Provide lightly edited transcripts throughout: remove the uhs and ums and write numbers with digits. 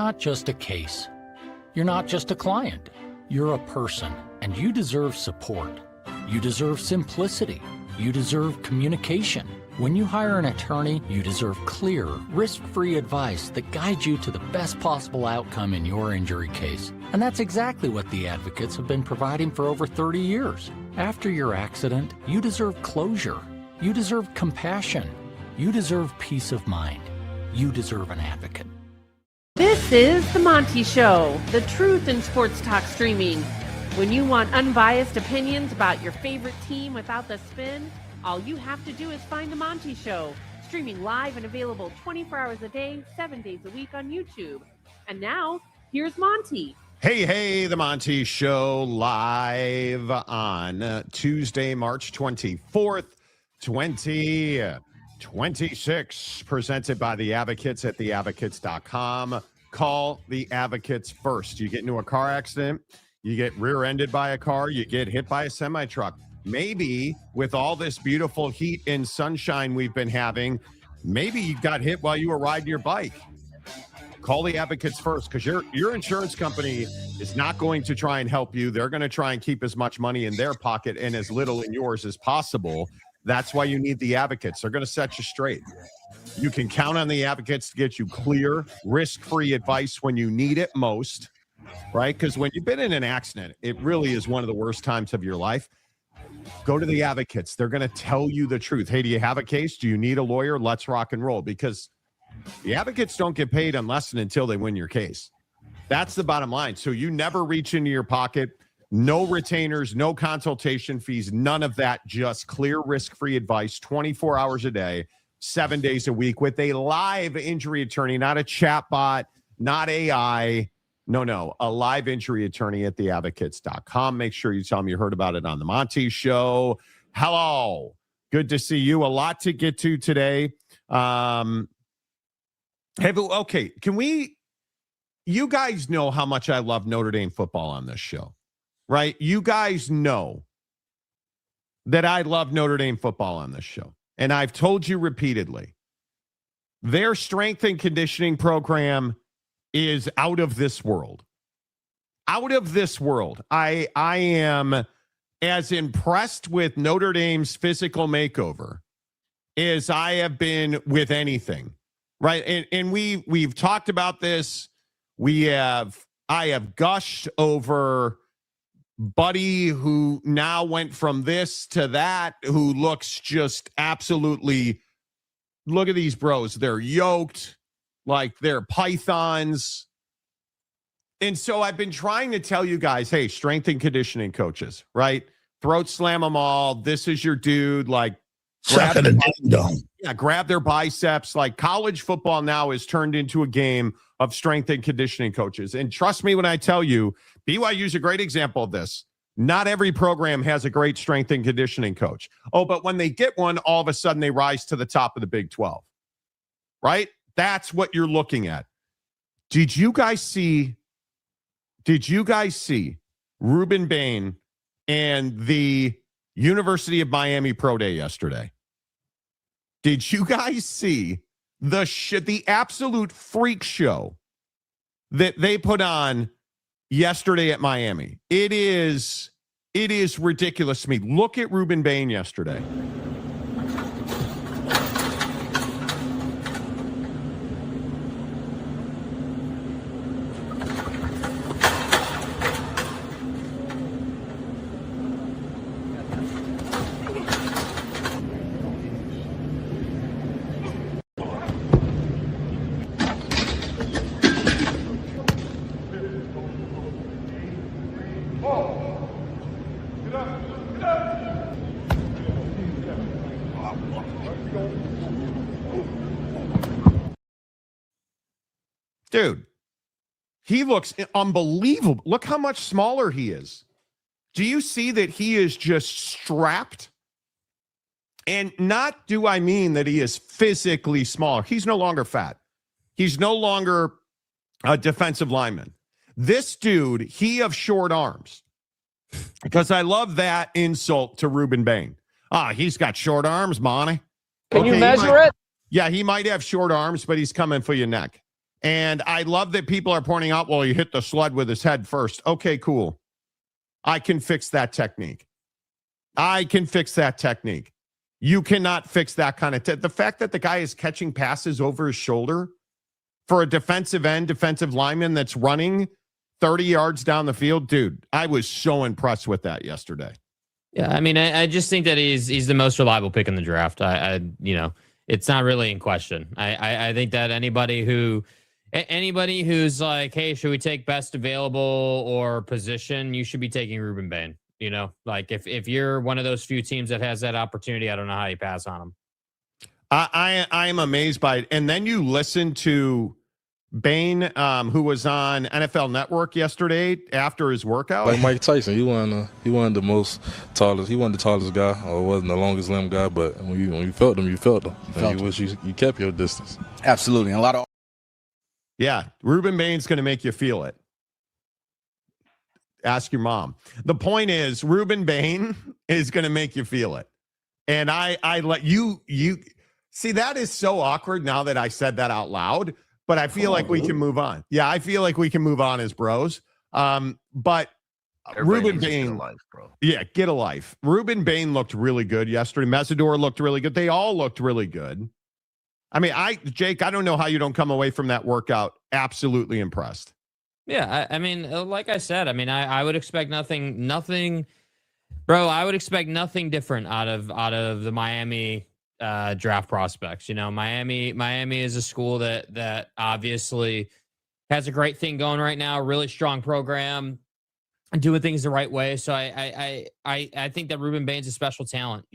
not just a case. You're not just a client. You're a person, and you deserve support. You deserve simplicity. You deserve communication. When you hire an attorney, you deserve clear, risk-free advice that guides you to the best possible outcome in your injury case. And that's exactly what the advocates have been providing for over 30 years. After your accident, you deserve closure. You deserve compassion. You deserve peace of mind. You deserve an advocate. This is The Monty Show, the truth in sports talk streaming. When you want unbiased opinions about your favorite team without the spin, all you have to do is find The Monty Show, streaming live and available 24 hours a day, 7 days a week on YouTube. And now, here's Monty. Hey, The Monty Show live on Tuesday, March 24th, 2026, presented by The Advocates at theadvocates.com. Call The Advocates first. You get into a car accident, you get rear-ended by a car, you get hit by a semi-truck. Maybe with all this beautiful heat and sunshine we've been having, maybe you got hit while you were riding your bike. Call The Advocates first, because your insurance company is not going to try and help you. They're going to try and keep as much money in their pocket and as little in yours as possible. That's why you need The Advocates. They're going to set you straight. You can count on The Advocates to get you clear, risk-free advice when you need it most, right? Because when you've been in an accident, it really is one of the worst times of your life. Go to The Advocates. They're going to tell you the truth. Hey, do you have a case? Do you need a lawyer? Let's rock and roll. Because the advocates don't get paid unless and until they win your case. That's the bottom line. So you never reach into your pocket. No retainers, no consultation fees, none of that. Just clear, risk-free advice 24 hours a day, 7 days a week with a live injury attorney, not a chat bot, not AI. No, a live injury attorney at theadvocates.com. Make sure you tell them you heard about it on the Monty Show. Hello. Good to see you. A lot to get to today. Okay, you guys know how much I love Notre Dame football on this show, right? You guys know that I love Notre Dame football on this show. And I've told you repeatedly, their strength and conditioning program is out of this world. Out of this world. I am as impressed with Notre Dame's physical makeover as I have been with anything, right? And we've talked about this. I have gushed over Buddy, who now went from this to that, who looks just absolutely, look at these bros. They're yoked like they're pythons. And so I've been trying to tell you guys, hey, strength and conditioning coaches, right? Throat slam them all. This is your dude. Like, grab their biceps. Like, college football now is turned into a game of strength and conditioning coaches. And trust me when I tell you, BYU is a great example of this. Not every program has a great strength and conditioning coach. Oh, but when they get one, all of a sudden they rise to the top of the Big 12, right? That's what you're looking at. Did you guys see Ruben Bane and the University of Miami Pro Day yesterday? Did you guys see the absolute freak show that they put on yesterday at Miami? It is ridiculous to me. Look at Ruben Bane yesterday. Dude, he looks unbelievable. Look how much smaller he is. Do you see that he is just strapped? And not do I mean that he is physically smaller. He's no longer fat. He's no longer a defensive lineman. This dude, he of short arms. Because I love that insult to Ruben Bane. He's got short arms, Monty. Can you measure it? Yeah, he might have short arms, but he's coming for your neck. And I love that people are pointing out, well, he hit the sled with his head first. Okay, cool. I can fix that technique. You cannot fix that kind of the fact that the guy is catching passes over his shoulder for a defensive lineman that's running 30 yards down the field. Dude, I was so impressed with that yesterday. Yeah, I mean, I just think that he's the most reliable pick in the draft. It's not really in question. I think that anybody who's like, hey, should we take best available or position, you should be taking Ruben Bane. Like if you're one of those few teams that has that opportunity, I don't know how you pass on them. I am amazed by it. And then you listen to Bane, who was on NFL Network yesterday after his workout. Like Mike Tyson, he wasn't the tallest. He wasn't the tallest guy, or wasn't the longest limb guy. But when you felt him, you felt him. And you wish you kept your distance. Absolutely, and a lot of. Yeah, Ruben Bane's going to make you feel it. Ask your mom. The point is, Ruben Bane is going to make you feel it. And I let you see, that is so awkward now that I said that out loud, but I feel like we can move on. Yeah, I feel like we can move on as bros. But Everybody Ruben Bane, get a life, bro. Yeah, get a life. Ruben Bane looked really good yesterday. Mesidor looked really good. They all looked really good. I mean, Jake, I don't know how you don't come away from that workout absolutely impressed. Yeah, I mean, like I said, I mean, I would expect nothing, bro. I would expect nothing different out of the Miami draft prospects. Miami is a school that obviously has a great thing going right now, really strong program, doing things the right way. So I think that Ruben Bane's a special talent.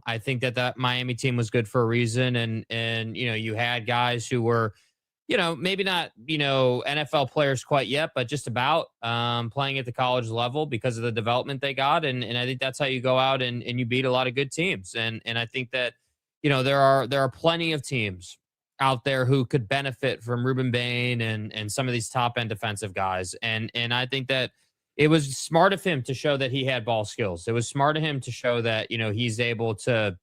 I think that Miami team was good for a reason, and you had guys who were, maybe not, NFL players quite yet, but just about playing at the college level because of the development they got. And I think that's how you go out and you beat a lot of good teams. And I think that, there are plenty of teams out there who could benefit from Ruben Bane and some of these top end defensive guys. And I think that it was smart of him to show that he had ball skills. It was smart of him to show that, he's able to,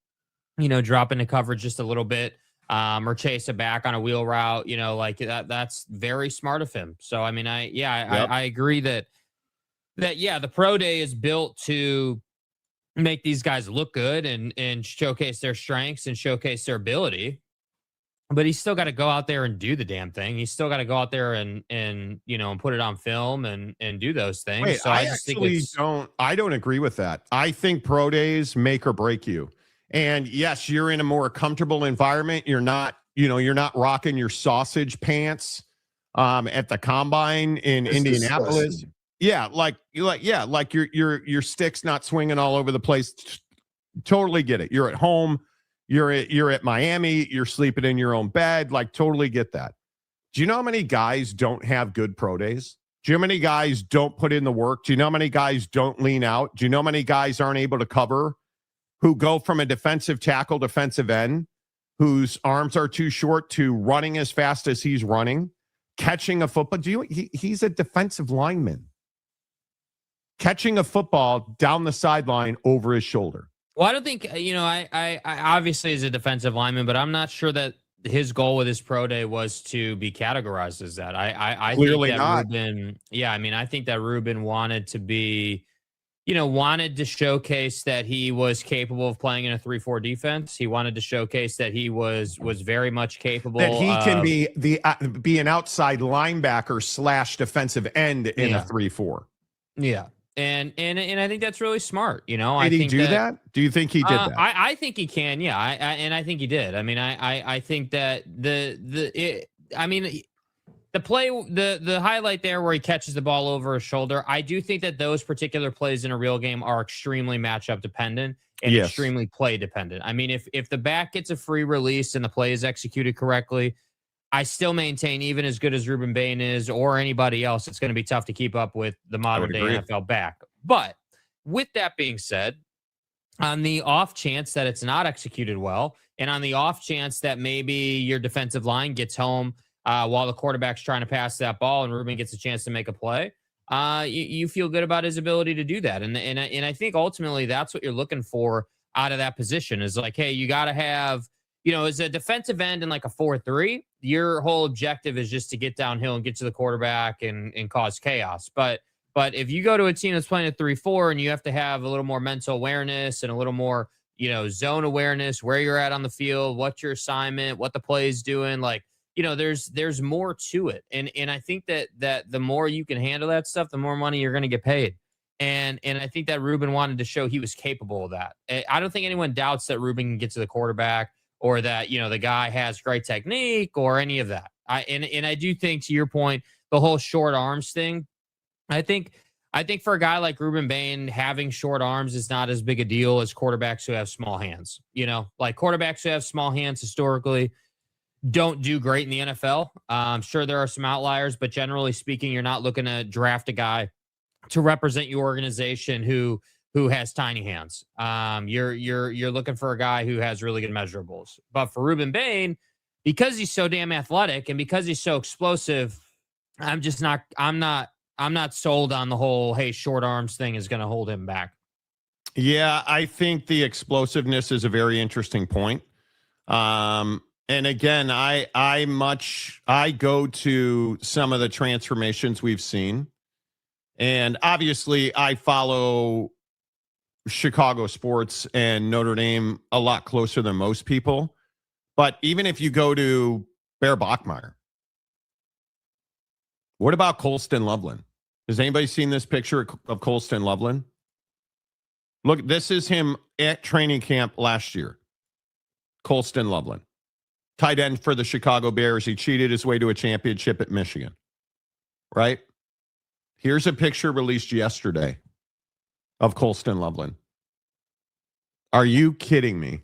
drop into coverage just a little bit. Or chase it back on a wheel route, like that's very smart of him. So, I mean, I agree that the pro day is built to make these guys look good and showcase their strengths and showcase their ability. But he's still got to go out there and do the damn thing. He's still got to go out there and put it on film and do those things. Wait, so I don't agree with that. I think pro days make or break you. And yes, you're in a more comfortable environment. You're not rocking your sausage pants at the combine in Indianapolis. Disgusting. Yeah, like your stick's not swinging all over the place. Totally get it. You're at home. You're at Miami. You're sleeping in your own bed. Like, totally get that. Do you know how many guys don't have good pro days? Do you know how many guys don't put in the work? Do you know how many guys don't lean out? Do you know how many guys aren't able to cover? Who go from a defensive tackle, defensive end, whose arms are too short, to running as fast as he's running, catching a football. He's a defensive lineman. Catching a football down the sideline over his shoulder. Well, I don't think, I obviously is a defensive lineman, but I'm not sure that his goal with his pro day was to be categorized as that. I Clearly think that not. I think that Ruben wanted to be, wanted to showcase that he was capable of playing in a 3-4 defense. He wanted to showcase that he was very much capable. That he can be an outside linebacker / defensive end in a 3-4. Yeah. And I think that's really smart. Did he do that? Do you think he did that? I think he can. Yeah. I think he did. I mean, I think that the play, the highlight there where he catches the ball over his shoulder, I do think that those particular plays in a real game are extremely matchup dependent and extremely play dependent. I mean, if the back gets a free release and the play is executed correctly, I still maintain, even as good as Ruben Bane is or anybody else, it's going to be tough to keep up with the modern day NFL back. But with that being said, on the off chance that it's not executed well, and on the off chance that maybe your defensive line gets home while the quarterback's trying to pass that ball and Ruben gets a chance to make a play, you feel good about his ability to do that. And I think ultimately that's what you're looking for out of that position is like, hey, you got to have, as a defensive end in like a 4-3, your whole objective is just to get downhill and get to the quarterback and cause chaos. But if you go to a team that's playing a 3-4 and you have to have a little more mental awareness and a little more, zone awareness, where you're at on the field, what's your assignment, what the play is doing, like, there's more to it. And I think that the more you can handle that stuff, the more money you're going to get paid. And I think that Ruben wanted to show he was capable of that. I don't think anyone doubts that Ruben can get to the quarterback or that, the guy has great technique or any of that. I do think, to your point, the whole short arms thing, I think for a guy like Ruben Bane, having short arms is not as big a deal as quarterbacks who have small hands. Like quarterbacks who have small hands historically don't do great in the NFL. Sure, there are some outliers, but generally speaking, you're not looking to draft a guy to represent your organization who has tiny hands. You're looking for a guy who has really good measurables. But for Ruben Bane, because he's so damn athletic and because he's so explosive, I'm not sold on the whole, hey, short arms thing is going to hold him back. Yeah, I think the explosiveness is a very interesting point. And again, I go to some of the transformations we've seen. And obviously I follow Chicago sports and Notre Dame a lot closer than most people. But even if you go to Bear Bachmeier, what about Colston Loveland? Has anybody seen this picture of Colston Loveland? Look, this is him at training camp last year. Colston Loveland, tight end for the Chicago Bears. He cheated his way to a championship at Michigan, right? Here's a picture released yesterday of Colston Loveland. Are you kidding me?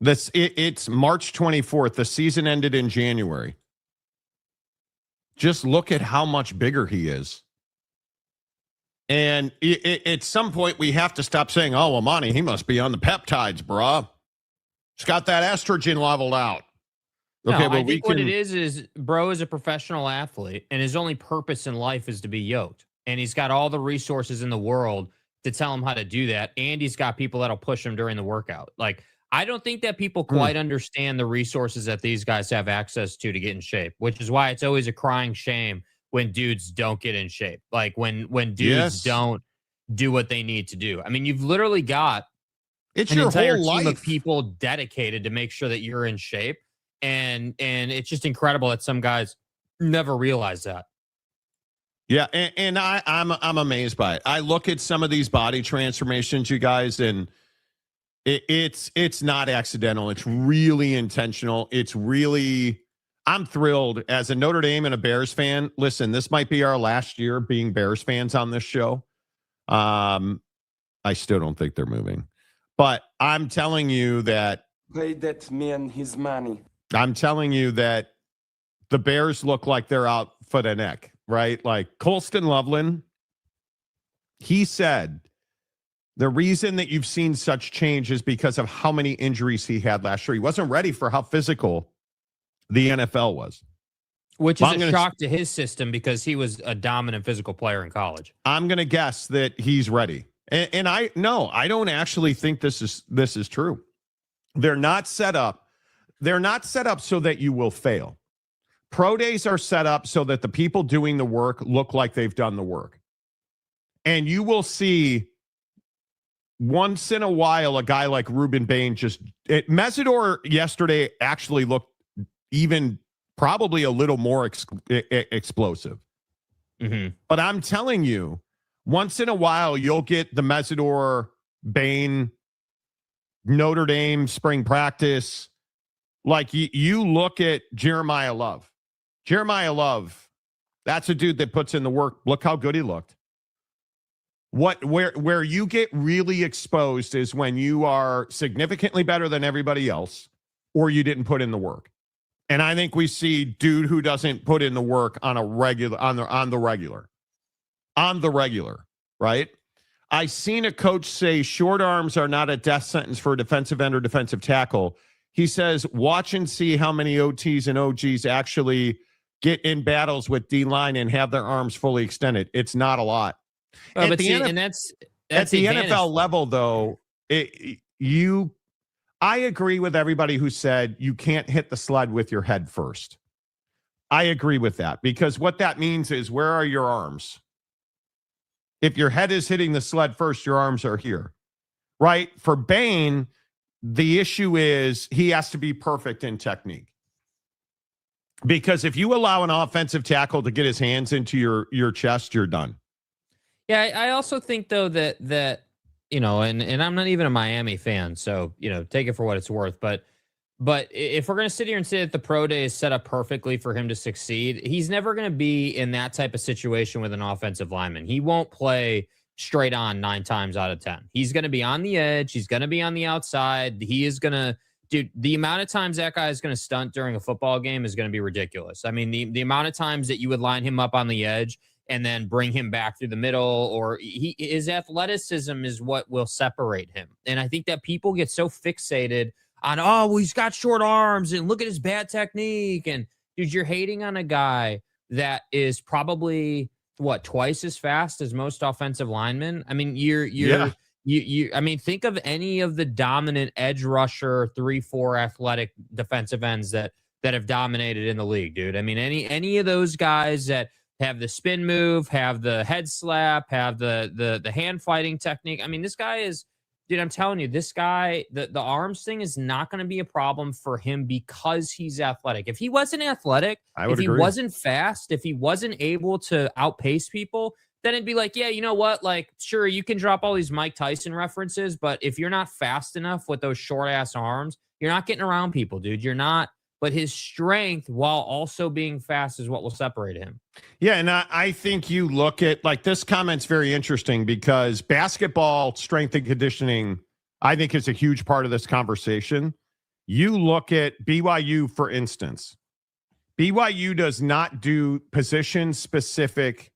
It's March 24th. The season ended in January. Just look at how much bigger he is. And at some point, we have to stop saying, oh, well, Monty, he must be on the peptides, brah. He's got that estrogen leveled out. Okay, no, well, I think what it is bro is a professional athlete, and his only purpose in life is to be yoked. And he's got all the resources in the world to tell him how to do that. And he's got people that'll push him during the workout. Like, I don't think that people quite understand the resources that these guys have access to get in shape, which is why it's always a crying shame when dudes don't get in shape. Like when dudes don't do what they need to do. I mean, you've literally got it's an your entire whole team life. of people dedicated to make sure that you're in shape. And it's just incredible that some guys never realize that. Yeah, and I'm amazed by it. I look at some of these body transformations, you guys, and it's not accidental. It's really intentional. I'm thrilled as a Notre Dame and a Bears fan. Listen, this might be our last year being Bears fans on this show. I still don't think they're moving, but I'm telling you that pay that man his money. I'm telling you that the Bears look like they're out for the neck, right? Like Colston Loveland, he said the reason that you've seen such change is because of how many injuries he had last year. He wasn't ready for how physical the NFL was. Which is a shock to his system because he was a dominant physical player in college. I'm going to guess that he's ready. And I don't actually think this is true. They're not set up. They're not set up so that you will fail. Pro days are set up so that the people doing the work look like they've done the work. And you will see once in a while a guy like Ruben Bane Mesidor yesterday actually looked even probably a little more explosive. Mm-hmm. But I'm telling you, once in a while you'll get the Mesidor Bane Notre Dame spring practice. Like you look at Jeremiah Love. Jeremiah Love, that's a dude that puts in the work. Look how good he looked. Where you get really exposed is when you are significantly better than everybody else or you didn't put in the work. And I think we see dude who doesn't put in the work on the regular, right? I seen a coach say short arms are not a death sentence for a defensive end or defensive tackle. He says, watch and see how many OTs and OGs actually get in battles with D-line and have their arms fully extended. It's not a lot. Well, At the NFL level, though, I agree with everybody who said you can't hit the sled with your head first. I agree with that, because what that means is, where are your arms? If your head is hitting the sled first, your arms are here, right? For Bane, the issue is he has to be perfect in technique. Because if you allow an offensive tackle to get his hands into your chest, you're done. Yeah, I also think, though, that you know, and I'm not even a Miami fan, so, you know, take it for what it's worth. But if we're going to sit here and say that the pro day is set up perfectly for him to succeed, he's never going to be in that type of situation with an offensive lineman. He won't play straight on 9 times out of 10. He's going to be on the edge. He's going to be on the outside. He is going to, dude, the amount of times that guy is going to stunt during a football game is going to be ridiculous. I mean, the amount of times that you would line him up on the edge and then bring him back through the middle, or his athleticism is what will separate him. And I think that people get so fixated on, oh, well, he's got short arms and look at his bad technique. And dude, you're hating on a guy that is probably twice as fast as most offensive linemen. I mean, I mean, think of any of the dominant edge rusher 3-4 athletic defensive ends that have dominated in the league, dude. I mean, any of those guys that have the spin move, have the head slap, have the hand fighting technique. I mean, this guy is, dude, I'm telling you, this guy, the arms thing is not going to be a problem for him because he's athletic. If he wasn't athletic, if he wasn't fast, if he wasn't able to outpace people, then it'd be like, yeah, you know what? Like, sure, you can drop all these Mike Tyson references, but if you're not fast enough with those short ass arms, you're not getting around people, dude. You're not. But his strength, while also being fast, is what will separate him. Yeah, and I think you look at, like, this comment's very interesting because basketball strength and conditioning, I think, is a huge part of this conversation. You look at BYU, for instance. BYU does not do position-specific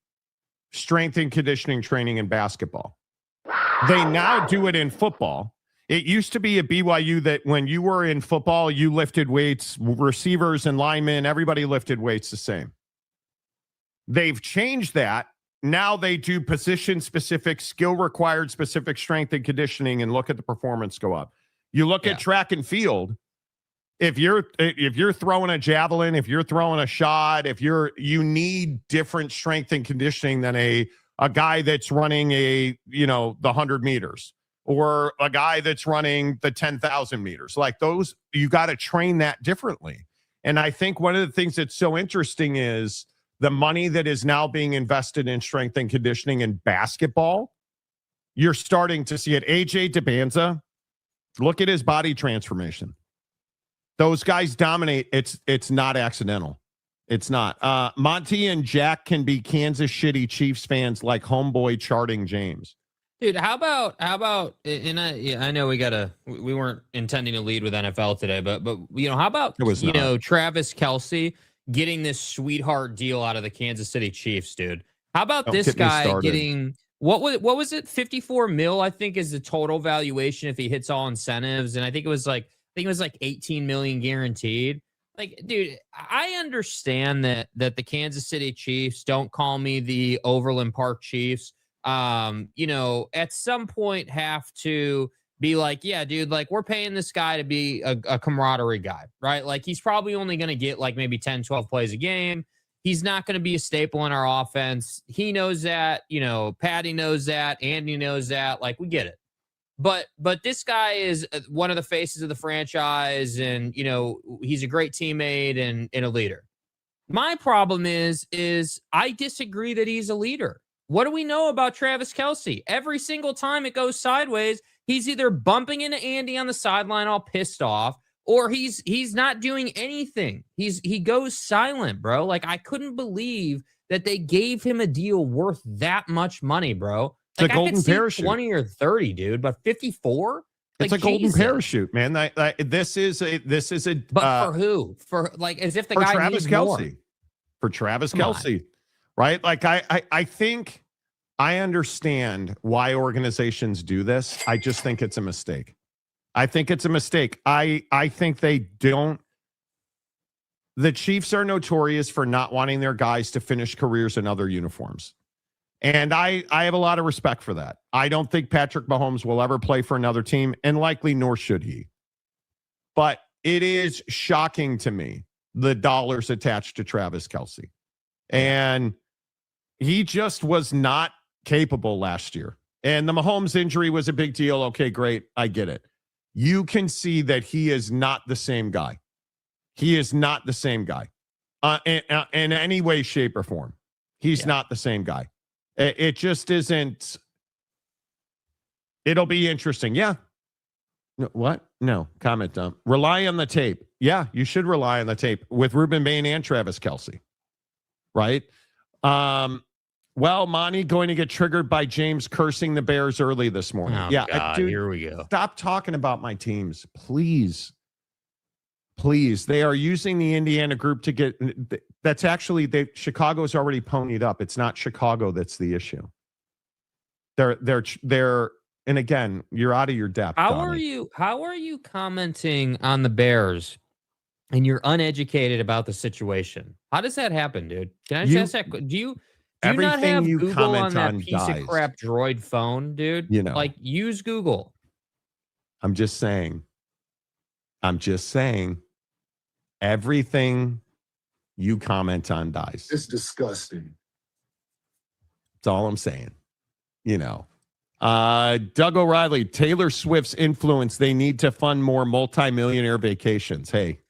strength and conditioning training in basketball. They now do it in football. It used to be at BYU that when you were in football, you lifted weights, receivers and linemen, everybody lifted weights the same. They've changed that. Now they do position-specific, skill-required specific strength and conditioning, and look at the performance go up. You look at track and field. If you're throwing a javelin, if you're throwing a shot, you need different strength and conditioning than a guy that's running the 100 meters. Or a guy that's running the 10,000 meters. Like those, you got to train that differently. And I think one of the things that's so interesting is the money that is now being invested in strength and conditioning in basketball. You're starting to see it. AJ DeBanza, look at his body transformation. Those guys dominate. It's not accidental. It's not. Monty and Jack can be Kansas City Chiefs fans like homeboy charting James. Dude, how about, and I know we weren't intending to lead with NFL today, but you know, how about, Travis Kelce getting this sweetheart deal out of the Kansas City Chiefs, dude? How about this guy getting, what was it? 54 mil, I think, is the total valuation if he hits all incentives. And I think it was like 18 million guaranteed. Like, dude, I understand that the Kansas City Chiefs, don't call me the Overland Park Chiefs, at some point have to be like, yeah, dude, like, we're paying this guy to be a camaraderie guy, right? Like, he's probably only going to get like maybe 10, 12 plays a game. He's not going to be a staple in our offense. He knows that, Patty knows that, Andy knows that, like, we get it. But this guy is one of the faces of the franchise, and, he's a great teammate and a leader. My problem is I disagree that he's a leader. What do we know about Travis Kelce? Every single time it goes sideways, he's either bumping into Andy on the sideline all pissed off, or he's not doing anything. He goes silent, bro. Like, I couldn't believe that they gave him a deal worth that much money, bro. Like, it's a golden parachute. 20 or 30, dude, but 54? It's a golden parachute, man. This is a. But for who? For, like, as if the guy Travis needs Kelce. more. For Travis Kelce. Right? Like, I think I understand why organizations do this. I just think it's a mistake. I think it's a mistake. I think they don't. The Chiefs are notorious for not wanting their guys to finish careers in other uniforms. And I have a lot of respect for that. I don't think Patrick Mahomes will ever play for another team, and likely nor should he. But it is shocking to me the dollars attached to Travis Kelce. And he just was not capable last year. And the Mahomes injury was a big deal. Okay, great. I get it. You can see that he is not the same guy. He is not the same guy in any way, shape, or form. He's not the same guy. It just isn't. It'll be interesting. Yeah. No, what? No. Comment dump. Rely on the tape. Yeah, you should rely on the tape with Ruben Bane and Travis Kelce. Right? Well, Monty going to get triggered by James cursing the Bears early this morning. Oh, yeah, God, dude, here we go. Stop talking about my teams, please. Please. They are using the Indiana group to get. That's actually Chicago's already ponied up. It's not Chicago that's the issue. They're. And again, you're out of your depth. How are you commenting on the Bears and you're uneducated about the situation? How does that happen, dude? Can I just ask that? Do you not have Google on that piece of crap Droid phone, dude? You know, like use Google. I'm just saying. Everything you comment on dies. It's disgusting. That's all I'm saying. You know. Doug O'Reilly, Taylor Swift's influence. They need to fund more multimillionaire vacations. Hey,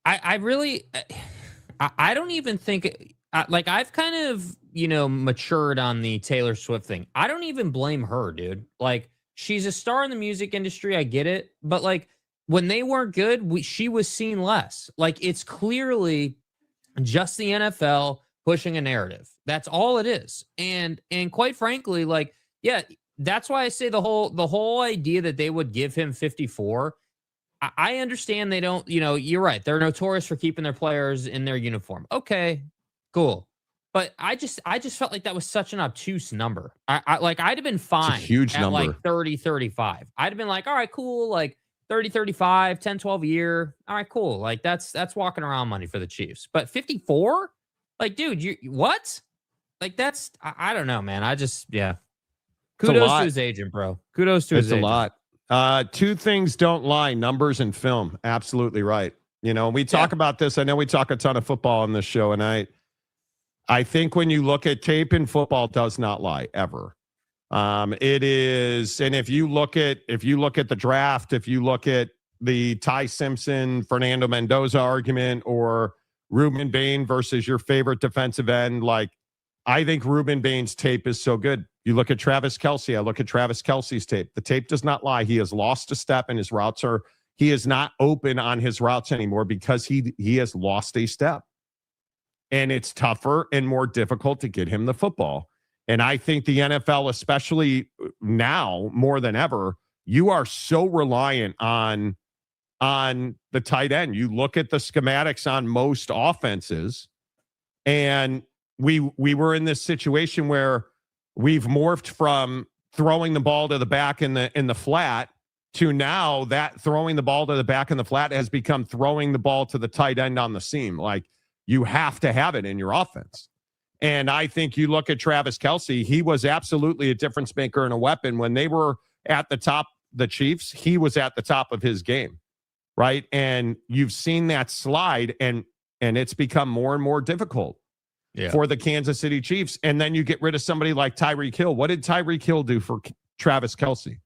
I really, I don't even think like I've kind of, matured on the Taylor Swift thing. I don't even blame her, dude. Like she's a star in the music industry. I get it. But like when they weren't good, she was seen less. Like it's clearly just the NFL pushing a narrative. That's all it is. And quite frankly, like, yeah, that's why I say the whole idea that they would give him 54. I understand they don't, you're right. They're notorious for keeping their players in their uniform. Okay, cool. But I just felt like that was such an obtuse number. I'd have been fine. It's a huge number. Like 30, 35. I'd have been like, all right, cool. Like 30, 35, 10, 12 a year. All right, cool. Like that's walking around money for the Chiefs. But 54? Like, dude, what? Like that's, I don't know, man. Kudos to his agent, bro. Kudos to his agent. It's a lot. Two things don't lie, numbers and film. Absolutely right. We talk about this. I know we talk a ton of football on this show, and I think when you look at tape in football, it does not lie ever. It is, and if you look at the draft, if you look at the Ty Simpson, Fernando Mendoza argument, or Ruben Bane versus your favorite defensive end, like I think Ruben Bane's tape is so good. You look at Travis Kelce. I look at Travis Kelce's tape. The tape does not lie. He has lost a step, and his routes he is not open on his routes anymore because he has lost a step. And it's tougher and more difficult to get him the football. And I think the NFL, especially now more than ever, you are so reliant on the tight end. You look at the schematics on most offenses, and we were in this situation where we've morphed from throwing the ball to the back in the flat to now that throwing the ball to the back in the flat has become throwing the ball to the tight end on the seam. Like you have to have it in your offense. And I think you look at Travis Kelce, he was absolutely a difference maker and a weapon. When they were at the top, the Chiefs, he was at the top of his game, right? And you've seen that slide, and it's become more and more difficult for the Kansas City Chiefs. And then you get rid of somebody like Tyreek Hill. What did Tyreek Hill do for Travis Kelce?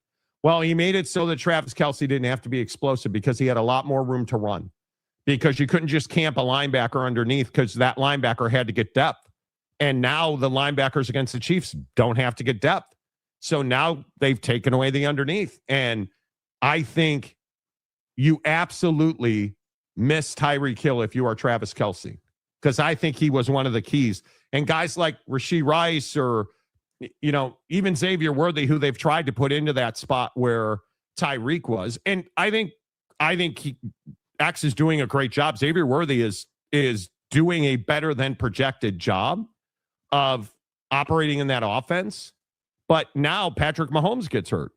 Well, he made it so that Travis Kelce didn't have to be explosive because he had a lot more room to run, because you couldn't just camp a linebacker underneath because that linebacker had to get depth. And now the linebackers against the Chiefs don't have to get depth. So now they've taken away the underneath. And I think you absolutely miss Tyreek Hill if you are Travis Kelce, because I think he was one of the keys. And guys like Rashee Rice or, even Xavier Worthy, who they've tried to put into that spot where Tyreek was. And I think X is doing a great job. Xavier Worthy is doing a better than projected job of operating in that offense. But now Patrick Mahomes gets hurt.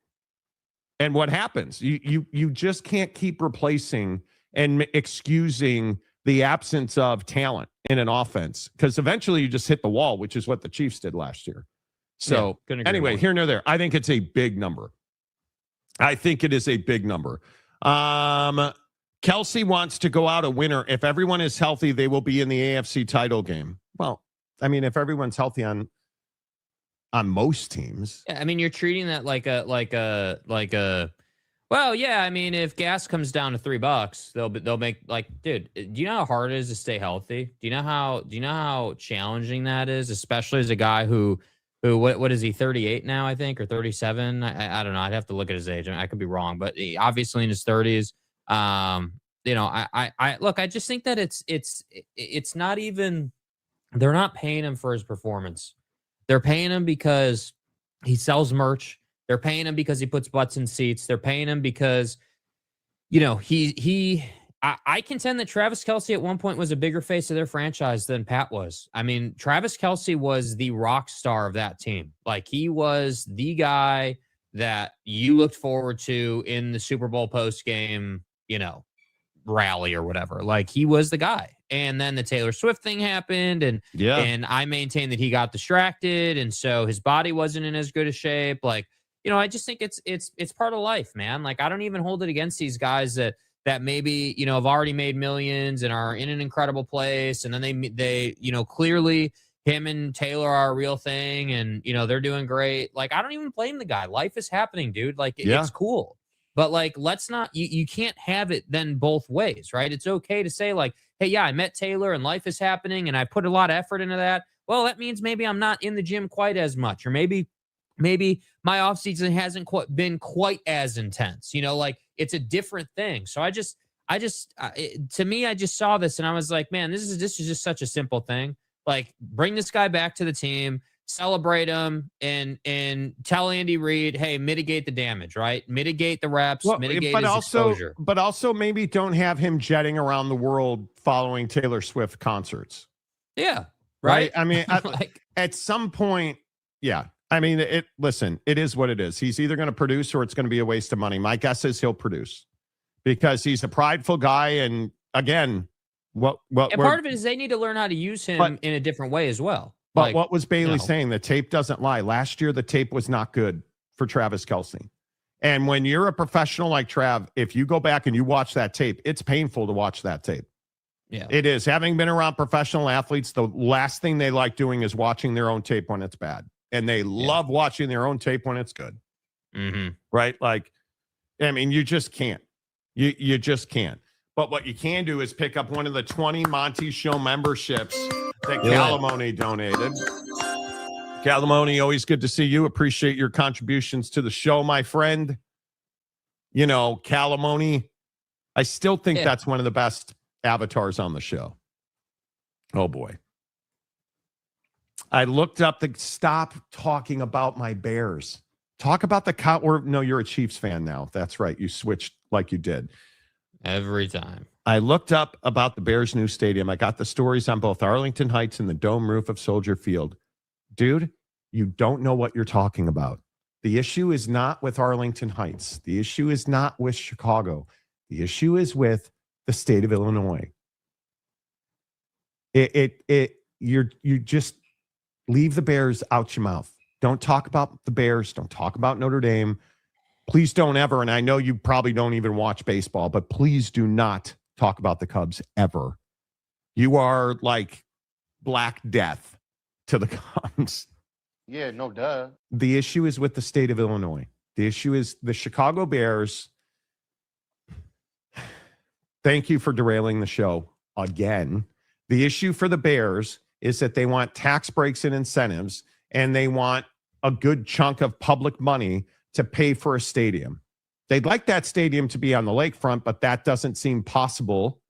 And what happens? You just can't keep replacing and excusing the absence of talent in an offense, because eventually you just hit the wall, which is what the Chiefs did last year. So anyway, here nor there. I think it's a big number. I think it is a big number. Kelce wants to go out a winner. If everyone is healthy, they will be in the AFC title game. Well, I mean, if everyone's healthy on most teams. Yeah, I mean, you're treating that like a. Well, yeah. I mean, if gas comes down to $3, they'll make like, dude. Do you know how hard it is to stay healthy? Do you know how challenging that is, especially as a guy who what is he, 38 now, I think, or 37? I don't know. I'd have to look at his age. I could be wrong, but he obviously in his 30s. You know, I look. I just think that it's not even. They're not paying him for his performance. They're paying him because he sells merch. They're paying him because he puts butts in seats. They're paying him because, you know, I contend that Travis Kelce at one point was a bigger face of their franchise than Pat was. I mean, Travis Kelce was the rock star of that team. Like, he was the guy that you looked forward to in the Super Bowl post game, you know, rally or whatever. Like, he was the guy. And then the Taylor Swift thing happened, and I maintain that he got distracted, and so his body wasn't in as good a shape. Like, you know, I just think it's part of life, man. Like, I don't even hold it against these guys that maybe, you know, have already made millions and are in an incredible place, and then they you know, clearly him and Taylor are a real thing, and, you know, they're doing great. Like, I don't even blame the guy. Life is happening, dude. Like, it's cool. But, like, let's not, you can't have it then both ways, right? It's okay to say, like, hey, yeah, I met Taylor and life is happening and I put a lot of effort into that. Well, that means maybe I'm not in the gym quite as much, or maybe my offseason hasn't been quite as intense. You know, like, it's a different thing. So to me, I just saw this and I was like, man, this is just such a simple thing. Like, bring this guy back to the team, celebrate him, and tell Andy Reid, hey, mitigate the damage, right? Mitigate the reps, mitigate his exposure. But also maybe don't have him jetting around the world following Taylor Swift concerts. Yeah. Right? I mean, at some point, yeah. I mean, listen, it is what it is. He's either going to produce or it's going to be a waste of money. My guess is he'll produce because he's a prideful guy. And again, part of it is they need to learn how to use him in a different way as well. But like, what was Bailey saying? The tape doesn't lie. Last year, the tape was not good for Travis Kelce. And when you're a professional like Trav, if you go back and you watch that tape, it's painful to watch that tape. Yeah, it is. Having been around professional athletes, the last thing they like doing is watching their own tape when it's bad. And they love watching their own tape when it's good. Mm-hmm. Right? Like, I mean, you just can't. You just can't. But what you can do is pick up one of the 20 Monty Show memberships that Calamoni donated. Calamoni, always good to see you. Appreciate your contributions to the show, my friend. You know, Calamoni, I still think that's one of the best avatars on the show. Oh, boy. I looked up stop talking about my Bears. Talk about no, you're a Chiefs fan now. That's right. You switched like you did. Every time. I looked up about the Bears' new stadium. I got the stories on both Arlington Heights and the dome roof of Soldier Field. Dude, you don't know what you're talking about. The issue is not with Arlington Heights. The issue is not with Chicago. The issue is with the state of Illinois. You just leave the Bears out your mouth. Don't talk about the Bears. Don't talk about Notre Dame. Please don't ever, and I know you probably don't even watch baseball, but please do not talk about the Cubs ever. You are like Black Death to the Cubs. Yeah, no duh. The issue is with the state of Illinois. The issue is the Chicago Bears. Thank you for derailing the show again. The issue for the Bears is that they want tax breaks and incentives, and they want a good chunk of public money to pay for a stadium. They'd like that stadium to be on the lakefront, but that doesn't seem possible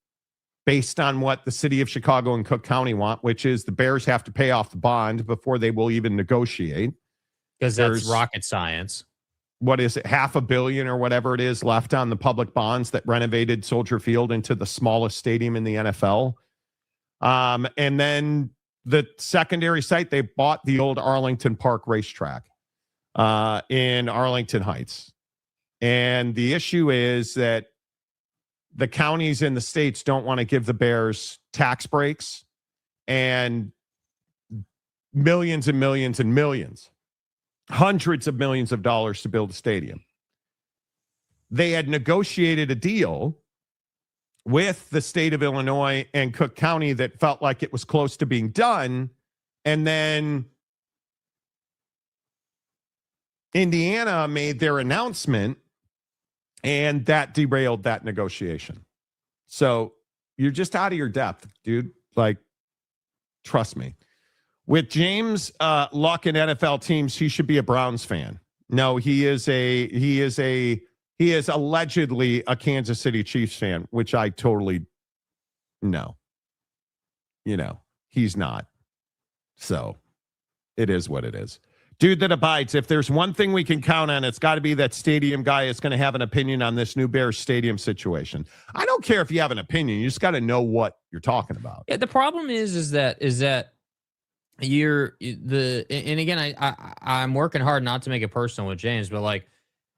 based on what the city of Chicago and Cook County want, which is the Bears have to pay off the bond before they will even negotiate. Because that's rocket science. What is it? $500 million or whatever it is left on the public bonds that renovated Soldier Field into the smallest stadium in the NFL. And then the secondary site, they bought the old Arlington Park racetrack in Arlington Heights. And the issue is that the counties in the states don't want to give the Bears tax breaks and millions and millions and millions, hundreds of millions of dollars to build a stadium. They had negotiated a deal with the state of Illinois and Cook County that felt like it was close to being done. And then Indiana made their announcement, and that derailed that negotiation. So you're just out of your depth, dude. Like, trust me. With James Luck and NFL teams, he should be a Browns fan. No, he is allegedly a Kansas City Chiefs fan, which I totally no. He's not. So it is what it is. Dude that abides. If there's one thing we can count on, it's got to be that stadium guy is going to have an opinion on this new Bears stadium situation. I don't care if you have an opinion. You just got to know what you're talking about. Yeah, the problem is that and again, I'm working hard not to make it personal with James, but like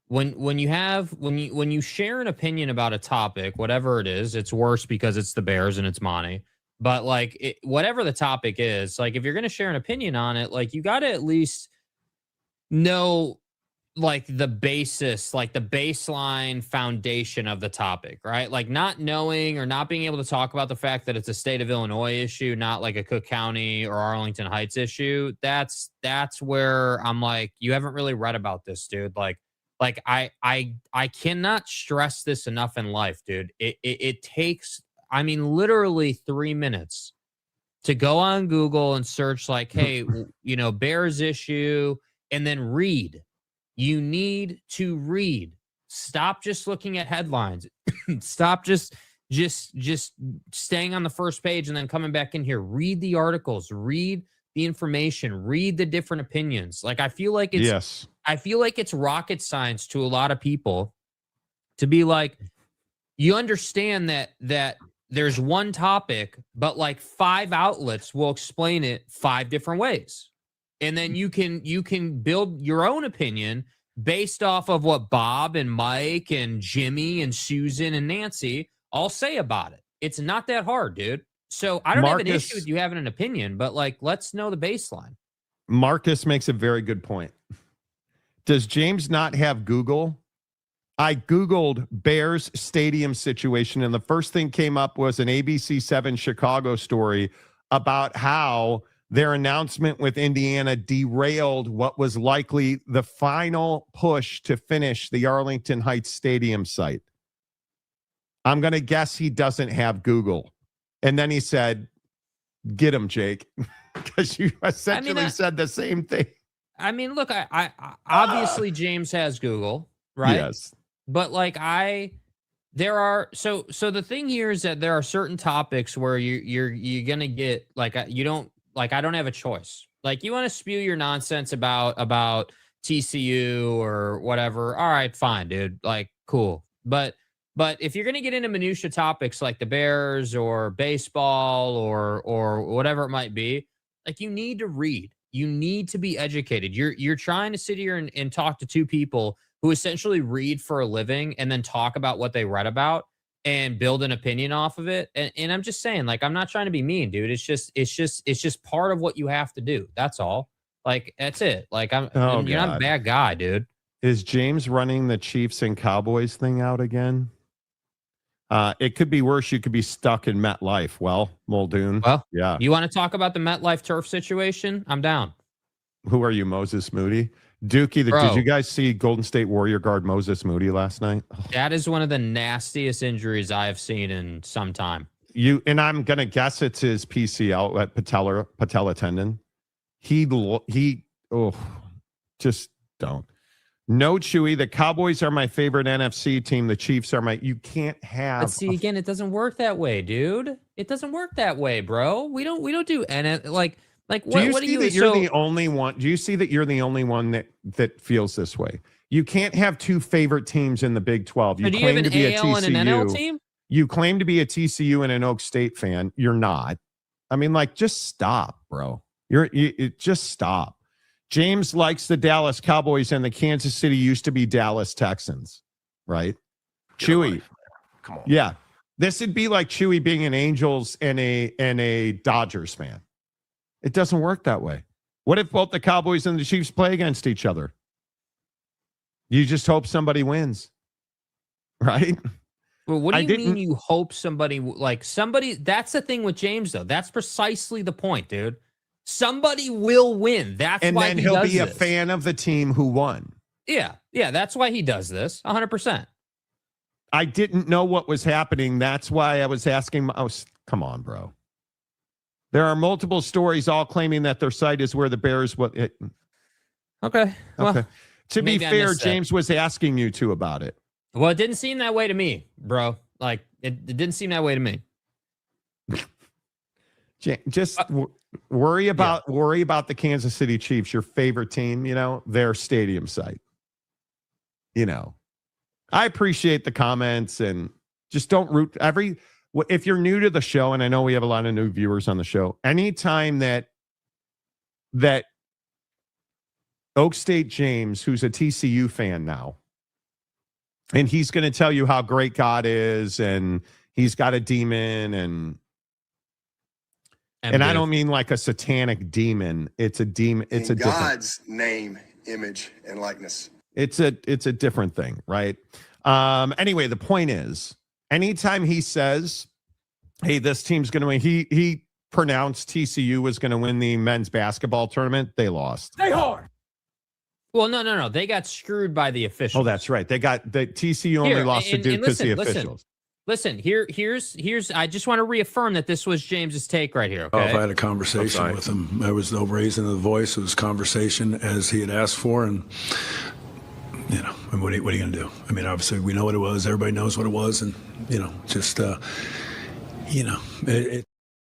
when you share an opinion about a topic, whatever it is, it's worse because it's the Bears and it's Monty. But like whatever the topic is, like if you're going to share an opinion on it, like you got to at least know like the basis, like the baseline foundation of the topic, right? Like not knowing or not being able to talk about the fact that it's a state of Illinois issue, not like a Cook County or Arlington Heights issue. That's where I'm like, you haven't really read about this, dude. Like I cannot stress this enough in life, dude. It takes, I mean, literally 3 minutes to go on Google and search like, hey, Bears issue, and then read. You need to read. Stop just looking at headlines. Stop just staying on the first page and then coming back in here. Read the articles. Read the information. Read the different opinions. Like I feel like it's rocket science to a lot of people to be like, you understand that there's one topic, but like 5 outlets will explain it 5 different ways. And then you can build your own opinion based off of what Bob and Mike and Jimmy and Susan and Nancy all say about it. It's not that hard, dude. So I don't have an issue with you having an opinion, but like, let's know the baseline. Marcus makes a very good point. Does James not have Google? I Googled Bears stadium situation, and the first thing came up was an ABC7 Chicago story about how their announcement with Indiana derailed what was likely the final push to finish the Arlington Heights Stadium site. I'm going to guess he doesn't have Google. And then he said, get him, Jake, because you essentially said the same thing. I mean, look, I obviously James has Google, right? Yes. But like there are so the thing here is that there are certain topics where you're going to get like I don't have a choice. Like you want to spew your nonsense about TCU or whatever. All right, fine, dude. Like, cool. But if you're going to get into minutia topics like the Bears or baseball or whatever it might be, like you need to read. You need to be educated. You're trying to sit here and talk to 2 people who essentially read for a living and then talk about what they read about and build an opinion off of it. And I'm just saying, like, I'm not trying to be mean, dude. It's just part of what you have to do. That's all. Like, that's it. Like, you're not a bad guy, dude. Is James running the Chiefs and Cowboys thing out again? It could be worse. You could be stuck in MetLife. Well, Muldoon. Well, yeah. You want to talk about the MetLife turf situation? I'm down. Who are you, Moses Moody? Dookie, did you guys see Golden State Warrior guard Moses Moody last night? That is one of the nastiest injuries I have seen in some time. And I'm gonna guess it's his PCL at patella tendon. Just don't. No, Chewy. The Cowboys are my favorite NFC team. The Chiefs are you can't have. But see, again, it doesn't work that way, dude. It doesn't work that way, bro. We don't do Like, what do you see that you're the only one? Do you see that you're the only one that feels this way? You can't have 2 favorite teams in the Big 12. You claim to be a TCU and an NL team? You claim to be a TCU and an Oak State fan. You're not. I mean, like, just stop, bro. Just stop. James likes the Dallas Cowboys, and the Kansas City used to be Dallas Texans, right? Chewy, come on. Yeah, this would be like Chewy being an Angels and a Dodgers fan. It doesn't work that way. What if both the Cowboys and the Chiefs play against each other? You just hope somebody wins, right? Well, what do you mean you hope somebody that's the thing with James, though. That's precisely the point, dude. Somebody will win. That's and why then he he'll does be a this. fan of the team who won. Yeah, that's why he does this. 100%. I didn't know what was happening. That's why I was asking. Come on, bro. There are multiple stories all claiming that their site is where the Bears. Okay. Well, okay. To be fair, James was asking you two about it. Well, it didn't seem that way to me, bro. Like it didn't seem that way to me. Just worry about the Kansas City Chiefs, your favorite team. You know, their stadium site. You know, I appreciate the comments and just don't root if you're new to the show, and I know we have a lot of new viewers on the show, anytime that Oak State James, who's a TCU fan now, and he's going to tell you how great God is, and he's got a demon, and I don't mean like a satanic demon. It's a demon. It's a God's name, image, and likeness. It's a different thing, right? Anyway, the point is, anytime he says, hey, this team's going to win, he pronounced TCU was going to win the men's basketball tournament. They lost. Stay hard. Well, no. They got screwed by the officials. Oh, that's right. They got the TCU only lost to Duke because the officials. Listen, here's I just want to reaffirm that this was James's take right here. Okay. Oh, if I had a conversation with him, there was no raising of the voice. It was conversation as he had asked for, and you know, I mean, what are you going to do? I mean, obviously we know what it was. Everybody knows what it was, and you know, just you know,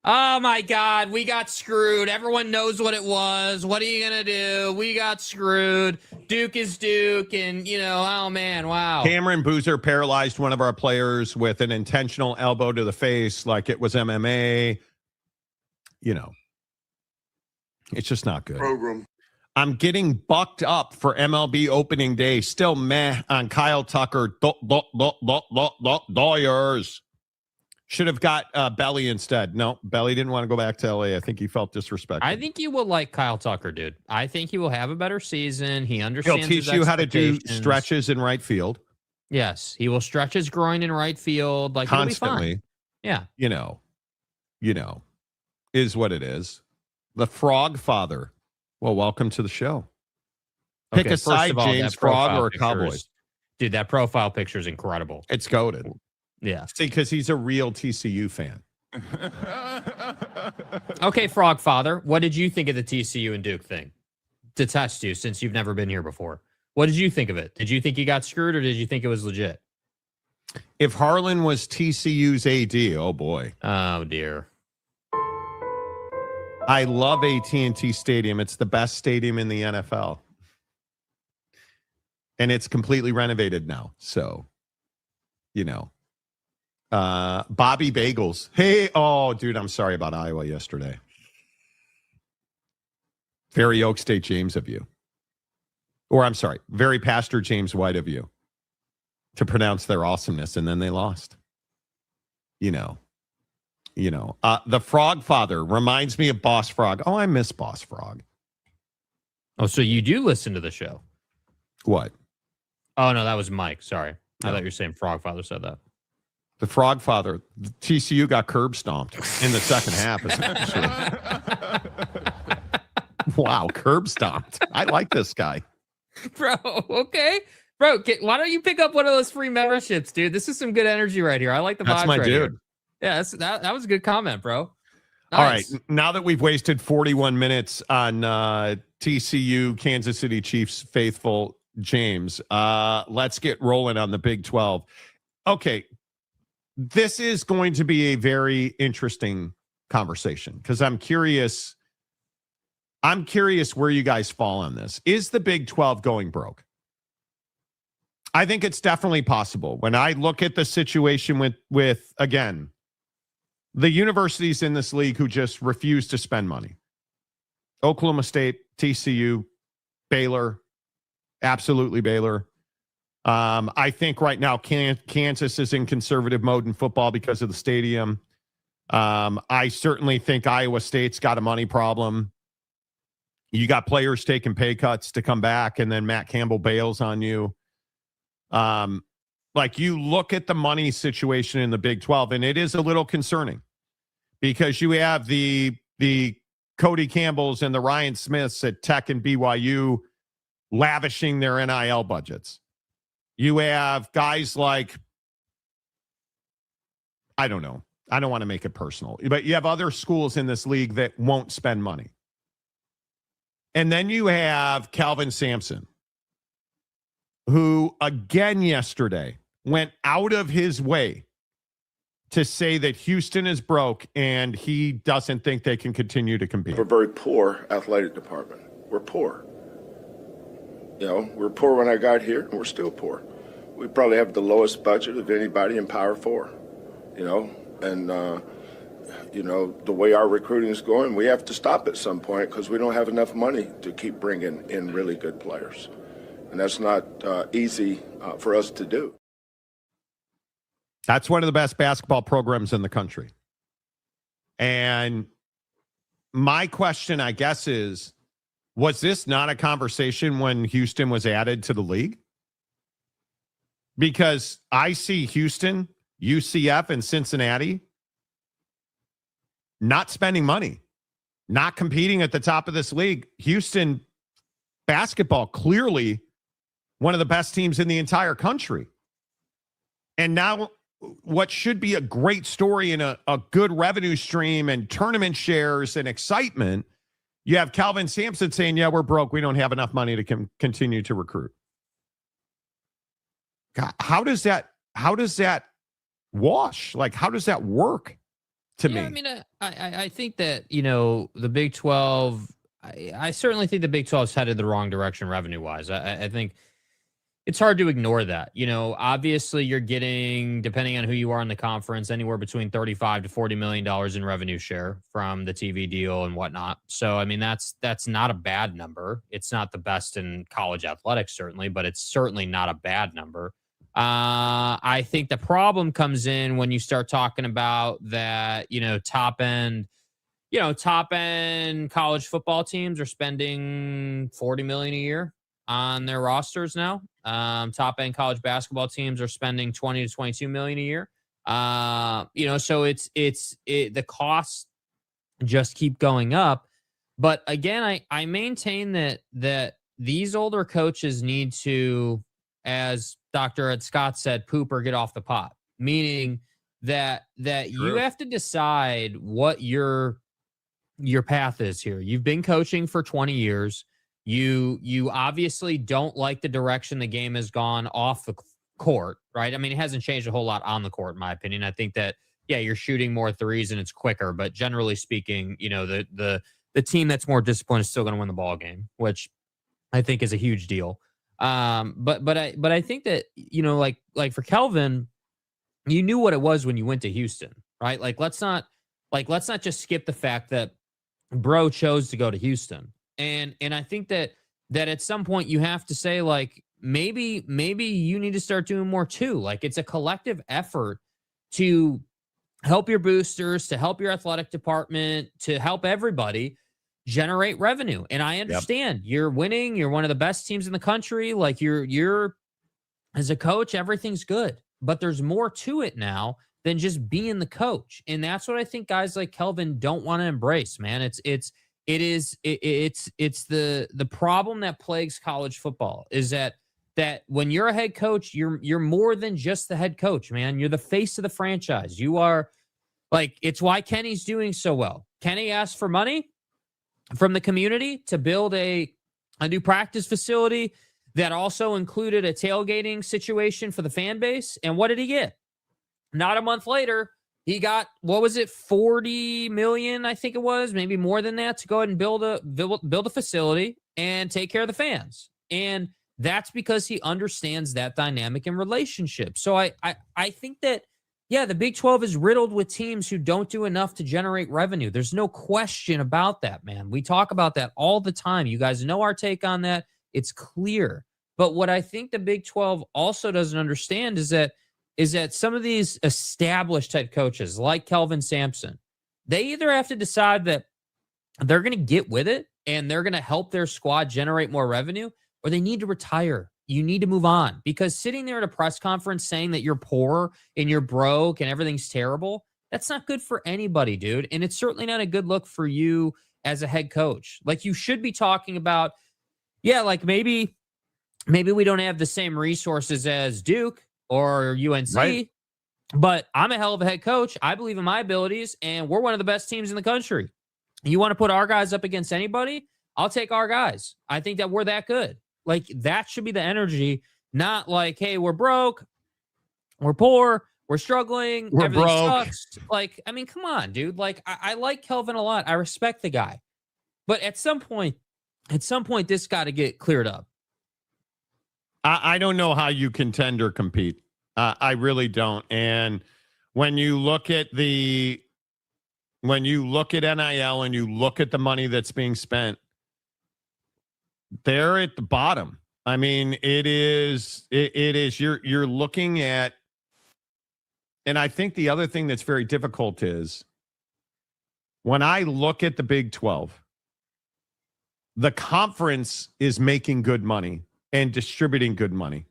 Oh my God, we got screwed. Everyone knows what it was. What are you gonna do? We got screwed. Duke is Duke, and you know, oh man, wow. Cameron Boozer paralyzed one of our players with an intentional elbow to the face, like it was MMA. You know, it's just not good. Program. I'm getting bucked up for MLB opening day. Still meh on Kyle Tucker. Doyers. Should have got Belly instead. No, Belly didn't want to go back to LA. I think he felt disrespected. I think you will like Kyle Tucker, dude. I think he will have a better season. He understands. He'll teach you how to do stretches in right field. Yes, he will stretch his groin in right field like constantly. Yeah, you know, is what it is. The Frog Father. Well, welcome to the show. Pick a side, James, Frog or a Cowboys. Dude, that profile picture is incredible. It's goated. Yeah. See, because he's a real TCU fan. Okay, Frog Father, what did you think of the TCU and Duke thing? To test you, since you've never been here before. What did you think of it? Did you think he got screwed, or did you think it was legit? If Harlan was TCU's AD, oh boy. Oh, dear. I love AT&T Stadium. It's the best stadium in the NFL. And it's completely renovated now. So, you know. Bobby Bagels. Hey, oh, dude, I'm sorry about Iowa yesterday. Very Oak State James of you. Or I'm sorry, very Pastor James White of you to pronounce their awesomeness, and then they lost. You know. The Frog Father reminds me of Boss Frog. Oh, I miss Boss Frog. Oh, so you do listen to the show? What? Oh, no, that was Mike. Sorry. I thought you were saying Frog Father said that. The Frog Father, the TCU got curb stomped in the second half. Wow, curb stomped. I like this guy. Bro, okay. Bro, why don't you pick up one of those free memberships, dude? This is some good energy right here. I like the vibes. That's my right dude. Here. Yeah, that was a good comment, bro. Nice. All right, now that we've wasted 41 minutes on TCU, Kansas City Chiefs faithful James, let's get rolling on the Big 12. Okay. This is going to be a very interesting conversation because I'm curious where you guys fall on this. Is the Big 12 going broke? I think it's definitely possible. When I look at the situation with again, the universities in this league who just refuse to spend money. Oklahoma State, TCU, Baylor, absolutely Baylor. I think right now Kansas is in conservative mode in football because of the stadium. I certainly think Iowa State's got a money problem. You got players taking pay cuts to come back, and then Matt Campbell bails on you. Like, you look at the money situation in the Big 12, and it is a little concerning because you have the Cody Campbells and the Ryan Smiths at Tech and BYU lavishing their NIL budgets. You have guys like, I don't know. I don't want to make it personal, but you have other schools in this league that won't spend money. And then you have Calvin Sampson, who again yesterday went out of his way to say that Houston is broke and he doesn't think they can continue to compete. We're a very poor athletic department. We're poor. You know, we're poor when I got here, and we're still poor. We probably have the lowest budget of anybody in Power 4, you know, and, you know, the way our recruiting is going, we have to stop at some point because we don't have enough money to keep bringing in really good players. And that's not easy for us to do. That's one of the best basketball programs in the country. And my question, I guess, is, was this not a conversation when Houston was added to the league? Because I see Houston, UCF, and Cincinnati not spending money, not competing at the top of this league. Houston basketball, clearly one of the best teams in the entire country. And now what should be a great story and a good revenue stream and tournament shares and excitement, you have Calvin Sampson saying, yeah, we're broke. We don't have enough money to continue to recruit. God, how does that wash? Like, how does that work to me? I mean, I think that, you know, the Big 12, I certainly think the Big 12 is headed the wrong direction revenue-wise. I think it's hard to ignore that. You know, obviously you're getting, depending on who you are in the conference, anywhere between $35 to $40 million in revenue share from the TV deal and whatnot. So, I mean, that's not a bad number. It's not the best in college athletics, certainly, but it's certainly not a bad number. I think the problem comes in when you start talking about that, you know, top end college football teams are spending $40 million a year on their rosters now. Top end college basketball teams are spending $20 to $22 million a year. You know, so the costs just keep going up. But again, I maintain that these older coaches need to, as Dr. Ed Scott said, poop or get off the pot, meaning that you have to decide what your path is here. You've been coaching for 20 years. You obviously don't like the direction the game has gone off the court, right? I mean, it hasn't changed a whole lot on the court, in my opinion. I think that, yeah, you're shooting more threes and it's quicker, but generally speaking, you know, the team that's more disciplined is still going to win the ball game, which I think is a huge deal. But I think that, you know, like for Kelvin, you knew what it was when you went to Houston, right? Like, let's not just skip the fact that bro chose to go to Houston. And I think that at some point you have to say, like, maybe you need to start doing more too. Like, it's a collective effort to help your boosters, to help your athletic department, to help everybody generate revenue. And I understand you're winning. You're one of the best teams in the country. Like, you're as a coach, everything's good, but there's more to it now than just being the coach. And that's what I think guys like Kelvin don't want to embrace, man. It's the problem that plagues college football is that when you're a head coach, you're more than just the head coach, man. You're the face of the franchise. You are, like, it's why Kenny's doing so well. Kenny asked for money from the community to build a new practice facility that also included a tailgating situation for the fan base. And what did he get? Not a month later, he got, what was it, 40 million, I think it was, maybe more than that, to go ahead and build a facility and take care of the fans. And that's because he understands that dynamic and relationship. So I think that, yeah, the Big 12 is riddled with teams who don't do enough to generate revenue. There's no question about that, man. We talk about that all the time. You guys know our take on that. It's clear. But what I think the Big 12 also doesn't understand is that some of these established head coaches like Kelvin Sampson, they either have to decide that they're going to get with it and they're going to help their squad generate more revenue, or they need to retire. you need to move on, because sitting there at a press conference saying that you're poor and you're broke and everything's terrible, that's not good for anybody, dude. And it's certainly not a good look for you as a head coach. Like, you should be talking about, yeah, like maybe we don't have the same resources as Duke or UNC, Right. but I'm a hell of a head coach. I believe in my abilities, and we're one of the best teams in the country. You want to put our guys up against anybody? I'll take our guys. I think that we're that good. Like, that should be the energy, not like, hey, we're broke, we're poor, we're struggling, We're everything broke. sucks. Like, I mean, come on, dude. Like, I like Kelvin a lot. I respect the guy. But at some point, this got to get cleared up. I don't know how you contend or compete. I really don't. And when you look at NIL and you look at the money that's being spent, they're at the bottom. I mean, it is you're looking at, and I think the other thing that's very difficult is when I look at the Big 12, the conference is making good money and distributing good money.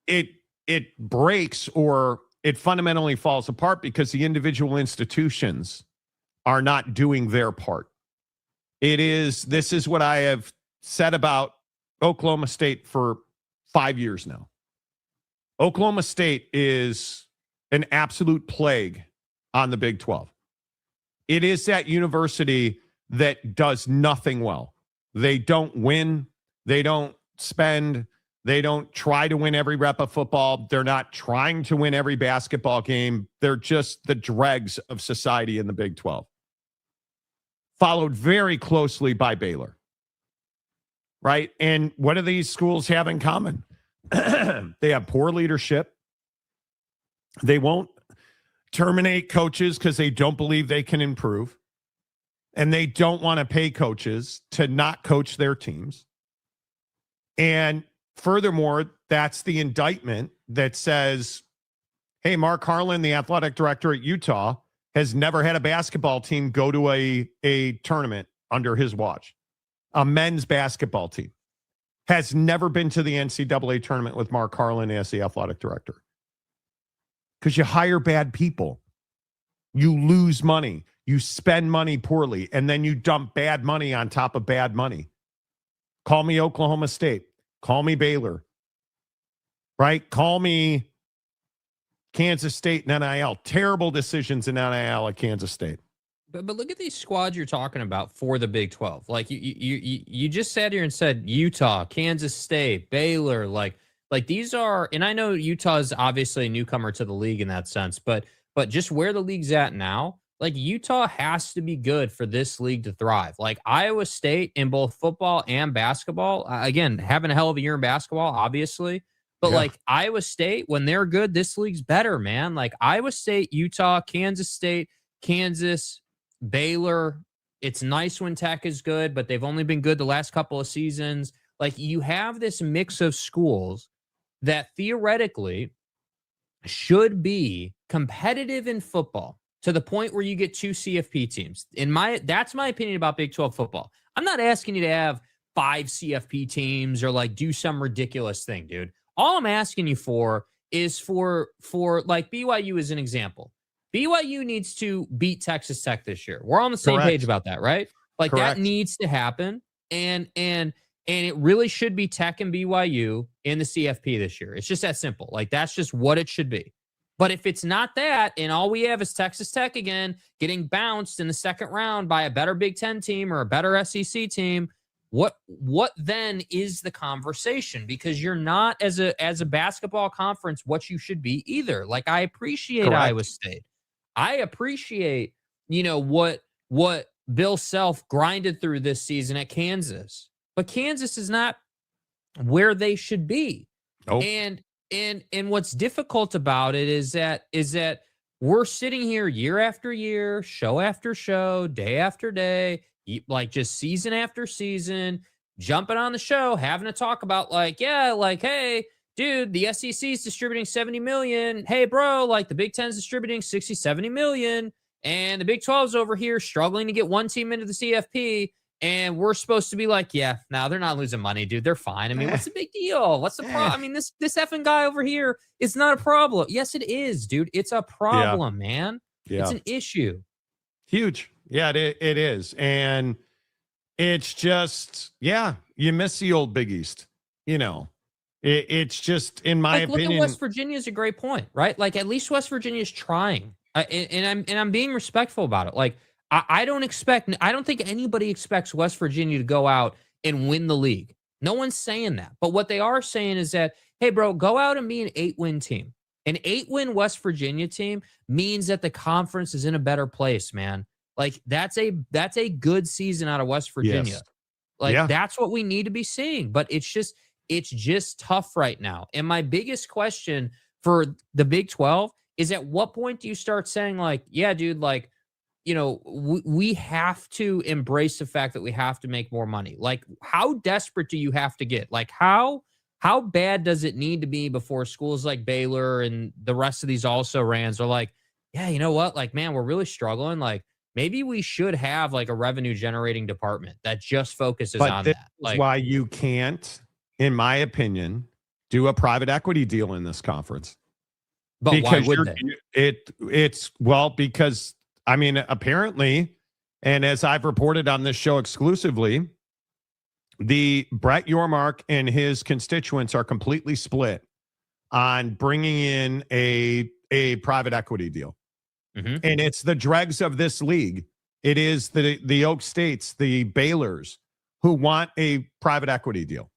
It breaks, or it fundamentally falls apart because the individual institutions are not doing their part. This is what I have said about Oklahoma State for 5 years now. Oklahoma State is an absolute plague on the Big 12. It is that university that does nothing well. They don't win. They don't spend. They don't try to win every rep of football. They're not trying to win every basketball game. They're just the dregs of society in the Big 12. Followed very closely by Baylor. Right? And what do these schools have in common? They have poor leadership. They won't terminate coaches because they don't believe they can improve. And they don't want to pay coaches to not coach their teams. And furthermore, that's the indictment that says, hey, Mark Harlan, the athletic director at Utah, has never had a basketball team go to a tournament under his watch. A men's basketball team has never been to the NCAA tournament with Mark Harlan as the athletic director. Because you hire bad people. You lose money. You spend money poorly, and then you dump bad money on top of bad money. Call me Oklahoma State. Call me Baylor. Right? Call me Kansas State and NIL. Terrible decisions in NIL at Kansas State. But look at these squads you're talking about for the Big 12. Like, you just sat here and said Utah, Kansas State, Baylor, like these are, and I know Utah is obviously a newcomer to the league in that sense, but just where the league's at now, like, Utah has to be good for this league to thrive. Like, Iowa State in both football and basketball, again, having a hell of a year in basketball, obviously, but like Iowa State, when they're good, this league's better, man. Like, Iowa State, Utah, Kansas State, Kansas, Baylor. It's nice when Tech is good, but they've only been good the last couple of seasons. Like, you have this mix of schools that theoretically should be competitive in football to the point where you get 2 CFP teams. That's my opinion about Big 12 football. I'm not asking you to have 5 CFP teams or like do some ridiculous thing, dude. All I'm asking you for is for like BYU as an example. BYU needs to beat Texas Tech this year. We're on the same page about that, right? Like, that needs to happen. And it really should be Tech and BYU in the CFP this year. It's just that simple. Like, that's just what it should be. But if it's not that, and all we have is Texas Tech again getting bounced in the second round by a better Big Ten team or a better SEC team, what then is the conversation? Because you're not, as a basketball conference, what you should be either. Like, I appreciate Iowa State. I appreciate, what Bill Self grinded through this season at Kansas. But Kansas is not where they should be. Nope. And what's difficult about it is that we're sitting here year after year, show after show, day after day, like just season after season, jumping on the show, having to talk about hey, dude, the SEC is distributing 70 million. Hey, bro, like the Big Ten's distributing 60, 70 million. And the Big 12's over here struggling to get one team into the CFP. And we're supposed to be like, yeah, no, they're not losing money, dude. They're fine. I mean, what's the big deal? What's the problem? I mean, this effing guy over here is not a problem. Yes, it is, dude. It's a problem, man. Yeah. It's an issue. Huge. Yeah, it is. And it's just, you miss the old Big East. You know, it's just, in my opinion. Look at West Virginia is a great point, right? Like, at least West Virginia is trying. And I'm being respectful about it. Like, I don't think anybody expects West Virginia to go out and win the league. No one's saying that. But what they are saying is that, hey, bro, go out and be an 8-win team. An 8-win West Virginia team means that the conference is in a better place, man. Like, that's a good season out of West Virginia. Yes. Like, that's what we need to be seeing. But it's just tough right now. And my biggest question for the Big 12 is, at what point do you start saying, like, yeah, dude, like, you know, we have to embrace the fact that we have to make more money. Like, how desperate do you have to get? Like, how bad does it need to be before schools like Baylor and the rest of these also-rans are like, yeah, you know what? Like, man, we're really struggling. Like, maybe we should have like a revenue generating department that just focuses on that. Like, why you can't, in my opinion, do a private equity deal in this conference. But because why would they? Because I mean, apparently, and as I've reported on this show exclusively, the Brett Yormark and his constituents are completely split on bringing in a private equity deal. Mm-hmm. And it's the dregs of this league. It is the Oak States, the Baylors, who want a private equity deal.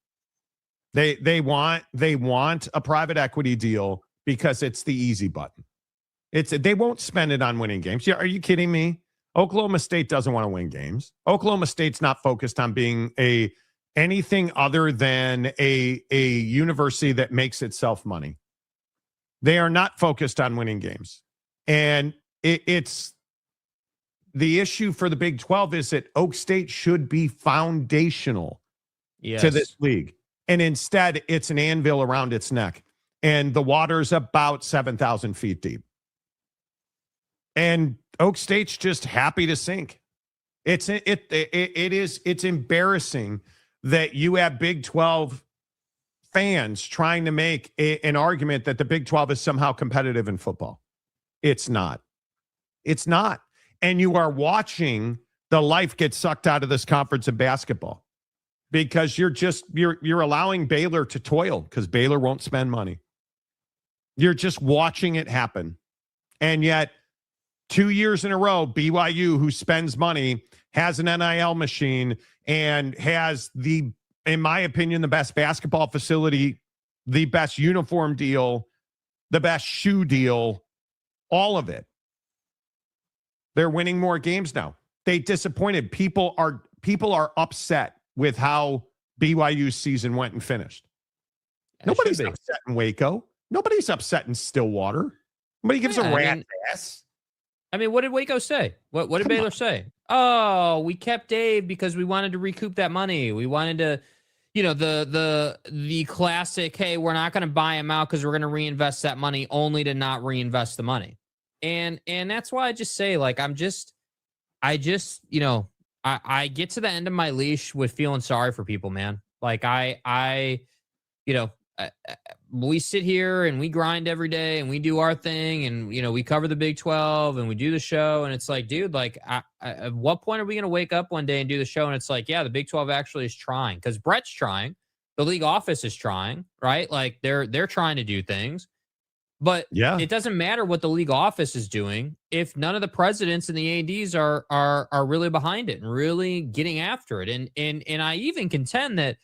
They want a private equity deal because it's the easy button. They won't spend it on winning games. Are you kidding me? Oklahoma State doesn't want to win games. Oklahoma State's not focused on being anything other than a university that makes itself money. They are not focused on winning games. And it's the issue for the Big 12 is that Oak State should be foundational to this league. And instead, it's an anvil around its neck. And the water's about 7,000 feet deep. And Oak State's just happy to sink. It's embarrassing that you have Big 12 fans trying to make an argument that the Big 12 is somehow competitive in football. It's not. It's not. And you are watching the life get sucked out of this conference in basketball because you're allowing Baylor to toil because Baylor won't spend money. You're just watching it happen. And yet 2 years in a row, BYU, who spends money, has an NIL machine and has in my opinion, the best basketball facility, the best uniform deal, the best shoe deal, all of it. They're winning more games now. They disappointed. People are upset with how BYU's season went and finished. Nobody's upset in Waco. Nobody's upset in Stillwater. Nobody gives a rat's ass. I mean, what did Waco say? What did Baylor say? Oh, we kept Dave because we wanted to recoup that money. We wanted to, you know, the classic, hey, we're not going to buy him out because we're going to reinvest that money, only to not reinvest the money. And that's why I just say, like, I you know, I get to the end of my leash with feeling sorry for people, man. Like you know, we sit here and we grind every day and we do our thing and, you know, we cover the Big 12 and we do the show. And it's like, dude, like, at what point are we going to wake up one day and do the show? And it's like, yeah, the Big 12 actually is trying because Brett's trying. The league office is trying, right? Like they're trying to do things. But it doesn't matter what the league office is doing if none of the presidents and the ADs are really behind it and really getting after it. And I even contend that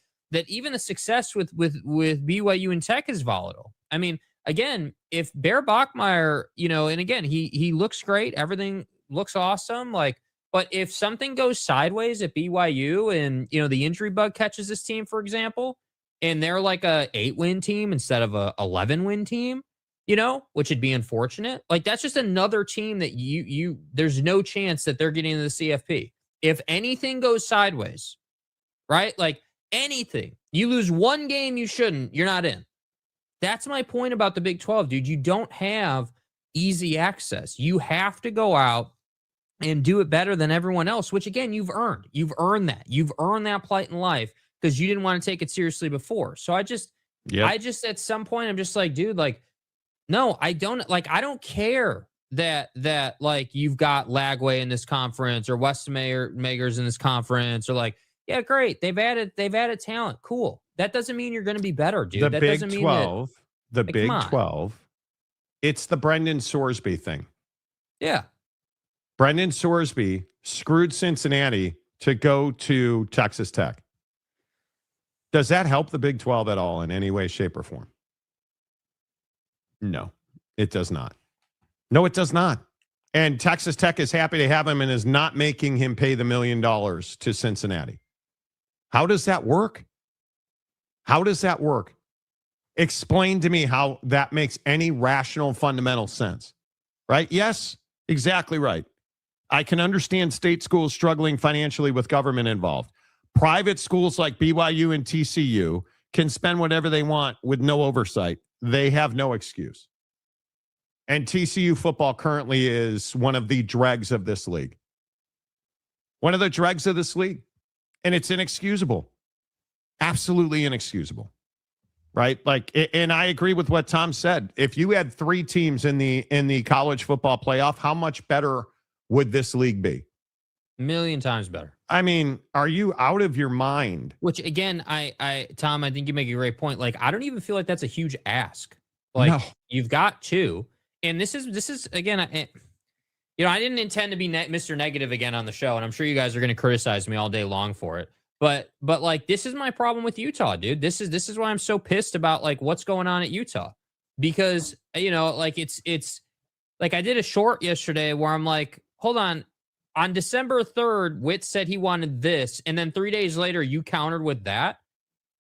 even the success with BYU and Tech is volatile. I mean, again, if Bear Bachmeier, you know, and again, he looks great, everything looks awesome, like, but if something goes sideways at BYU and, you know, the injury bug catches this team, for example, and they're like a 8-win team instead of a 11-win team, you know, which would be unfortunate. Like, that's just another team that there's no chance that they're getting into the CFP. If anything goes sideways, right? Like anything, you lose one game you shouldn't, you're not in. That's my point about the Big 12, dude. You don't have easy access. You have to go out and do it better than everyone else, which again, you've earned. You've earned that. You've earned that plight in life because you didn't want to take it seriously before. So I just at some point, I'm just like, dude, like, no, I don't care that like you've got Lagway in this conference or Weston Magers in this conference, or like, yeah, great. They've added talent. Cool. That doesn't mean you're going to be better, dude. The that Big doesn't mean 12, that, the Big 12, it's the Brendan Sorsby thing. Yeah. Brendan Sorsby screwed Cincinnati to go to Texas Tech. Does that help the Big 12 at all in any way, shape, or form? No, it does not. No, it does not. And Texas Tech is happy to have him and is not making him pay the $1 million to Cincinnati. How does that work? How does that work? Explain to me how that makes any rational, fundamental sense. Right? Yes, exactly right. I can understand state schools struggling financially with government involved. Private schools like BYU and TCU can spend whatever they want with no oversight. They have no excuse. And TCU football currently is one of the dregs of this league. One of the dregs of this league. And it's inexcusable. Absolutely inexcusable. Right? Like, and I agree with what Tom said. If you had 3 teams in the college football playoff, how much better would this league be? 1,000,000 times better. I mean, are you out of your mind? Which again, Tom, I think you make a great point. Like, I don't even feel like that's a huge ask. Like, you've got 2, and this is again, I didn't intend to be Mr. Negative again on the show, and I'm sure you guys are going to criticize me all day long for it. But like, this is my problem with Utah, dude. This is why I'm so pissed about like what's going on at Utah, because like it's like I did a short yesterday where I'm like, hold on. On December 3rd, Witt said he wanted this, and then 3 days later, you countered with that.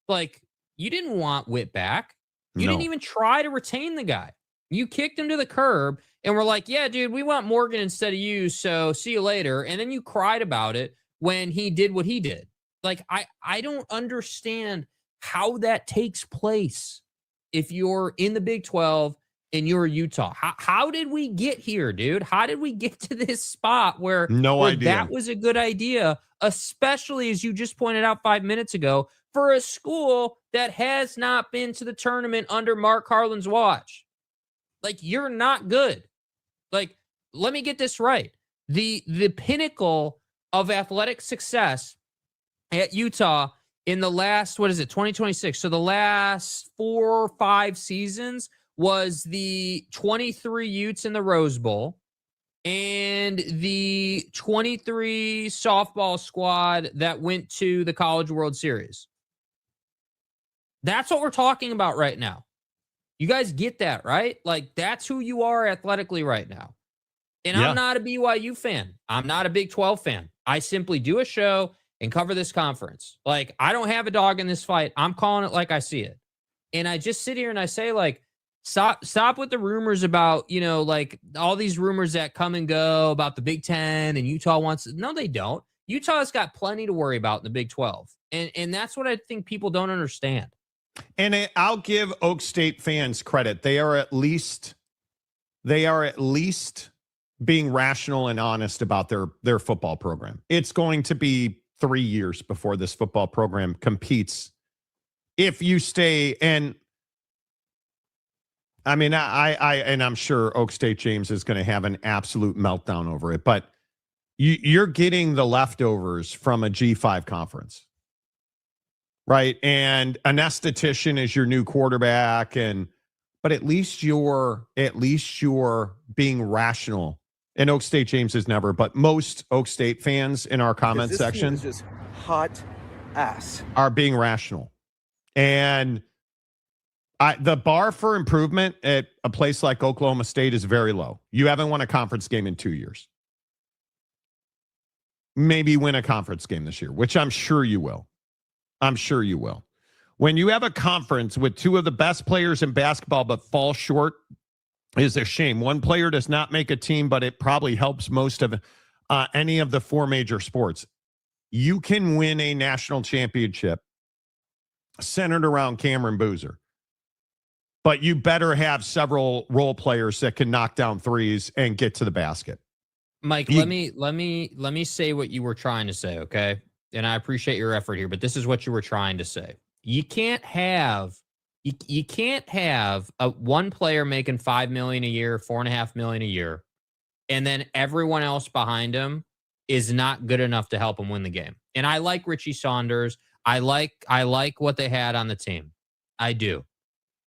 Like, you didn't want Witt back. You didn't even try to retain the guy. You kicked him to the curb, and we're like, yeah, dude, we want Morgan instead of you, so see you later. And then you cried about it when he did what he did. Like, I don't understand how that takes place if you're in the Big 12 and you're Utah. How did we get here, dude? How did we get to this spot where that was a good idea, especially as you just pointed out 5 minutes ago, for a school that has not been to the tournament under Mark Harlan's watch? Like, you're not good. Like, let me get this right. The pinnacle of athletic success at Utah in the last, 2026? So the last 4 or 5 seasons was the 23 Utes in the Rose Bowl and the 23 softball squad that went to the College World Series. That's what we're talking about right now. You guys get that, right? Like, that's who you are athletically right now. And I'm not a BYU fan. I'm not a Big 12 fan. I simply do a show and cover this conference. Like, I don't have a dog in this fight. I'm calling it like I see it. And I just sit here and I say, like, Stop with the rumors about, like all these rumors that come and go about the Big 10 and Utah wants. No, they don't. Utah's got plenty to worry about in the Big 12. And that's what I think people don't understand. And I'll give Oak State fans credit. They are at least being rational and honest about their football program. It's going to be 3 years before this football program competes. If you stay, and I mean, and I'm sure Oak State James is going to have an absolute meltdown over it, but you're getting the leftovers from a G5 conference, right? And an esthetician is your new quarterback, but at least you're being rational. And Oak State James is never, but most Oak State fans in our comment section is just hot ass are being rational. And the bar for improvement at a place like Oklahoma State is very low. You haven't won a conference game in 2 years. Maybe win a conference game this year, which I'm sure you will. I'm sure you will. When you have a conference with 2 of the best players in basketball but fall short, is a shame. One player does not make a team, but it probably helps most of any of the 4 major sports. You can win a national championship centered around Cameron Boozer. But you better have several role players that can knock down threes and get to the basket. Mike, let me say what you were trying to say, okay? And I appreciate your effort here, but this is what you were trying to say. You can't have a one player making $5 million a year, $4.5 million a year, and then everyone else behind him is not good enough to help him win the game. And I like Richie Saunders. I like what they had on the team. I do.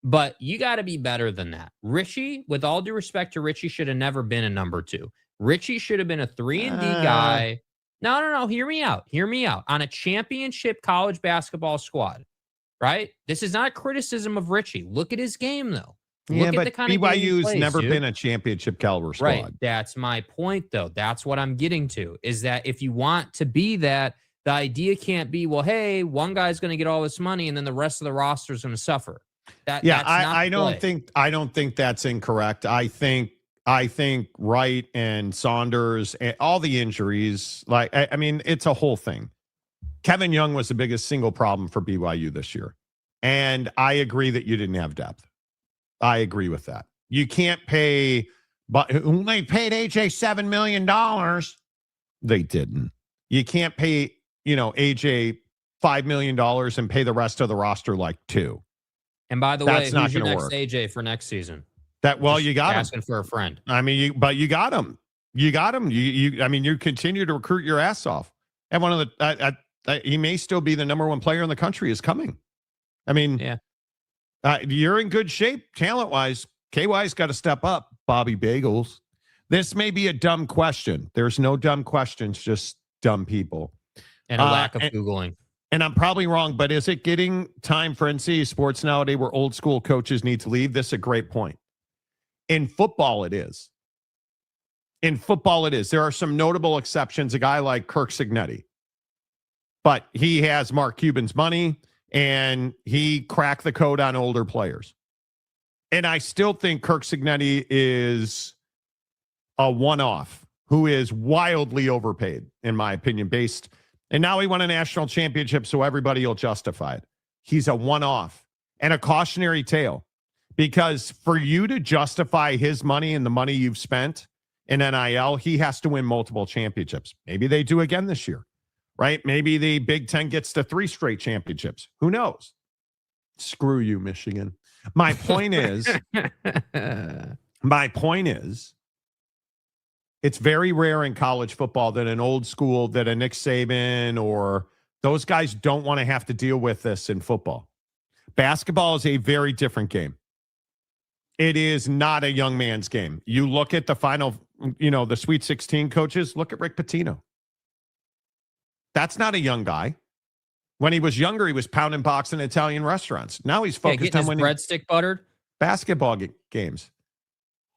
But you got to be better than that. Richie, with all due respect to Richie, should have never been a number 2. Richie should have been a 3-and-D guy. No. Hear me out. On a championship college basketball squad, right? This is not a criticism of Richie. Look at his game, though. Look at the kind of game he plays, never dude. been a championship caliber squad. Right. That's my point, though. That's what I'm getting to, is that if you want to be that, the idea can't be, well, hey, one guy's going to get all this money and then the rest of the roster is going to suffer. I don't think that's incorrect. I think Wright and Saunders and all the injuries, I mean, it's a whole thing. Kevin Young was the biggest single problem for BYU this year. And I agree that you didn't have depth. I agree with that. You can't pay, but they paid AJ $7 million. They didn't. You can't pay, AJ $5 million and pay the rest of the roster like $2 million. And by the way, who's your next AJ for next season? You got him. Asking for a friend. I mean, you got him. You got him. You continue to recruit your ass off. And one of the, he may still be the number 1 player in the country is coming. I mean, yeah. You're in good shape talent-wise. KY's got to step up, Bobby Bagels. This may be a dumb question. There's no dumb questions, just dumb people. And a lack of Googling. And I'm probably wrong, but is it getting time for NCAA sports nowadays where old school coaches need to leave? This is a great point. In football, it is. There are some notable exceptions. A guy like Kirk Cignetti. But he has Mark Cuban's money, and he cracked the code on older players. And I still think Kirk Cignetti is a one-off who is wildly overpaid, in my opinion, and now he won a national championship, so everybody will justify it. He's a one-off and a cautionary tale, because for you to justify his money and the money you've spent in NIL, he has to win multiple championships. Maybe they do again this year, right? Maybe the Big Ten gets to 3 straight championships. Who knows? Screw you, Michigan. My point is, it's very rare in college football that an old school, that a Nick Saban or those guys don't want to have to deal with this in football. Basketball is a very different game. It is not a young man's game. You look at the final, the Sweet 16 coaches, look at Rick Pitino. That's not a young guy. When he was younger, he was pounding box in Italian restaurants. Now he's focused on winning breadstick buttered basketball games.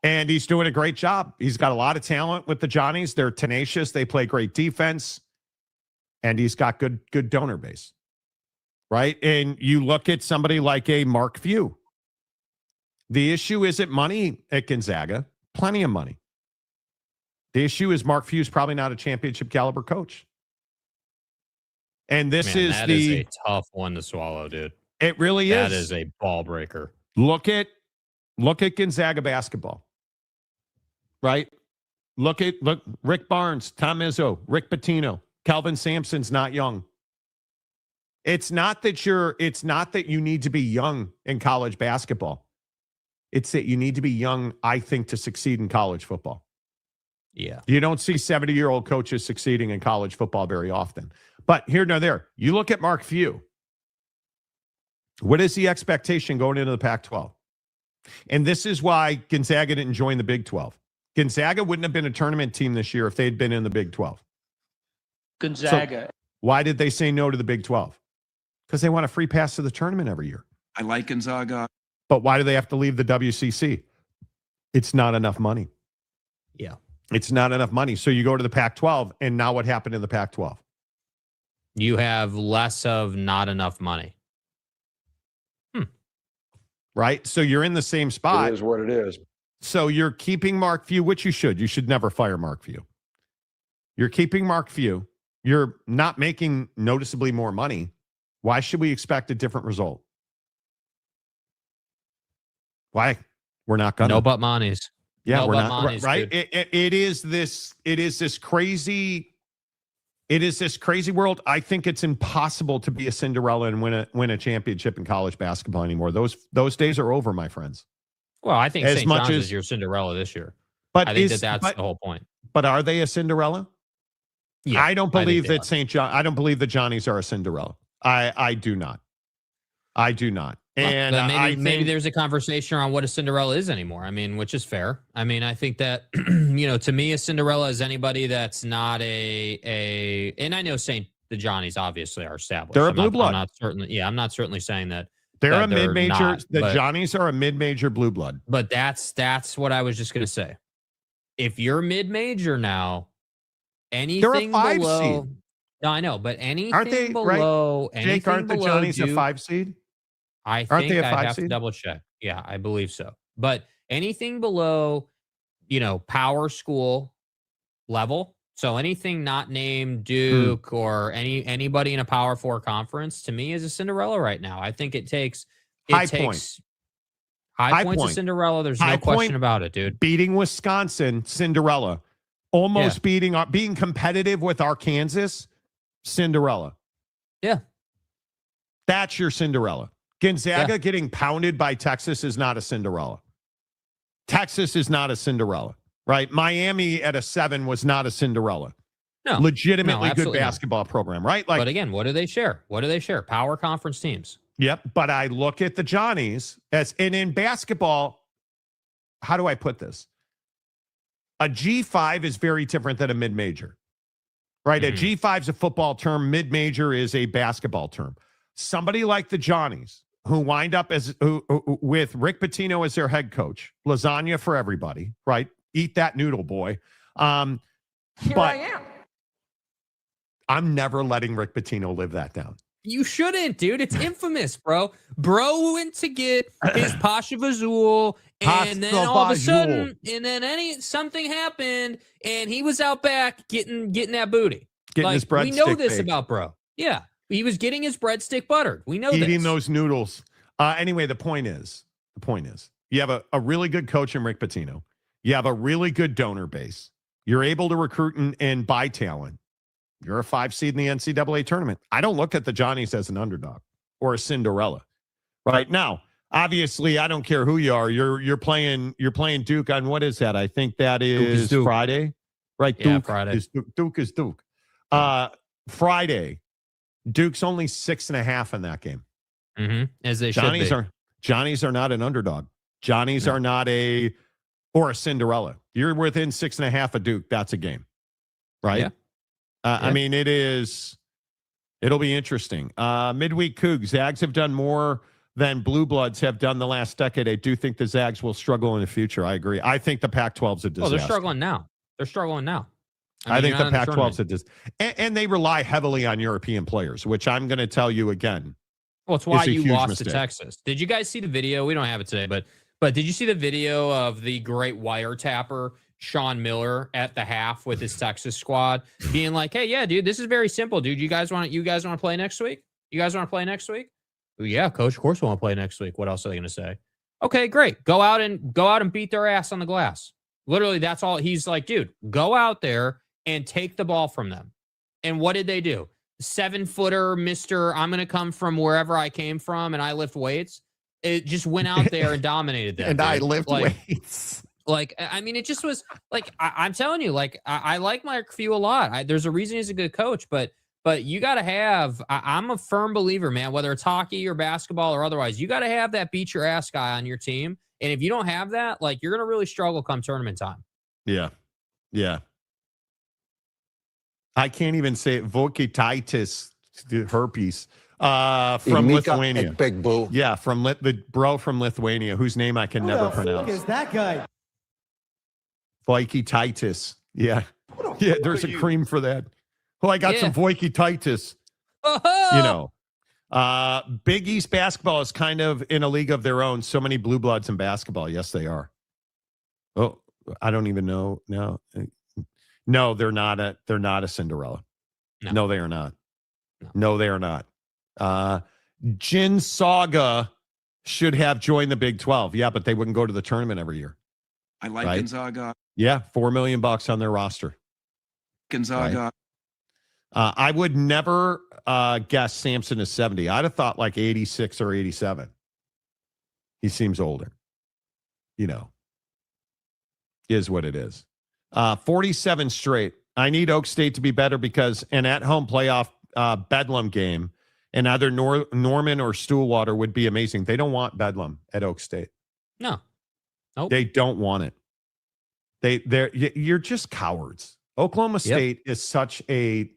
And he's doing a great job. He's got a lot of talent with the Johnnies. They're tenacious. They play great defense. And he's got good donor base. Right? And you look at somebody like a Mark Few. The issue isn't money at Gonzaga. Plenty of money. The issue is Mark Few's probably not a championship caliber coach. And this is a tough one to swallow, dude. It really is. That is a ball breaker. Look at Gonzaga basketball. Right? Look Rick Barnes, Tom Izzo, Rick Pitino, Kelvin Sampson's not young. It's not that you need to be young in college basketball. It's that you need to be young, I think, to succeed in college football. Yeah. You don't see 70-year-old coaches succeeding in college football very often. But here, no, there. You look at Mark Few. What is the expectation going into the Pac-12? And this is why Gonzaga didn't join the Big 12. Gonzaga wouldn't have been a tournament team this year if they'd been in the Big 12. Gonzaga. So why did they say no to the Big 12? Because they want a free pass to the tournament every year. I like Gonzaga. But why do they have to leave the WCC? It's not enough money. Yeah. It's not enough money. So you go to the Pac-12, and now what happened in the Pac-12? You have less of not enough money. Right? So you're in the same spot. It is what it is. So you're keeping Mark Few, which you should. You should never fire Mark Few. You're keeping Mark Few. You're not making noticeably more money. Why should we expect a different result? Why? We're not going to. No but Monties. Yeah, No we're but not Monty's, right. dude. It is this crazy world. I think it's impossible to be a Cinderella and win a championship in college basketball anymore. Those days are over, my friends. Well, I think As St. much John's as- is your Cinderella this year. But I think that's the whole point. But are they a Cinderella? Yeah, I don't believe think that St. John. I don't believe the Johnnies are a Cinderella. I do not. I do not. And Well, maybe there's a conversation around what a Cinderella is anymore. I mean, which is fair. I mean, I think that to me, a Cinderella is anybody that's not and I know the Johnnies obviously are established. They're a blue blood. I'm not certainly saying that they're that a mid-major. not, The but, Johnnies are a mid-major blue blood. But that's what I was just gonna say. If you're mid-major now, anything they're a 5 below. seed. No, I know, but anything Aren't they below, right? Jake, aren't the Johnnies a 5 seed? I Aren't think they a I 5 have seed? to double check. Yeah, I believe so. But anything below, power school level. So anything not named Duke or anybody in a Power 4 conference, to me, is a Cinderella right now. I think it takes high points of Cinderella. There's no question about it, dude. Beating Wisconsin, Cinderella. Almost being competitive with Arkansas, Cinderella. Yeah. That's your Cinderella. Gonzaga getting pounded by Texas is not a Cinderella. Texas is not a Cinderella, right? Miami at a 7 was not a Cinderella. No. Legitimately good absolutely basketball program, right? But again, what do they share? Power conference teams. Yep. But I look at the Johnnies and in basketball, how do I put this? A G5 is very different than a mid-major, right? A G5 is a football term. Mid-major is a basketball term. Somebody like the Johnnies, who wind up with Rick Pitino as their head coach, lasagna for everybody, right? Eat that noodle, boy. Here I am. I'm never letting Rick Pitino live that down. You shouldn't, dude. It's infamous, bro. Bro went to get his Pasha Vazul, and then all of a sudden, something happened, and he was out back getting that booty. Getting his breadstick. We know this about bro. Yeah, he was getting his breadstick buttered. We know eating those noodles. Anyway, the point is, you have a really good coach in Rick Pitino. You have a really good donor base. You're able to recruit and buy talent. You're a 5 seed in the NCAA tournament. I don't look at the Johnnies as an underdog or a Cinderella. Right now, obviously, I don't care who you are. You're playing Duke on what is that? I think that is Duke. Friday, right? Yeah, Duke Friday. Duke is Duke. Friday, Duke's only 6.5 in that game. As they should be. Johnnies are not an underdog. Johnnies are not a Cinderella. You're within 6.5 of Duke. That's a game, right? Yeah. I mean, it'll be interesting. Midweek Cougs. Zags have done more than Blue Bloods have done the last decade. I do think the Zags will struggle in the future. I agree. I think the Pac-12's a disaster. Oh, they're struggling now. I think the Pac-12's a disaster. And they rely heavily on European players, which I'm going to tell you again. Well, it's why you lost to Texas. Did you guys see the video? We don't have it today, but did you see the video of the great wiretapper Sean Miller at the half with his Texas squad being like, "Hey, yeah, dude, this is very simple, dude. You guys want to play next week? You guys want to play next week? Well, yeah, coach, of course we want to play next week. What else are they going to say? Okay, great. Go out and beat their ass on the glass. Literally, that's all. He's like, dude, go out there and take the ball from them. And what did they do? 7-footer, Mr. I'm going to come from wherever I came from and I lift weights. It just went out there and dominated them. And I lift weights. Like, I mean, it just was like, I'm telling you, like, I like Mike Few a lot. There's a reason he's a good coach, but you got to have, I'm a firm believer, man, whether it's hockey or basketball or otherwise, you got to have that beat your ass guy on your team. And if you don't have that, like, you're going to really struggle come tournament time. Yeah. Yeah. I can't even say it. Vokititis, herpes. From Lithuania. Big boo. Yeah, from the bro from Lithuania, whose name I can never pronounce. Who is that guy? Voikititis. Yeah. Yeah, there's a cream for that. Oh, I got some Voikititis. Big East basketball is kind of in a league of their own. So many blue bloods in basketball. Yes, they are. Oh, I don't even know now. No, they're not a Cinderella. No, they are not. No, they are not. Jin Saga should have joined the Big 12. Yeah, but they wouldn't go to the tournament every year. I like right? Gonzaga. Yeah, $4 million on their roster. Gonzaga. Right. I would never guess Sampson is 70. I'd have thought like 86 or 87. He seems older. Is what it is. 47 straight. I need Oak State to be better because an at-home playoff Bedlam game in either Norman or Stillwater would be amazing. They don't want Bedlam at Oak State. No. Nope. They don't want it. You're just cowards. Oklahoma State is such a...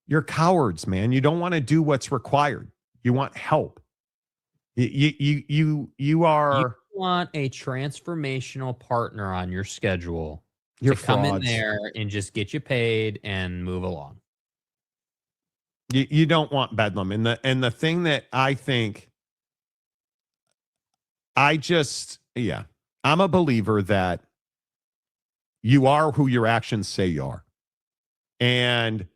You're cowards, man. You don't want to do what's required. You want help. You are... You want a transformational partner on your schedule to come in there and just get you paid and move along. You don't want Bedlam. And the thing that I think... I'm a believer that you are who your actions say you are. And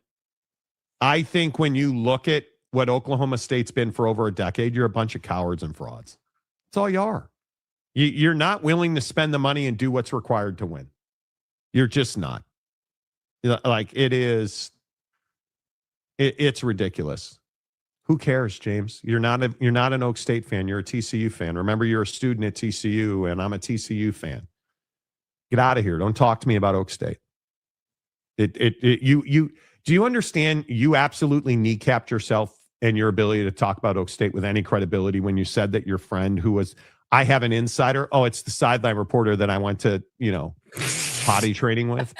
I think when you look at what Oklahoma State's been for over a decade, you're a bunch of cowards and frauds. That's all you are. You're not willing to spend the money and do what's required to win. You're just not. Like it's ridiculous. Who cares, James? You're not an Oak State fan. You're a TCU fan. Remember, you're a student at TCU, and I'm a TCU fan. Get out of here. Don't talk to me about Oak State. Do you understand? You absolutely kneecapped yourself and your ability to talk about Oak State with any credibility when you said that your friend who was, I have an insider. Oh, it's the sideline reporter that I went to, potty training with.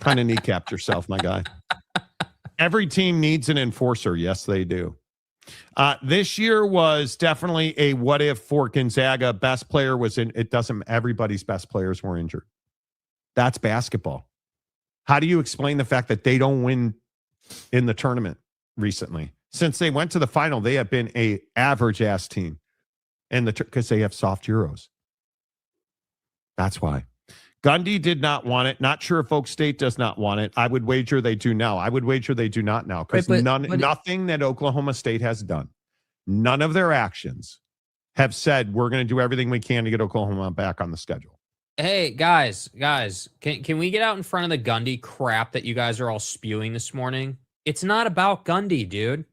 Kind of kneecapped yourself, my guy. Every team needs an enforcer. Yes, they do. This year was definitely a what if for Gonzaga. Best player was in. It doesn't. Everybody's best players were injured. That's basketball. How do you explain the fact that they don't win in the tournament recently? Since they went to the final, they have been a average ass team, and because they have soft Euros. That's why. Gundy did not want it. Not sure if Oak State does not want it. I would wager they do now. I would wager they do not now because nothing that Oklahoma State has done, none of their actions have said we're going to do everything we can to get Oklahoma back on the schedule. Hey, guys, can we get out in front of the Gundy crap that you guys are all spewing this morning? It's not about Gundy, dude.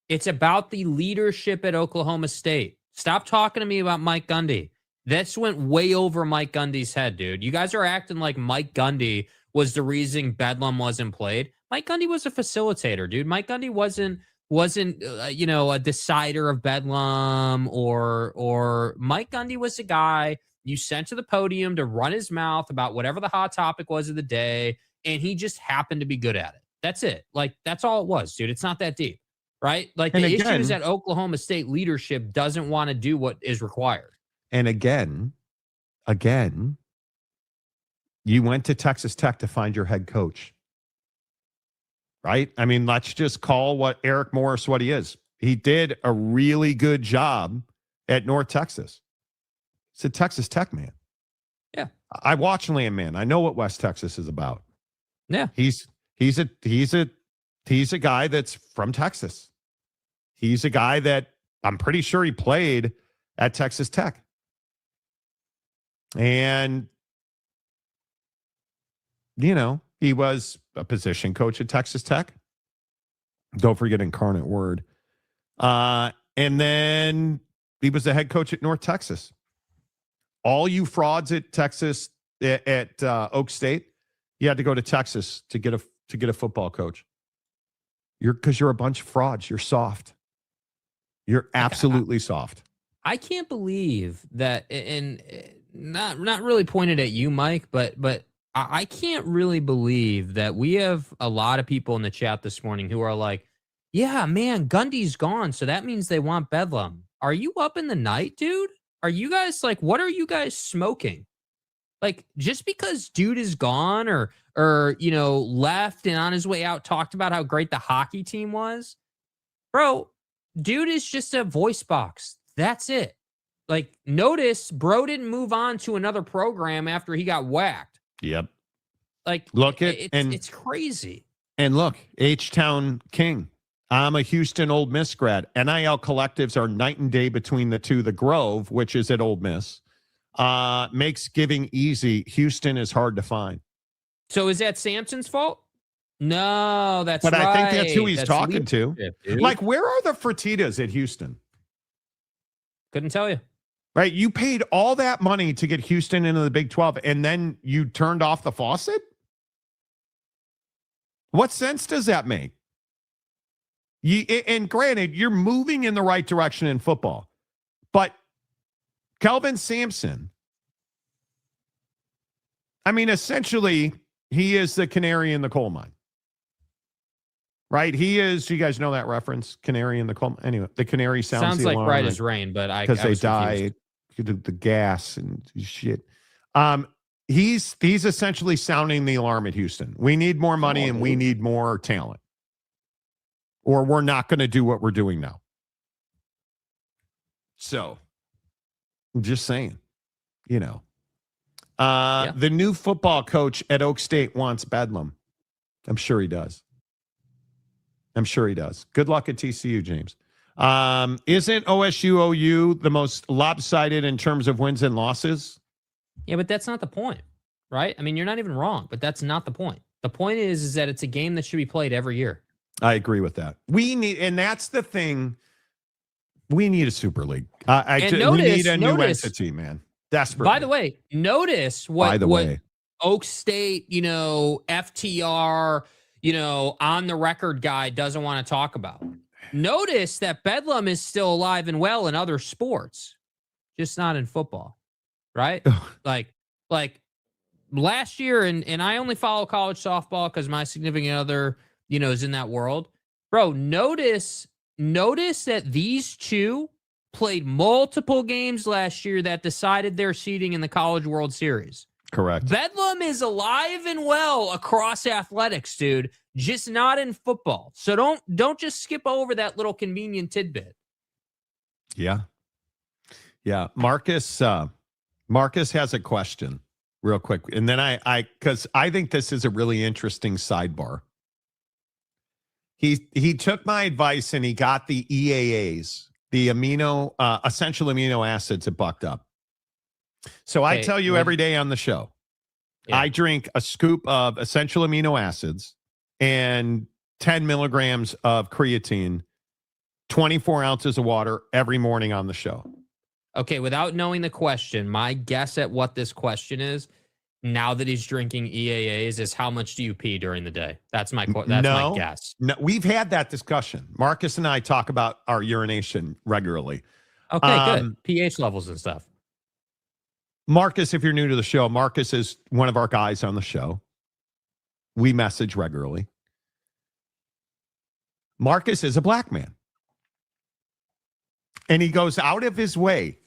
It's about the leadership at Oklahoma State. Stop talking to me about Mike Gundy. This went way over Mike Gundy's head, dude. You guys are acting like Mike Gundy was the reason Bedlam wasn't played. Mike Gundy was a facilitator, dude. Mike Gundy wasn't a decider of Bedlam or Mike Gundy was a guy you sent to the podium to run his mouth about whatever the hot topic was of the day, and he just happened to be good at it. That's it. Like, that's all it was, dude. It's not that deep, right? Like, the issue is that Oklahoma State leadership doesn't want to do what is required. And again, you went to Texas Tech to find your head coach, right? I mean, let's just call what Eric Morris what he is. He did a really good job at North Texas. It's a Texas Tech man. Yeah. I watch Landman. I know what West Texas is about. Yeah. He's a guy that's from Texas. He's a guy that I'm pretty sure he played at Texas Tech. And, he was a position coach at Texas Tech. Don't forget Incarnate Word. And then he was the head coach at North Texas. All you frauds at Texas, at Oak State, you had to go to Texas to get a football coach. Because you're a bunch of frauds. You're soft. You're absolutely soft. I can't believe that, and not really pointed at you, Mike, but I can't really believe that we have a lot of people in the chat this morning who are like, yeah, man, Gundy's gone, so that means they want Bedlam. Are you up in the night, dude? Are you guys like, what are you guys smoking? Like, just because dude is gone or left and on his way out talked about how great the hockey team was, bro, dude is just a voice box. That's it. Like, notice bro didn't move on to another program after he got whacked. Yep. Like, it's crazy. And look, H-Town King. I'm a Houston Ole Miss grad. NIL collectives are night and day between the two. The Grove, which is at Ole Miss, makes giving easy. Houston is hard to find. So is that Sampson's fault? No, that's but right. I think that's who he's That's talking to. dude. Like, where are the Fertittas at Houston? Couldn't tell you. Right? You paid all that money to get Houston into the Big 12, and then you turned off the faucet? What sense does that make? And granted, you're moving in the right direction in football, but Kelvin Sampson, I mean, essentially, he is the canary in the coal mine. Right? He is, you guys know that reference? Canary in the coal mine. Anyway, the canary sounds like Right as Rain, but because they die, the gas and shit. He's essentially sounding the alarm at Houston. We need more money and we need more talent, or we're not going to do what we're doing now. So, I'm just saying, you know. The new football coach at Oak State wants Bedlam. I'm sure he does. Good luck at TCU, James. Isn't OSU OU the most lopsided in terms of wins and losses? Yeah, but that's not the point, right? I mean, you're not even wrong, but that's not the point. The point is that it's a game that should be played every year. I agree with that. And that's the thing. We need a Super League. We need a new entity, man. Desperately. By the way, notice what Oak State, FTR, on the record guy doesn't want to talk about. Notice that Bedlam is still alive and well in other sports, just not in football, right? like last year, and I only follow college softball because my significant other, is in that world. Bro, notice that these two played multiple games last year that decided their seeding in the College World Series. Correct. Bedlam is alive and well across athletics, dude, just not in football. So don't just skip over that little convenient tidbit. Yeah. Marcus has a question real quick. And then because I think this is a really interesting sidebar. He took my advice and he got the EAAs, the essential amino acids at Bucked Up. So I tell you every day on the show, I drink a scoop of essential amino acids and 10 milligrams of creatine, 24 ounces of water every morning on the show. Okay, without knowing the question, my guess at what this question is, now that he's drinking EAAs, is how much do you pee during the day? That's my my guess. No, we've had that discussion. Marcus and I talk about our urination regularly. Okay, good. pH levels and stuff. Marcus, if you're new to the show, Marcus is one of our guys on the show. We message regularly. Marcus is a black man. And he goes out of his way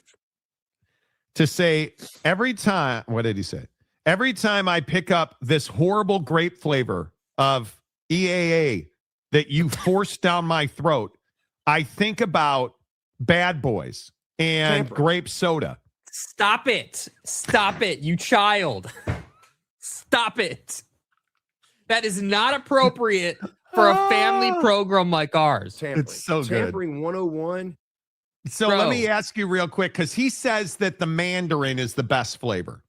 to say every time, what did he say? Every time I pick up this horrible grape flavor of EAA that you forced down my throat, I think about Bad Boys and grape soda. Stop it, you child. Stop it. That is not appropriate for a family program like ours. It's so good. Tampering 101. So let me ask you real quick, because he says that the Mandarin is the best flavor.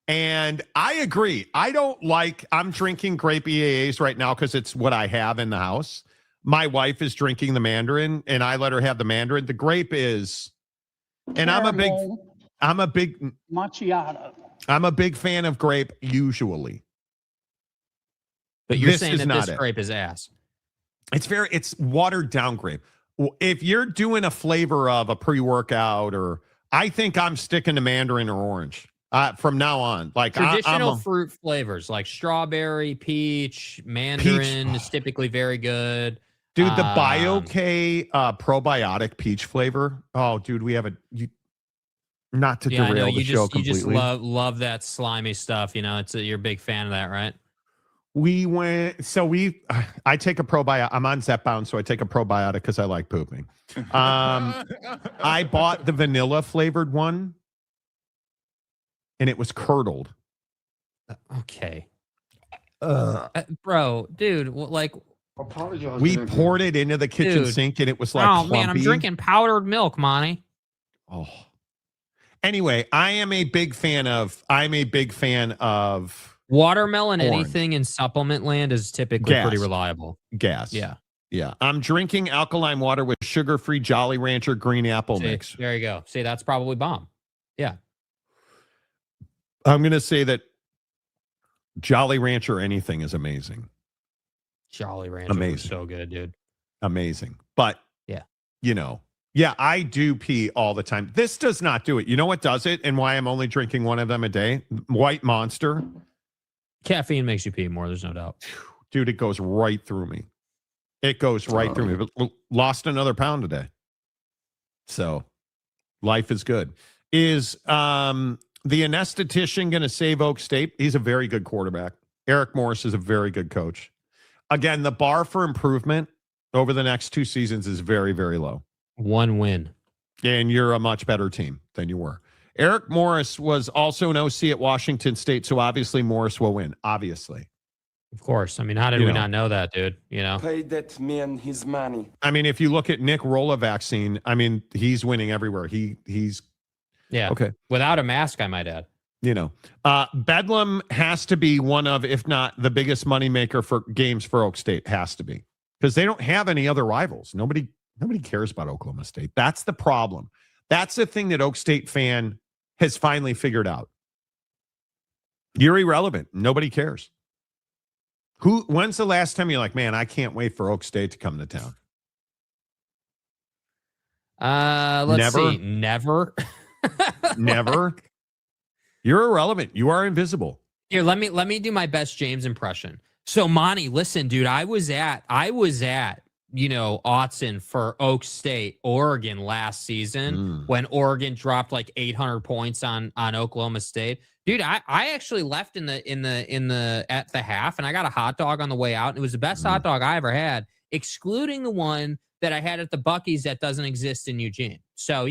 And I agree. I'm drinking grape EAAs right now because it's what I have in the house. My wife is drinking the Mandarin and I let her have the Mandarin. The grape is, and I'm a big macchiato. I'm a big fan of grape usually. But you're saying that this grape is ass. It's watered down grape. If you're doing a flavor of a pre-workout, or I think I'm sticking to Mandarin or orange from now on. Like traditional fruit flavors like strawberry, peach, Mandarin is typically very good. Dude, the BioK probiotic peach flavor. Oh, dude, we have not to derail the show completely. You just love that slimy stuff. You're a big fan of that, right? I take a probiotic. I'm on Zepbound, so I take a probiotic because I like pooping. I bought the vanilla flavored one, and it was curdled. Okay. Bro, dude, like, we poured it into the kitchen sink, and it was like, oh man, I'm drinking powdered milk, Monty. Oh, Anyway, I'm a big fan of watermelon. corn. Anything in supplement land is typically pretty reliable. Gas. Yeah. Yeah. I'm drinking alkaline water with sugar-free Jolly Rancher green apple mix. There you go. See, that's probably bomb. Yeah. I'm going to say that Jolly Rancher anything is amazing. Jolly Rancher is so good, dude. Amazing. But, yeah, I do pee all the time. This does not do it. You know what does it and why I'm only drinking one of them a day? White Monster. Caffeine makes you pee more. There's no doubt. Dude, it goes right through me. It goes right through me. But lost another pound today. So life is good. Is the anesthetician going to save Oak State? He's a very good quarterback. Eric Morris is a very good coach. Again, the bar for improvement over the next 2 seasons is very, very low. 1 win. And you're a much better team than you were. Eric Morris was also an OC at Washington State, so obviously Morris will win. Obviously. Of course. I mean, how did we not know that, dude? Pay that man his money. I mean, if you look at Nick Rolla-Vaccine, I mean, he's winning everywhere. He's yeah. Okay. Without a mask, I might add. Bedlam has to be one of, if not the biggest moneymaker for games for Oak State. Has to be. Because they don't have any other rivals. Nobody cares about Oklahoma State. That's the problem. That's the thing that Oak State fan has finally figured out. You're irrelevant. Nobody cares. When's the last time you're like, man, I can't wait for Oak State to come to town? Let's see. Never. Never. You're irrelevant. You are invisible. Here, let me do my best James impression. So, Monty, listen, dude, I was at Autzen for Oak State, Oregon last season when Oregon dropped like 800 points on Oklahoma State. Dude, I actually left at the half and I got a hot dog on the way out. And it was the best hot dog I ever had, excluding the one that I had at the Buc-ee's that doesn't exist in Eugene. So,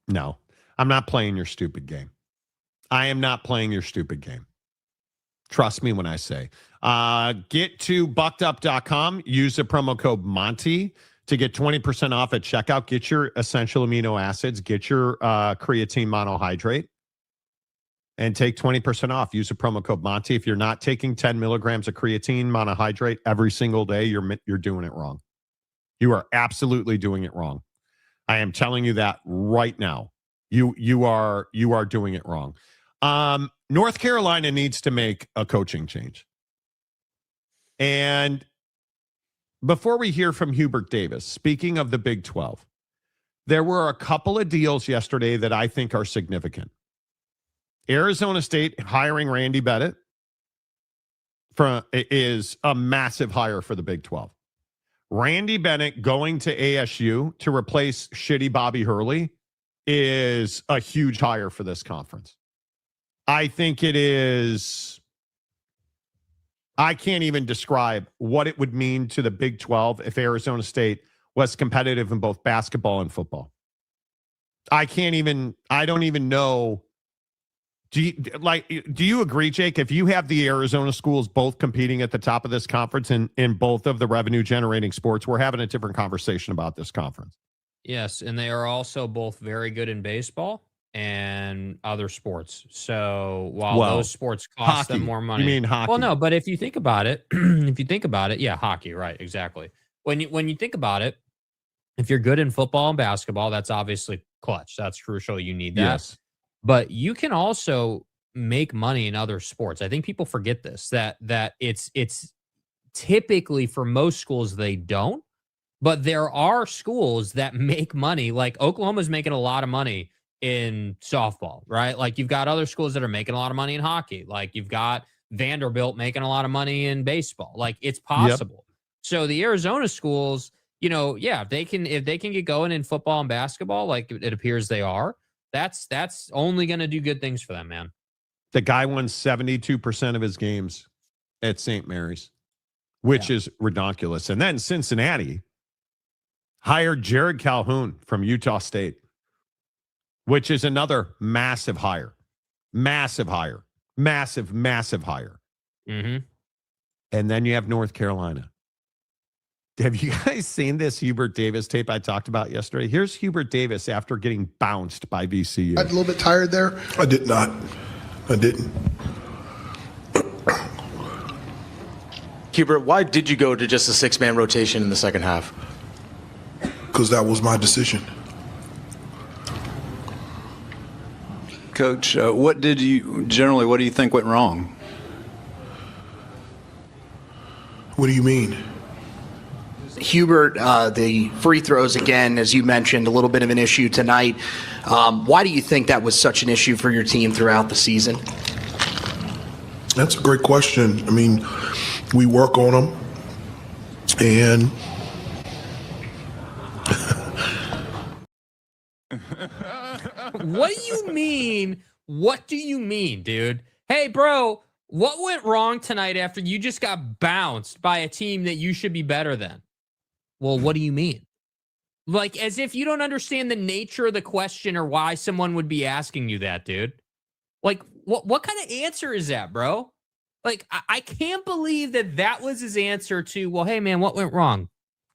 No, I'm not playing your stupid game. I am not playing your stupid game. Trust me when I say. Get to buckedup.com. Use the promo code Monty to get 20% off at checkout. Get your essential amino acids. Get your creatine monohydrate. And take 20% off. Use the promo code Monty. If you're not taking 10 milligrams of creatine monohydrate every single day, you're doing it wrong. You are absolutely doing it wrong. I am telling you that right now. You are doing it wrong. North Carolina needs to make a coaching change. And before we hear from Hubert Davis, speaking of the Big 12, there were a couple of deals yesterday that I think are significant. Arizona State hiring Randy Bennett is a massive hire for the Big 12. Randy Bennett going to ASU to replace shitty Bobby Hurley is a huge hire for this conference. I think it is. I can't even describe what it would mean to the Big 12 if Arizona State was competitive in both basketball and football. I don't even know. Do you agree, Jake? If you have the Arizona schools both competing at the top of this conference in both of the revenue generating sports, we're having a different conversation about this conference. Yes, and they are also both very good in baseball and other sports. So while those sports cost them more money. You mean hockey? Well, no, but if you think about it, yeah, hockey, right, exactly. When you think about it, if you're good in football and basketball, that's obviously clutch. That's crucial. You need that. Yes. But you can also make money in other sports. I think people forget this, that it's typically for most schools, they don't. But there are schools that make money. Like Oklahoma's making a lot of money in softball, right? Like you've got other schools that are making a lot of money in hockey. Like you've got Vanderbilt making a lot of money in baseball. Like it's possible. Yep. So the Arizona schools, if they can get going in football and basketball, like it appears they are, that's only going to do good things for them, man. The guy won 72% of his games at St. Mary's, which is ridiculous. And then Cincinnati hired Jared Calhoun from Utah State, which is another massive hire. Massive hire. Massive hire. Mm-hmm. And then you have North Carolina. Have you guys seen this Hubert Davis tape I talked about yesterday? Here's Hubert Davis after getting bounced by VCU. I'm a little bit tired there. I did not. I didn't. Hubert, why did you go to just a 6-man rotation in the second half? Because that was my decision. Coach, what do you think went wrong? What do you mean? Hubert, the free throws again, as you mentioned, a little bit of an issue tonight. Why do you think that was such an issue for your team throughout the season? That's a great question. I mean, we work on them, and What do you mean? What do you mean, dude? Hey, bro, what went wrong tonight after you just got bounced by a team that you should be better than? Well, what do you mean? Like, as if you don't understand the nature of the question or why someone would be asking you that, dude. Like, what kind of answer is that, bro? Like, I can't believe that was his answer to, well, hey, man, what went wrong?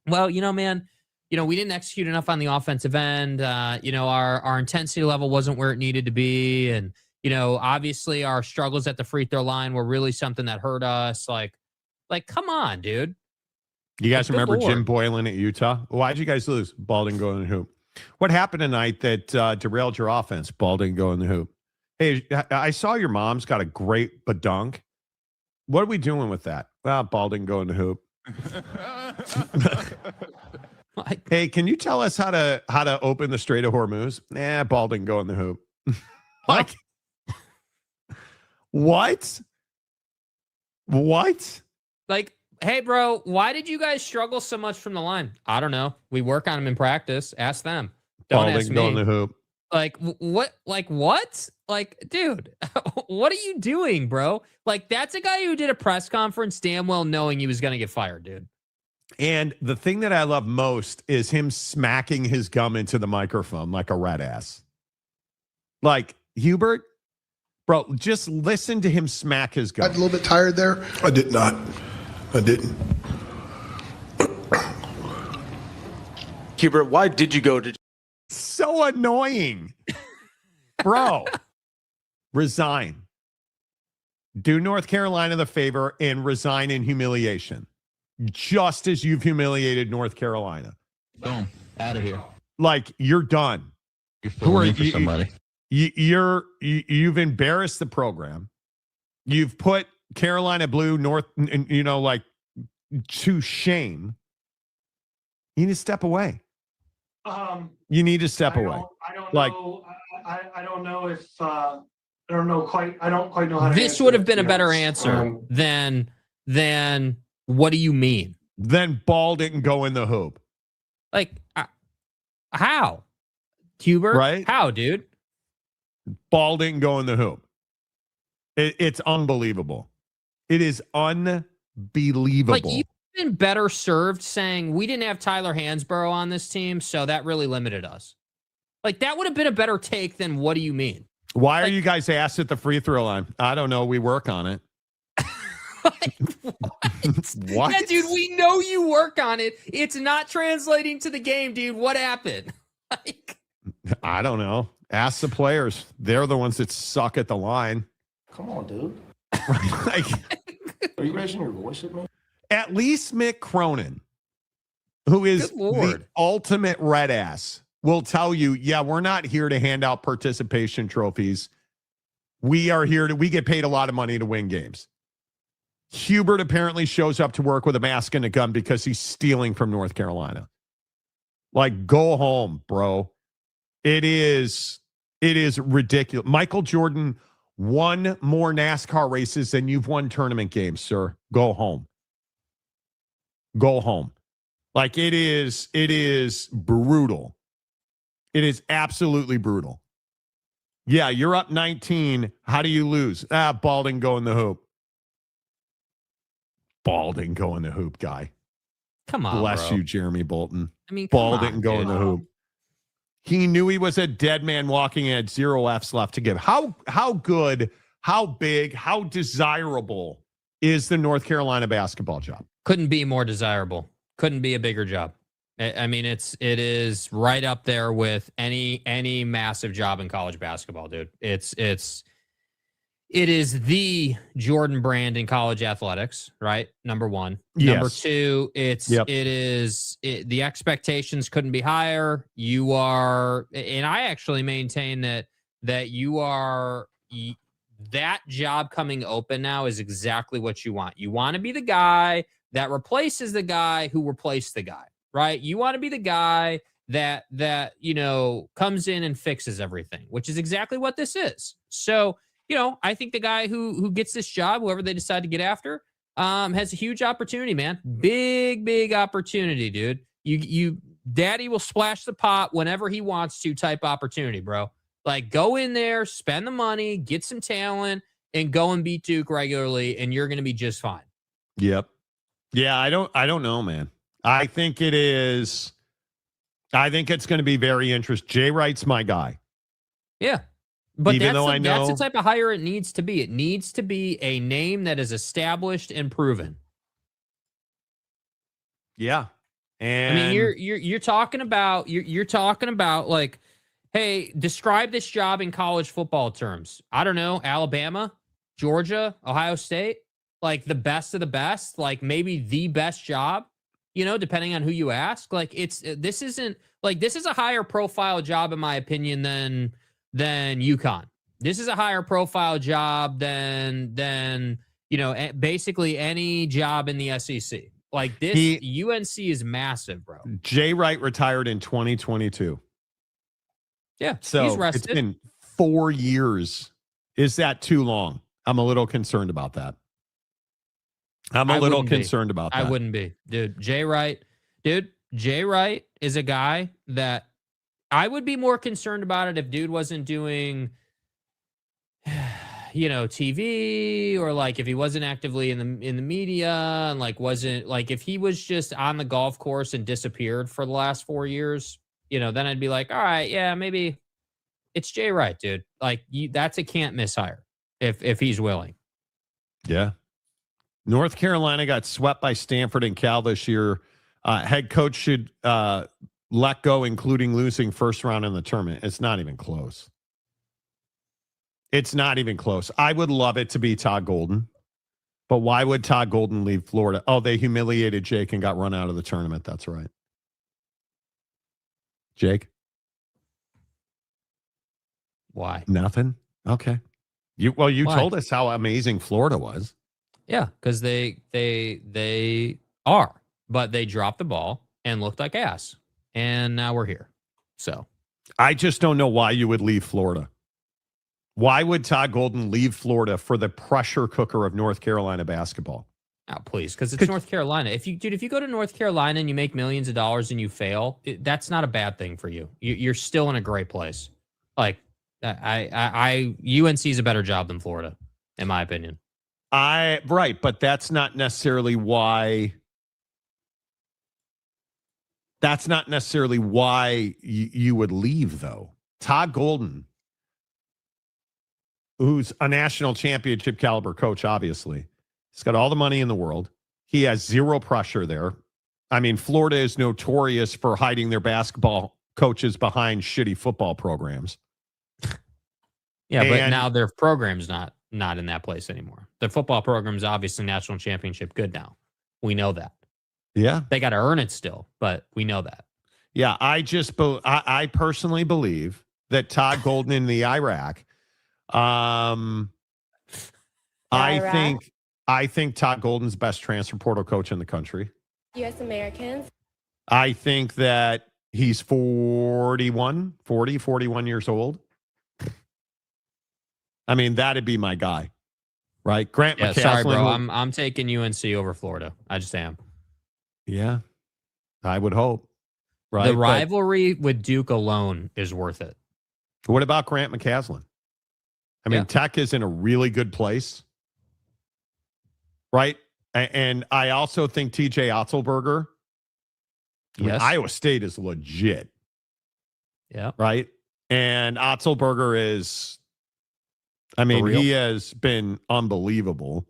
Well, man, we didn't execute enough on the offensive end. Our intensity level wasn't where it needed to be. And, obviously our struggles at the free throw line were really something that hurt us. Like, come on, dude. You guys remember Jim Boylan at Utah? Why'd you guys lose? Ball didn't go in the hoop. What happened tonight that derailed your offense? Ball didn't go in the hoop. Hey, I saw your mom's got a great badunk. What are we doing with that? Well, ball didn't go in the hoop. Hey, can you tell us how to open the Strait of Hormuz? Nah, ball didn't go in the hoop. Like, what? Like, hey, bro, why did you guys struggle so much from the line? I don't know. We work on them in practice. Ask them. Don't ask me. Go in the hoop. Like, what? Like, what? Like, dude, what are you doing, bro? Like, that's a guy who did a press conference damn well knowing he was going to get fired, dude. And the thing that I love most is him smacking his gum into the microphone like a rat ass. Like, Hubert, bro, just listen to him smack his gum. I'm a little bit tired there. I did not. I didn't. Hubert, why did you go to... So annoying. Bro, resign. Do North Carolina the favor and resign in humiliation. Just as you've humiliated North Carolina. Boom. Out of here. Like, you're done. You're filling in for somebody. You've embarrassed the program. You've put Carolina Blue North, to shame. You need to step away. You need to step away. I don't know. I don't know if I don't quite know how to. This would have been a better answer than what do you mean? Then ball didn't go in the hoop. Like, how? Hubert? Right? How, dude? Ball didn't go in the hoop. It's unbelievable. It is unbelievable. Like, you've been better served saying we didn't have Tyler Hansborough on this team, so that really limited us. Like, that would have been a better take than what do you mean? Why are you guys asked at the free throw line? I don't know. We work on it. Like, what? Yeah, dude, we know you work on it. It's not translating to the game, dude. What happened? Like, I don't know. Ask the players. They're the ones that suck at the line. Come on, dude. Like, are you raising your voice at me? At least Mick Cronin, who is the ultimate red ass, will tell you, yeah, we're not here to hand out participation trophies. We are here we get paid a lot of money to win games. Hubert apparently shows up to work with a mask and a gun because he's stealing from North Carolina. Like, go home, bro. It is ridiculous. Michael Jordan won more NASCAR races than you've won tournament games, sir. Go home. Go home. Like, it is brutal. It is absolutely brutal. Yeah, you're up 19. How do you lose? Ball didn't go in the hoop. Ball didn't go in the hoop, guy. Come on, Bless bro. you, Jeremy Bolton. I mean, ball didn't go in the hoop. He knew he was a dead man walking and had 0 Fs left to give. How good, how big, how desirable is the North Carolina basketball job? Couldn't be more desirable. couldn't be a bigger job. I mean, it is right up there with any massive job in college basketball, dude. It is the Jordan brand in college athletics, right? Number one. Yes. Number two, the expectations couldn't be higher. You are, and I actually maintain that you are, that job coming open now is exactly what you want. You want to be the guy that replaces the guy who replaced the guy, right? You want to be the guy that comes in and fixes everything, which is exactly what this is. So, I think the guy who gets this job, whoever they decide to get after, has a huge opportunity, man. Big opportunity, dude. You daddy will splash the pot whenever he wants to type opportunity, bro. Like, go in there, spend the money, get some talent, and go and beat Duke regularly, and you're going to be just fine. Yep. Yeah, I don't know, man. I think it's going to be very interesting. Jay Wright's my guy. Yeah. But Even though that's the type of hire it needs to be. It needs to be a name that is established and proven. Yeah. And I mean, you're talking about like, hey, describe this job in college football terms. I don't know, Alabama, Georgia, Ohio State, like the best of the best, like maybe the best job, depending on who you ask. Like this is a higher profile job in my opinion than UConn. This is a higher profile job than basically any job in the SEC. Like this, UNC is massive, bro. Jay Wright retired in 2022. Yeah, so he's rested. It's been 4 years. Is that too long? I'm a little concerned about that. I wouldn't be, dude. Jay Wright is a guy that I would be more concerned about it if dude wasn't doing, TV, or like if he wasn't actively in the media, and like wasn't like if he was just on the golf course and disappeared for the last 4 years, then I'd be like, all right, yeah, maybe it's Jay Wright, dude. Like that's a can't miss hire if he's willing. Yeah. North Carolina got swept by Stanford and Cal this year. Head coach should let go, including losing first round in the tournament. It's not even close. It's not even close. I would love it to be Todd Golden, but why would Todd Golden leave Florida? Oh, they humiliated Jake and got run out of the tournament. That's right. Why? Nothing. Okay. You told us how amazing Florida was. Yeah, because they are, but they dropped the ball and looked like ass. And now we're here. So I just don't know why you would leave Florida. Why would Todd Golden leave Florida for the pressure cooker of North Carolina basketball? Oh, please, because it's North Carolina. If you go to North Carolina and you make millions of dollars and you fail, that's not a bad thing for you. You're still in a great place. Like UNC is a better job than Florida, in my opinion. Right, but that's not necessarily why. That's not necessarily why you would leave, though. Todd Golden, who's a national championship caliber coach, obviously, he's got all the money in the world. He has zero pressure there. I mean, Florida is notorious for hiding their basketball coaches behind shitty football programs. Yeah, but now their program's not in that place anymore. The football program's obviously national championship good now. We know that. Yeah. They got to earn it still, but we know that. Yeah, I personally believe that Todd Golden in the Iraq, I think Todd Golden's best transfer portal coach in the country. U.S. Americans. I think that he's 41 years old. I mean, that'd be my guy, right? Grant McCaslin. Sorry, bro. I'm taking UNC over Florida. I just am. Yeah, I would hope. Right. The rivalry with Duke alone is worth it. What about Grant McCaslin? I mean, Tech is in a really good place, right? And I also think TJ Otzelberger. I mean, Iowa State is legit. Yeah. Right. And Otzelberger is, I mean, he has been unbelievable.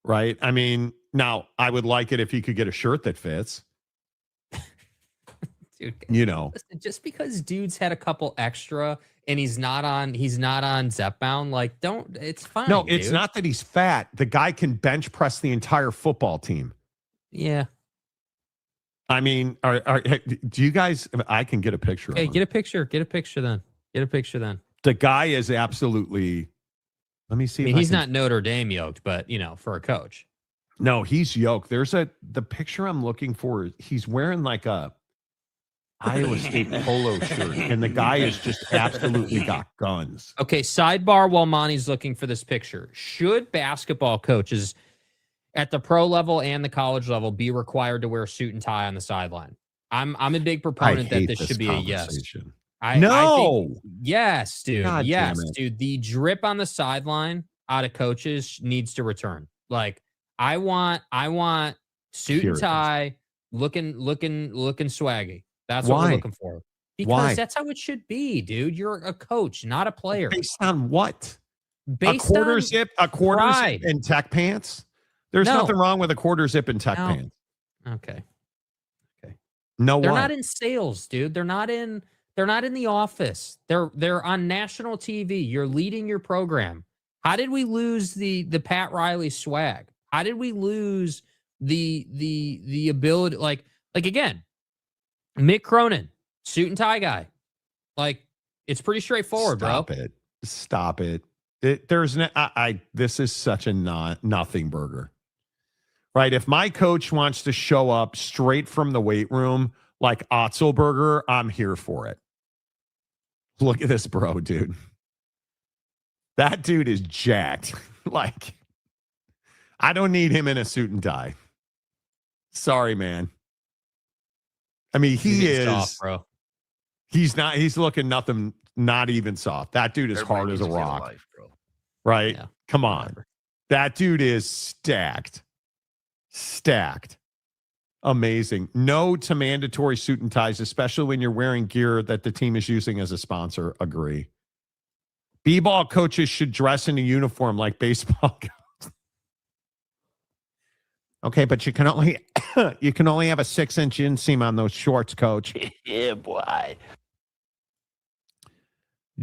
Right. I mean, Now, I would like it if he could get a shirt that fits. Dude, listen, just because dude's had a couple extra and he's not on Zepbound, like it's fine. No, it's dude. not that he's fat. The guy can bench press the entire football team. Yeah. I mean, do you guys? I can get a picture. Hey, of him. Get a picture then. The guy is absolutely. Let me see. I mean, he's not Notre Dame yoked, but for a coach. No, he's yoked. The picture I'm looking for. He's wearing like a Iowa State polo shirt, and the guy is just absolutely got guns. Okay, sidebar while Monty's looking for this picture. Should basketball coaches at the pro level and the college level be required to wear a suit and tie on the sideline? I'm a big proponent that this should be a yes. I think, yes, dude. God yes, dude. The drip on the sideline out of coaches needs to return. Like I want suit and tie, looking swaggy. That's what we're looking for. Because that's how it should be, dude. You're a coach, not a player. Based on what? Based a quarter on zip pride. in tech pants? There's nothing wrong with a quarter zip in tech pants. Okay. No, they're not in sales, dude. They're not in the office. They're on national TV. You're leading your program. How did we lose the Pat Riley swag? How did we lose the ability like again? Mick Cronin, suit and tie guy. Like, it's pretty straightforward, bro. Stop it. This is such a nothing burger. Right? If my coach wants to show up straight from the weight room like Otzelberger, I'm here for it. Look at this bro, dude. That dude is jacked. Like, I don't need him in a suit and tie. Sorry, man. I mean, he is soft, bro. He's looking nothing, not even soft. That dude is hard as a rock. Life, bro. Right? Yeah. Come on. Whatever. That dude is stacked. Amazing. No to mandatory suit and ties, especially when you're wearing gear that the team is using as a sponsor. Agree. B-ball coaches should dress in a uniform like baseball coaches. Okay, but you can only have a 6-inch inseam on those shorts, coach. Yeah, boy.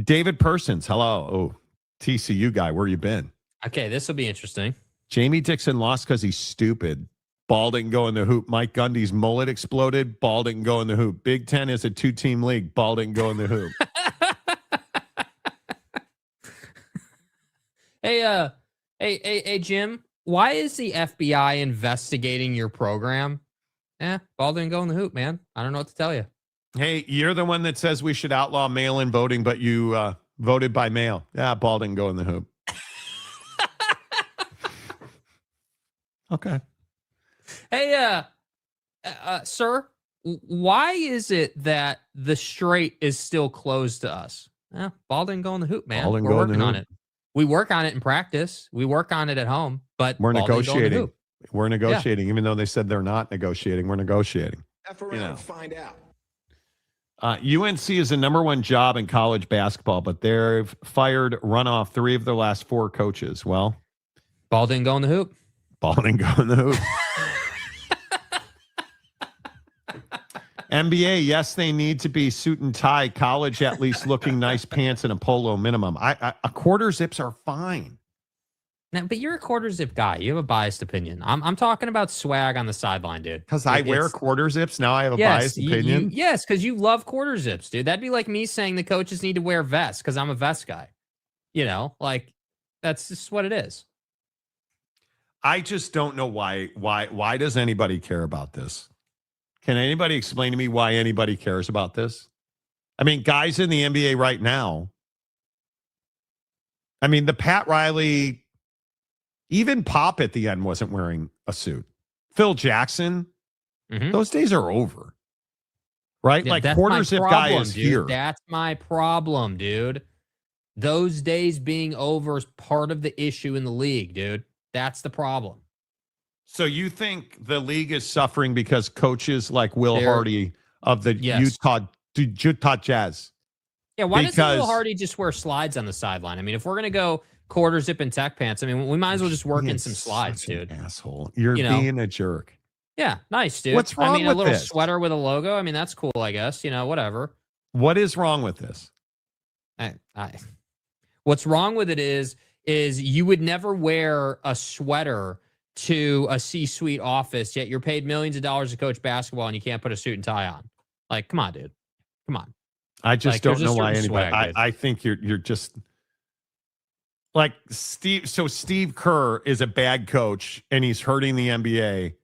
David Persons, hello. Oh, TCU guy, where you been? Okay, this will be interesting. Jamie Dixon lost because he's stupid. Ball didn't go in the hoop. Mike Gundy's mullet exploded. Ball didn't go in the hoop. Big Ten is a 2-team league. Ball didn't go in the hoop. Hey, Jim. Why is the FBI investigating your program? Ball didn't go in the hoop, man. I don't know what to tell you. Hey, you're the one that says we should outlaw mail-in voting, but you voted by mail. Yeah, ball didn't go in the hoop. Okay. Hey, sir, why is it that the straight is still closed to us? Ball didn't go in the hoop, man. We're working on it. We work on it in practice. We work on it at home, but we're negotiating. We're negotiating, even though they said they're not negotiating. We're negotiating. Find out. UNC is the number one job in college basketball, but they've run off 3 of their last 4 coaches. Well, ball didn't go in the hoop. Ball didn't go in the hoop. NBA, yes, they need to be suit and tie. College, at least looking nice pants and a polo minimum. A quarter zips are fine. Now, but you're a quarter zip guy. You have a biased opinion. I'm talking about swag on the sideline, dude. Because I wear quarter zips. Now I have a biased opinion. Yes, because you love quarter zips, dude. That'd be like me saying the coaches need to wear vests because I'm a vest guy. Like that's just what it is. I just don't know why does anybody care about this? Can anybody explain to me why anybody cares about this? I mean, guys in the NBA right now. I mean, the Pat Riley, even Pop at the end wasn't wearing a suit. Phil Jackson, those days are over. Right? Yeah, like quarter zip guy is dude. here. That's my problem, dude. Those days being over is part of the issue in the league, dude. That's the problem. So you think the league is suffering because coaches like Will Hardy of the Utah Jazz? Yeah, why doesn't Will Hardy just wear slides on the sideline? I mean, if we're going to go quarter zip and tech pants. I mean, we might as well just work in some slides, dude. Asshole. You're being a jerk. Yeah, nice, dude. What's wrong a with little this? sweater with a logo. I mean, that's cool, I guess. Whatever. What is wrong with this? What's wrong with it is you would never wear a sweater to a C-suite office, yet you're paid millions of dollars to coach basketball and you can't put a suit and tie on. Like, come on, dude. Come on. I just don't know why certain anybody. swag, I think you're just like Steve. So Steve Kerr is a bad coach and he's hurting the NBA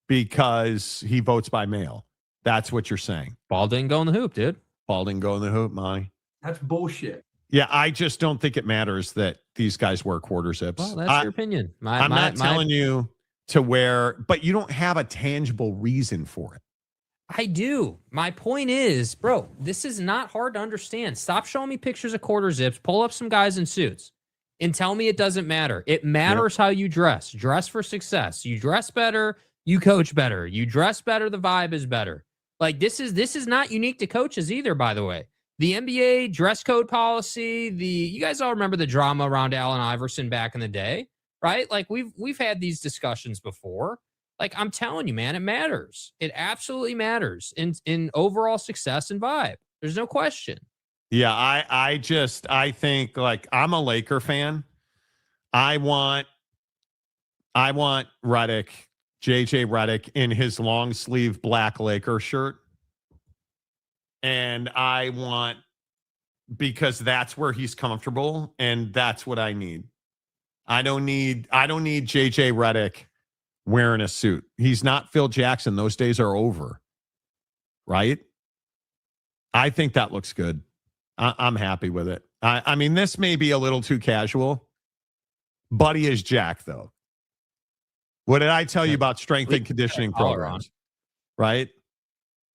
because he votes by mail. That's what you're saying. Ball didn't go in the hoop, dude. Ball didn't go in the hoop, Monty. That's bullshit. Yeah, I just don't think it matters that these guys wear quarter zips. Well, that's your opinion. I'm not telling you to wear, but you don't have a tangible reason for it. I do. My point is, bro, this is not hard to understand. Stop showing me pictures of quarter zips. Pull up some guys in suits and tell me it doesn't matter. It matters how you dress. Dress for success. You dress better, you coach better. You dress better, the vibe is better. Like this is not unique to coaches either, by the way. The NBA dress code policy, you guys all remember the drama around Allen Iverson back in the day, right? Like we've had these discussions before. Like I'm telling you, man, it matters. It absolutely matters in overall success and vibe. There's no question. Yeah, I think like I'm a Laker fan. I want Redick, JJ Redick in his long sleeve black Laker shirt. And I want, because that's where he's comfortable and that's what I need. I don't need JJ Redick wearing a suit. He's not Phil Jackson. Those days are over. Right? I think that looks good. I'm happy with it. I mean, this may be a little too casual. Buddy is Jack, though. What did I tell you about strength and conditioning programs? Right?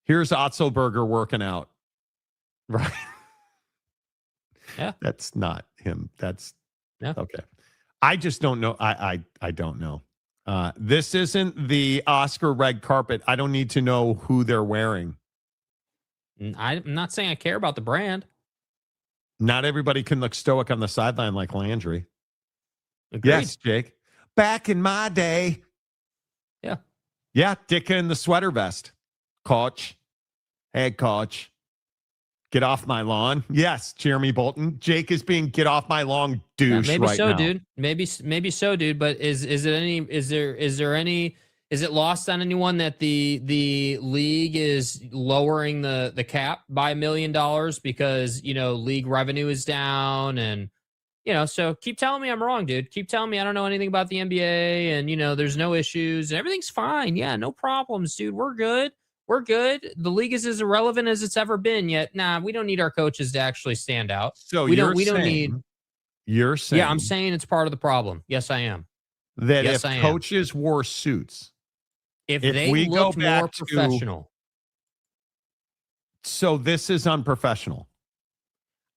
Here's Otzelberger working out. Right? Yeah. That's not him. That's yeah. Okay. I just don't know. I don't know. This isn't the Oscar red carpet. I don't need to know who they're wearing. I'm not saying I care about the brand. Not everybody can look stoic on the sideline like Landry. Agreed. Yes, Jake. Back in my day. Yeah. Yeah, Dicka in the sweater vest. Coach. Hey, coach. Get off my lawn. Yes, Jeremy Bolton. Jake is being get off my lawn douche maybe right so, now. dude. Maybe so, dude. But is it lost on anyone that the league is lowering the cap by $1 million because league revenue is down and so keep telling me I'm wrong, dude. Keep telling me I don't know anything about the NBA and there's no issues and everything's fine. Yeah, no problems, dude. We're good. We're good. The league is as irrelevant as it's ever been yet. Nah, we don't need our coaches to actually stand out. So we don't You're saying Yeah, I'm saying it's part of the problem. Yes, I am. that Yes, if coaches wore suits, if if they we go looked back more to- professional. so this is unprofessional.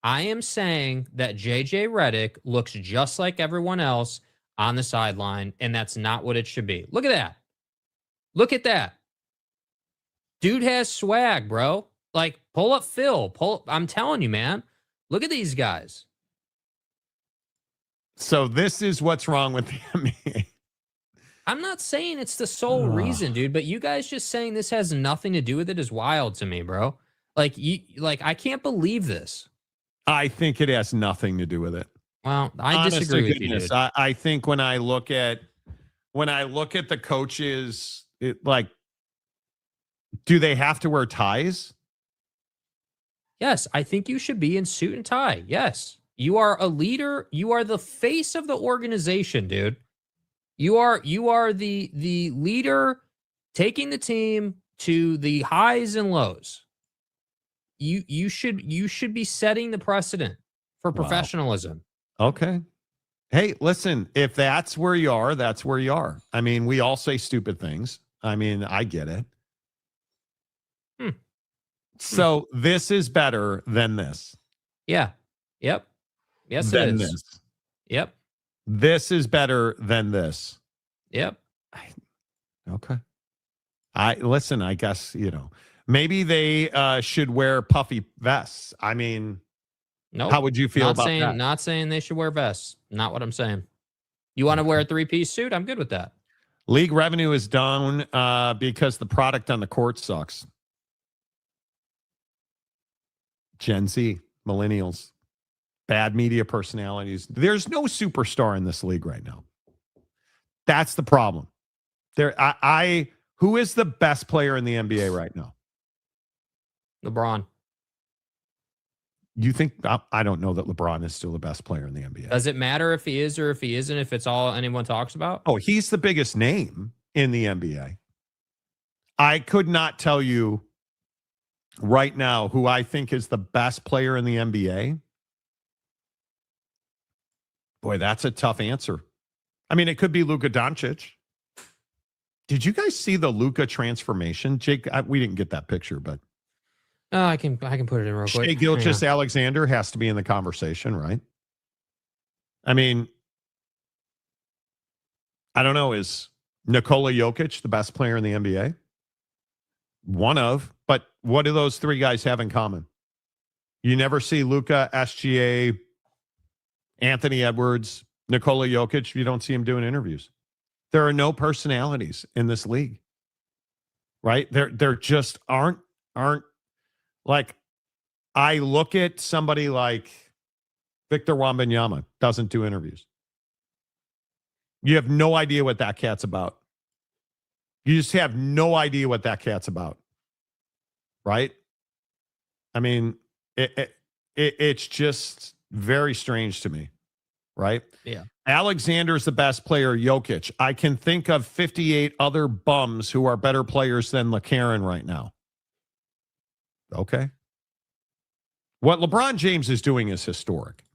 I am saying that JJ Redick looks just like everyone else on the sideline, and that's not what it should be. Look at that. Look at that. Dude has swag, bro. Like, pull up Phil. I'm telling you, man. Look at these guys. So this is what's wrong with the NBA. I'm not saying it's the sole reason, dude, but you guys just saying this has nothing to do with it is wild to me, bro. Like, I can't believe this. I think it has nothing to do with it. Well, I Honest disagree to with you, goodness, dude. I think when I look at the coaches, do they have to wear ties? Yes, I think you should be in suit and tie. Yes. You are a leader. You are the face of the organization, dude. You are the leader taking the team to the highs and lows. You should be setting the precedent for professionalism. Okay. Hey, listen, if that's where you are, that's where you are. I mean, we all say stupid things. I mean, I get it. So this is better than this. Yeah. Yep. Yes, Than it is. this. Yep. This is better than this. Yep. Okay. I guess, maybe they should wear puffy vests. I mean, Nope. How would you feel about that? Not saying they should wear vests. Not what I'm saying. You want to wear a 3-piece suit? I'm good with that. League revenue is down because the product on the court sucks. Gen Z, millennials, bad media personalities. There's no superstar in this league right now. That's the problem. Who is the best player in the NBA right now? LeBron. You think? I don't know that LeBron is still the best player in the NBA. Does it matter if he is or if he isn't, if it's all anyone talks about? Oh, he's the biggest name in the NBA. I could not tell you right now who I think is the best player in the NBA. Boy, that's a tough answer. I mean, it could be Luka Doncic. Did you guys see the Luka transformation? Jake, we didn't get that picture, but I can put it in real quick. Shai Gilgeous-Alexander has to be in the conversation, right? I mean, I don't know. Is Nikola Jokic the best player in the NBA? One of, but what do those three guys have in common? You never see Luka, SGA, Anthony Edwards, Nikola Jokic. You don't see him doing interviews. There are no personalities in this league, right? There just aren't like, I look at somebody like Victor Wembanyama, doesn't do interviews. You have no idea what that cat's about. You just have no idea what that cat's about, right? I mean, it's just very strange to me, right? Yeah. Alexander's the best player, Jokic. I can think of 58 other bums who are better players than LeCarron right now. Okay. What LeBron James is doing is historic.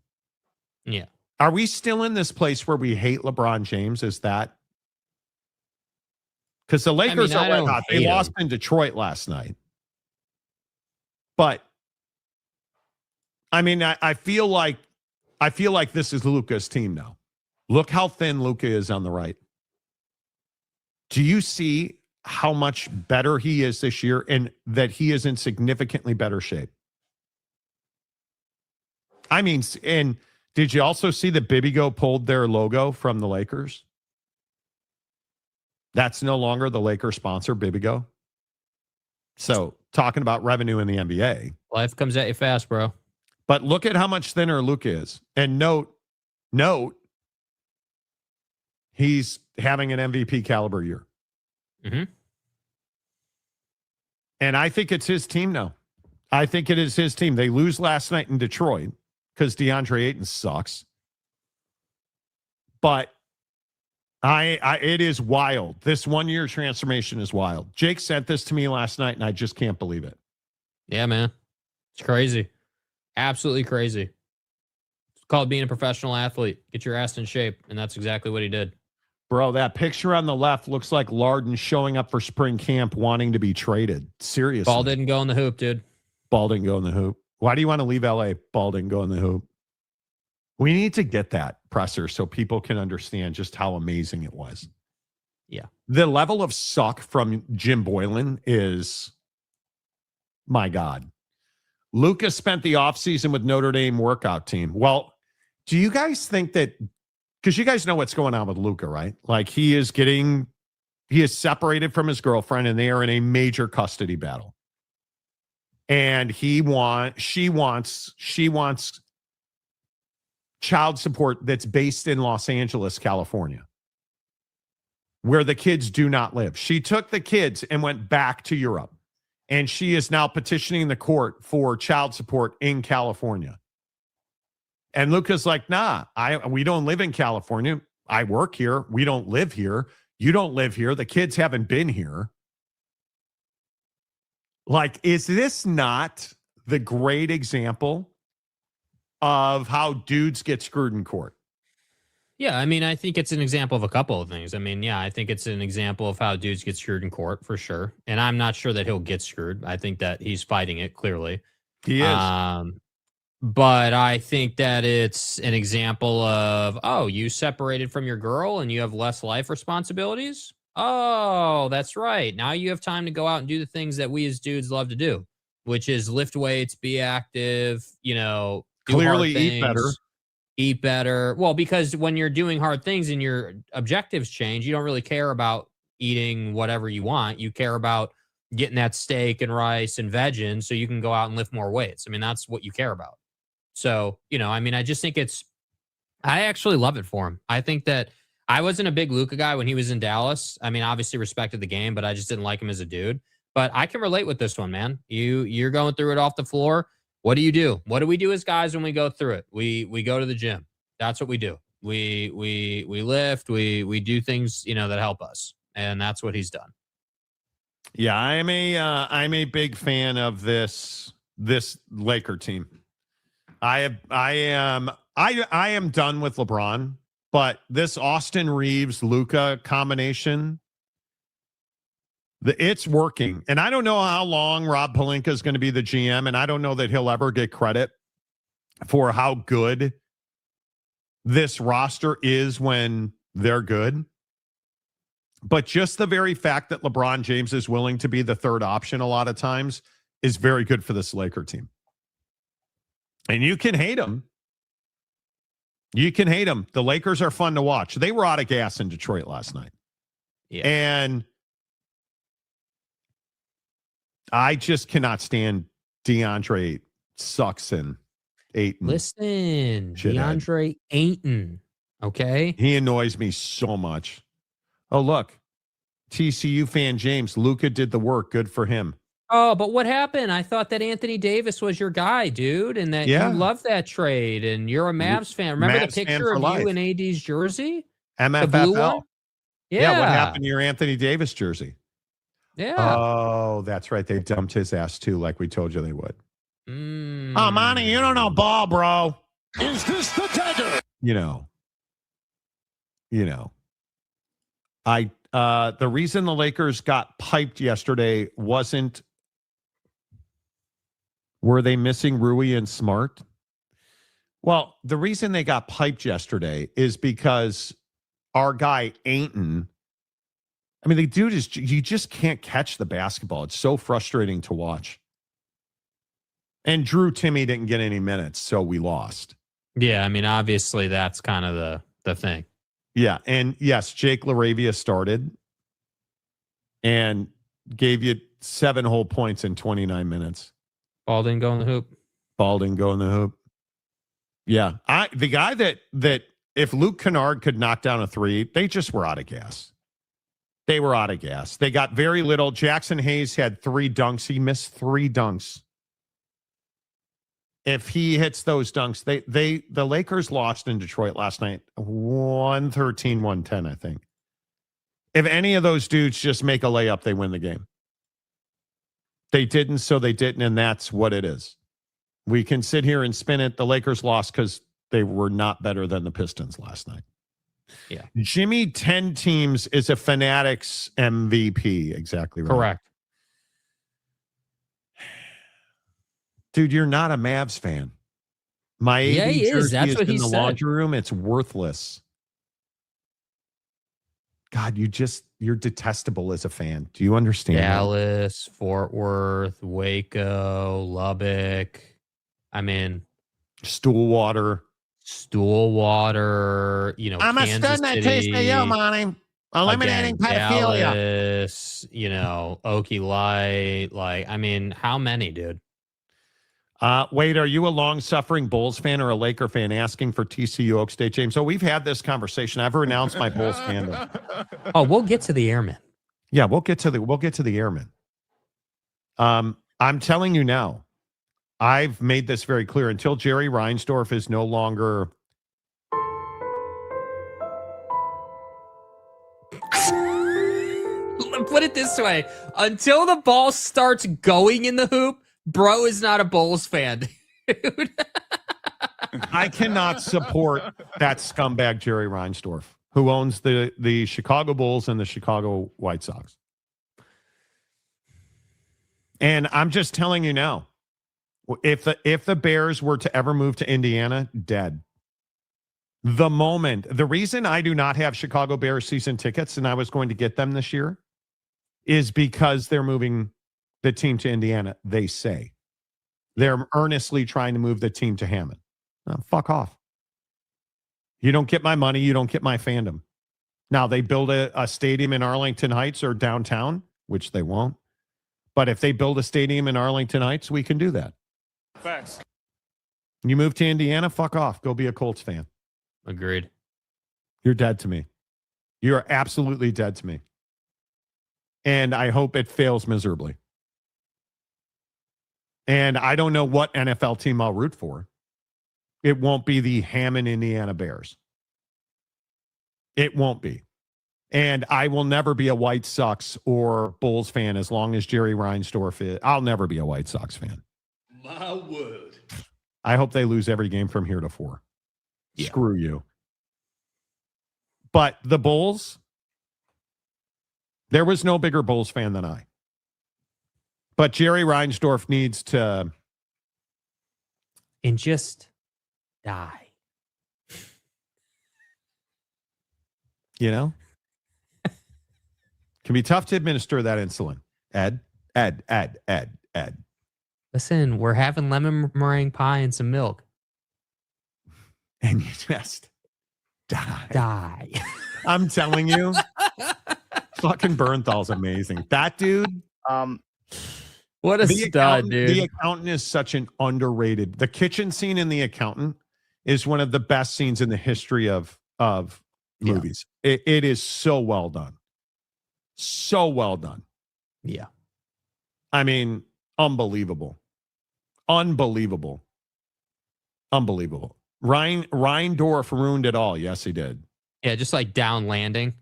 Yeah. Are we still in this place where we hate LeBron James? Is that? Because the Lakers are red hot. They lost in Detroit last night. But I mean, I feel like this is Luka's team now. Look how thin Luka is on the right. Do you see how much better he is this year and that he is in significantly better shape? I mean, and did you also see that Bibigo pulled their logo from the Lakers? That's no longer the Lakers sponsor, Bibigo. So talking about revenue in the NBA. Life comes at you fast, bro. But look at how much thinner Luka is. And note, he's having an MVP caliber year. Mm-hmm. And I think it's his team now. I think it is his team. They lose last night in Detroit because DeAndre Ayton sucks. But it is wild. This 1 year transformation is wild. Jake sent this to me last night, and I just can't believe it. Yeah, man. It's crazy. Absolutely crazy. It's called being a professional athlete. Get your ass in shape, and that's exactly what he did. Bro, that picture on the left looks like Larden showing up for spring camp wanting to be traded. Seriously. Ball didn't go in the hoop, dude. Ball didn't go in the hoop. Why do you want to leave LA? Ball didn't go in the hoop. We need to get that presser so people can understand just how amazing it was. Yeah. The level of suck from Jim Boylan is, my God. Lucas spent the offseason with Notre Dame workout team. Well, do you guys think that, because you guys know what's going on with Luka, right? Like he is separated from his girlfriend and they are in a major custody battle. And she wants child support that's based in Los Angeles, California, where the kids do not live. She took the kids and went back to Europe. And she is now petitioning the court for child support in California. And Luka's like, nah, we don't live in California. I work here. We don't live here. You don't live here. The kids haven't been here. Like, is this not the great example of how dudes get screwed in court? Yeah, I mean, I think it's an example of a couple of things. I mean, yeah, I think it's an example of how dudes get screwed in court for sure. And I'm not sure that he'll get screwed. I think that he's fighting it clearly. He is. But I think that it's an example of, oh, you separated from your girl and you have less life responsibilities? Oh, that's right. Now you have time to go out and do the things that we as dudes love to do, which is lift weights, be active, do hard Clearly things, eat better. Well, because when you're doing hard things and your objectives change, you don't really care about eating whatever you want. You care about getting that steak and rice and veggies so you can go out and lift more weights. I mean, that's what you care about. So, I mean, I just think I actually love it for him. I think that I wasn't a big Luka guy when he was in Dallas. I mean, obviously respected the game, but I just didn't like him as a dude. But I can relate with this one, man. You're going through it off the floor. What do? What do we do as guys when we go through it? We go to the gym. That's what we do. We lift. We do things, that help us. And that's what he's done. Yeah, I'm a big fan of this Laker team. I am done with LeBron, but this Austin Reeves Luka combination, it's working. And I don't know how long Rob Pelinka is going to be the GM, and I don't know that he'll ever get credit for how good this roster is when they're good. But just the very fact that LeBron James is willing to be the third option a lot of times is very good for this Laker team. And you can hate them. You can hate them. The Lakers are fun to watch. They were out of gas in Detroit last night. Yeah. And I just cannot stand DeAndre sucks in Ayton. Listen, Shithead. DeAndre Ayton, okay? He annoys me so much. Oh, look, TCU fan James, Luka did the work. Good for him. Oh, but what happened? I thought that Anthony Davis was your guy, dude, and that you loved that trade, and you're a Mavs fan. Remember Mavs the picture of you in AD's jersey? The blue one? MFFL. Yeah, what happened to your Anthony Davis jersey? Yeah. Oh, that's right. They dumped his ass too, like we told you they would. Oh, Monty, you don't know ball, bro. Is this the dagger? The reason the Lakers got piped yesterday were they missing Rui and Smart? Well, the reason they got piped yesterday is because our guy Ayton, I mean, the dude you just can't catch the basketball. It's so frustrating to watch. And Drew Timme didn't get any minutes, so we lost. Yeah, I mean, obviously that's kind of the thing. Yeah, and yes, Jake LaRavia started and gave you 7 whole points in 29 minutes. Ball didn't go in the hoop. Yeah, the guy that if Luke Kennard could knock down a 3, they just were out of gas. They were out of gas. They got very little. Jackson Hayes had 3 dunks. He missed 3 dunks. If he hits those dunks, the Lakers lost in Detroit last night, 113-110, I think. If any of those dudes just make a layup, they win the game. They didn't, so they didn't, and that's what it is. We can sit here and spin it. The Lakers lost because they were not better than the Pistons last night. Yeah. Jimmy 10 teams is a Fanatics MVP. Exactly right. Correct. Dude, you're not a Mavs fan. My AD jersey is in the laundry room. It's worthless. God, you're detestable as a fan. Do you understand? Dallas, Fort Worth, Waco, Lubbock. I mean, Stillwater. I'm a student at TCU, Monty. Eliminating pedophilia. Dallas, Okie Light. Like, I mean, how many, dude? Wade, are you a long-suffering Bulls fan or a Laker fan asking for TCU Oak State, James? So we've had this conversation. I've renounced my Bulls fandom. Oh, we'll get to the Airmen. Yeah, we'll get to the Airmen. I'm telling you now, I've made this very clear. Until Jerry Reinsdorf is no longer put it this way. Until the ball starts going in the hoop, bro is not a Bulls fan. Dude. I cannot support that scumbag Jerry Reinsdorf, who owns the Chicago Bulls and the Chicago White Sox. And I'm just telling you now, if the Bears were to ever move to Indiana, dead. The reason I do not have Chicago Bears season tickets, and I was going to get them this year, is because they're moving the team to Indiana. They say they're earnestly trying to move the team to Hammond. Fuck off. You don't get my money. You don't get my fandom. Now, they build a stadium in Arlington Heights or downtown, which they won't. But if they build a stadium in Arlington Heights, we can do that. Facts. You move to Indiana, fuck off. Go be a Colts fan. Agreed. You're dead to me. You're absolutely dead to me. And I hope it fails miserably. And I don't know what NFL team I'll root for. It won't be the Hammond, Indiana Bears. It won't be. And I will never be a White Sox or Bulls fan as long as Jerry Reinsdorf is. I'll never be a White Sox fan. My word. I hope they lose every game from here to 4. Yeah. Screw you. But the Bulls, there was no bigger Bulls fan than I. But Jerry Reinsdorf needs to... And just die. You know? Can be tough to administer that insulin. Ed. Listen, we're having lemon meringue pie and some milk. And you just die. Die. I'm telling you. Fucking Bernthal's amazing. That dude. What a stud, dude. The Accountant is such an underrated. The kitchen scene in The Accountant is one of the best scenes in the history of movies. It is so well done. So well done. Yeah. I mean, unbelievable. Unbelievable. Reindorf ruined it all. Yes, he did. Yeah, just like down landing.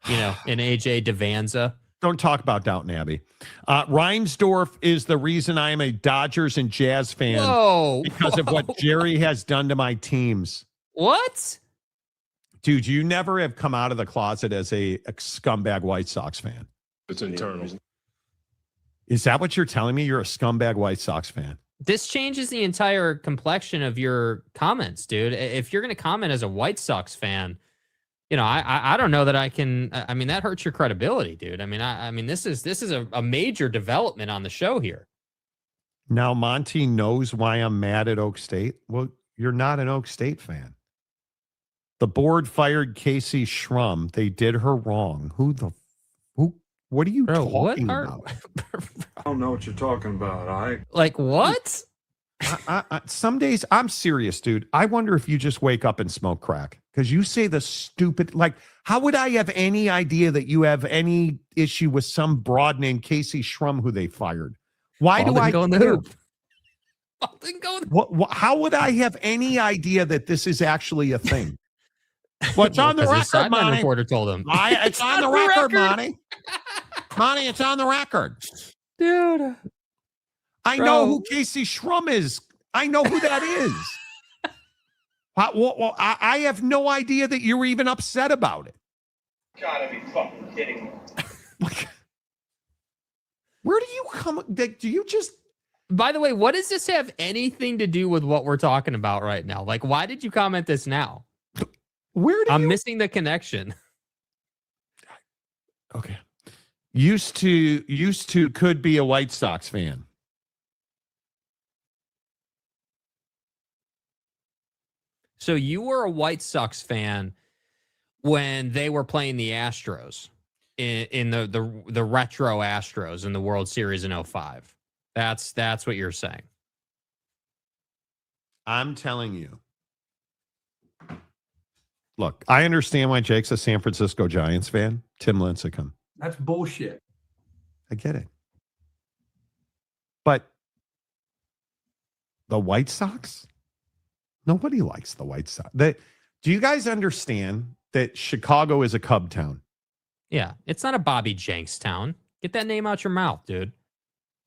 You know, in AJ Devanza. Don't talk about Downton Abbey. Reinsdorf is the reason I am a Dodgers and Jazz fan. Whoa. Because of what Jerry has done to my teams. What? Dude, you never have come out of the closet as a scumbag White Sox fan. It's internal. Is that what you're telling me? You're a scumbag White Sox fan? This changes the entire complexion of your comments, dude. If you're going to comment as a White Sox fan, you know, I don't know that I can. I mean, that hurts your credibility, dude. I mean, this is a major development on the show here. Now Monty knows why I'm mad at Oak State. Well, you're not an Oak State fan. The board fired Casey Schrum. They did her wrong. Who? What are you talking about? I don't know what you're talking about. Like what? Some days I'm serious, dude. I wonder if you just wake up and smoke crack because you say the stupid. Like, how would I have any idea that you have any issue with some broad named Casey Schrum who they fired? Why do I go in the hoop? How would I have any idea that this is actually a thing? What's on the record, Monty? Reporter told him. It's on the record, Monty. Monty, it's on the record. Dude. I know who Casey Schrum is. I know who that is. I have no idea that you were even upset about it. Gotta be fucking kidding me. Where do you come? Do you just... By the way, what does this have anything to do with what we're talking about right now? Like, why did you comment this now? I'm missing the connection. Okay. Used to could be a White Sox fan. So you were a White Sox fan when they were playing the Astros in the retro Astros in the World Series in 2005. That's what you're saying. I'm telling you. Look, I understand why Jake's a San Francisco Giants fan. Tim Lincecum. That's bullshit. I get it. But the White Sox? Nobody likes the White Sox. Do you guys understand that Chicago is a Cub town? Yeah, it's not a Bobby Jenks town. Get that name out your mouth, dude.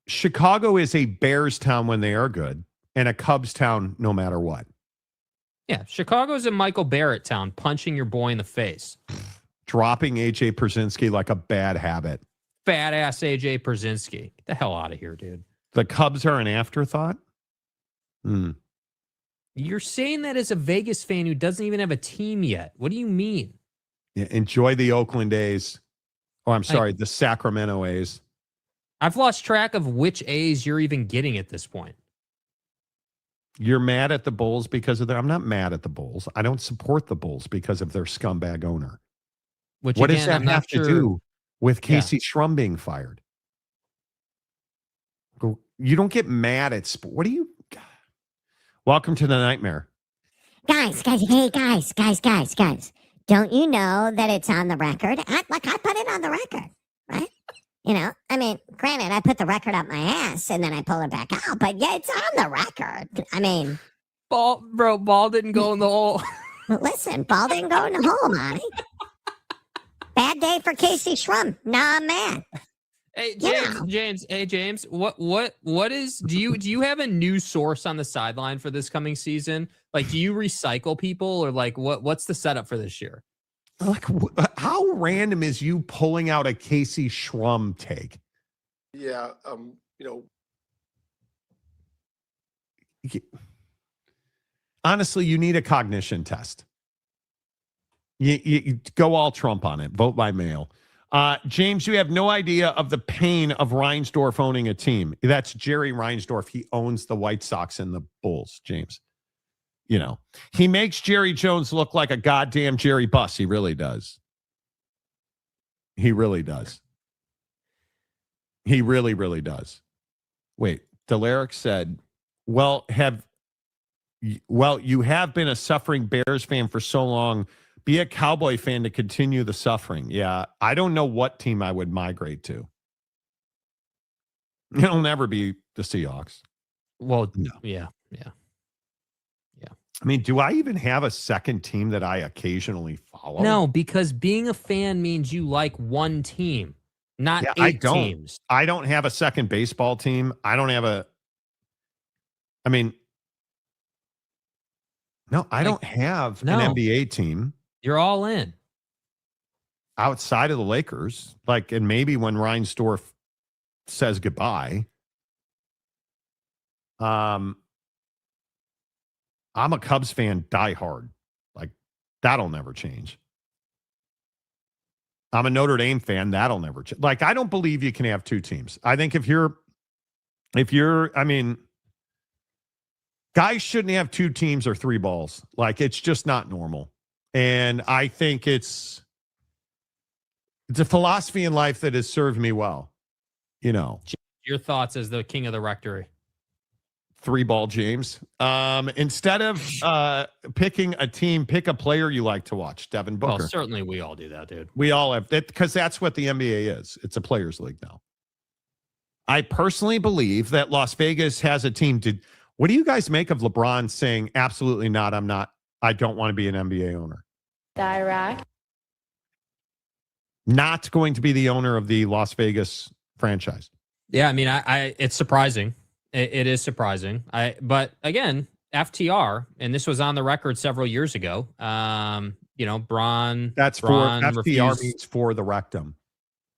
Chicago is a Bears town when they are good and a Cubs town no matter what. Yeah, Chicago's a Michael Barrett town, punching your boy in the face. Dropping AJ Pierzynski like a bad habit. Fat ass AJ Pierzynski. Get the hell out of here, dude. The Cubs are an afterthought? You're saying that as a Vegas fan who doesn't even have a team yet. What do you mean? Yeah, enjoy the Oakland A's. Oh, I'm sorry, the Sacramento A's. I've lost track of which A's you're even getting at this point. You're mad at the Bulls because of their. I'm not mad at the Bulls. I don't support the Bulls because of their scumbag owner. Which what again, does that I'm not have to sure. do with Casey Shrum being fired? You don't get mad at sport. What do you? Welcome to the nightmare. Guys. Don't you know that it's on the record? I put it on the record, right? You know, I mean, granted, I put the record up my ass and then I pull it back out, but yeah, it's on the record. I mean, ball didn't go in the hole. Listen, ball didn't go in the hole, Monty. Bad day for Casey Shrum. Nah, I'm mad. Hey James, what is do you have a new source on the sideline for this coming season? Like, do you recycle people, or like what's the setup for this year? Like, how random is you pulling out a Casey Shrum take? Yeah, honestly, you need a cognition test. You go all Trump on it. Vote by mail. James, you have no idea of the pain of Reinsdorf owning a team. That's Jerry Reinsdorf. He owns the White Sox and the Bulls, James. You know, he makes Jerry Jones look like a goddamn Jerry Buss. He really does. He really does. He really, really does. Wait, Delaric said, well, you have been a suffering Bears fan for so long. Be a Cowboy fan to continue the suffering. Yeah, I don't know what team I would migrate to. It'll never be the Seahawks. Well, no. Yeah. I mean, do I even have a second team that I occasionally follow? No, because being a fan means you like one team, not eight teams. I don't have a second baseball team. I don't have a. I mean, no, I don't have an NBA team. You're all in. Outside of the Lakers, like, and maybe when Reinsdorf says goodbye. I'm a Cubs fan, die hard. Like, that'll never change. I'm a Notre Dame fan, that'll never change. Like, I don't believe you can have two teams. I think if you're, I mean, guys shouldn't have two teams or three balls. Like, it's just not normal. And I think it's a philosophy in life that has served me well. You know. Your thoughts as the king of the rectory. Three ball James. Instead of picking a team, pick a player you like to watch. Devin Booker. Well, certainly we all do that, dude. We all have that, because that's what the NBA is. It's a players' league now. I personally believe that Las Vegas has a team to. What do you guys make of LeBron saying, absolutely not, I don't want to be an NBA owner? Iraq. Not going to be the owner of the Las Vegas franchise. Yeah, I mean, it's surprising. It is surprising. But again, FTR, and this was on the record several years ago. Braun. That's Braun for FTR means for the rectum.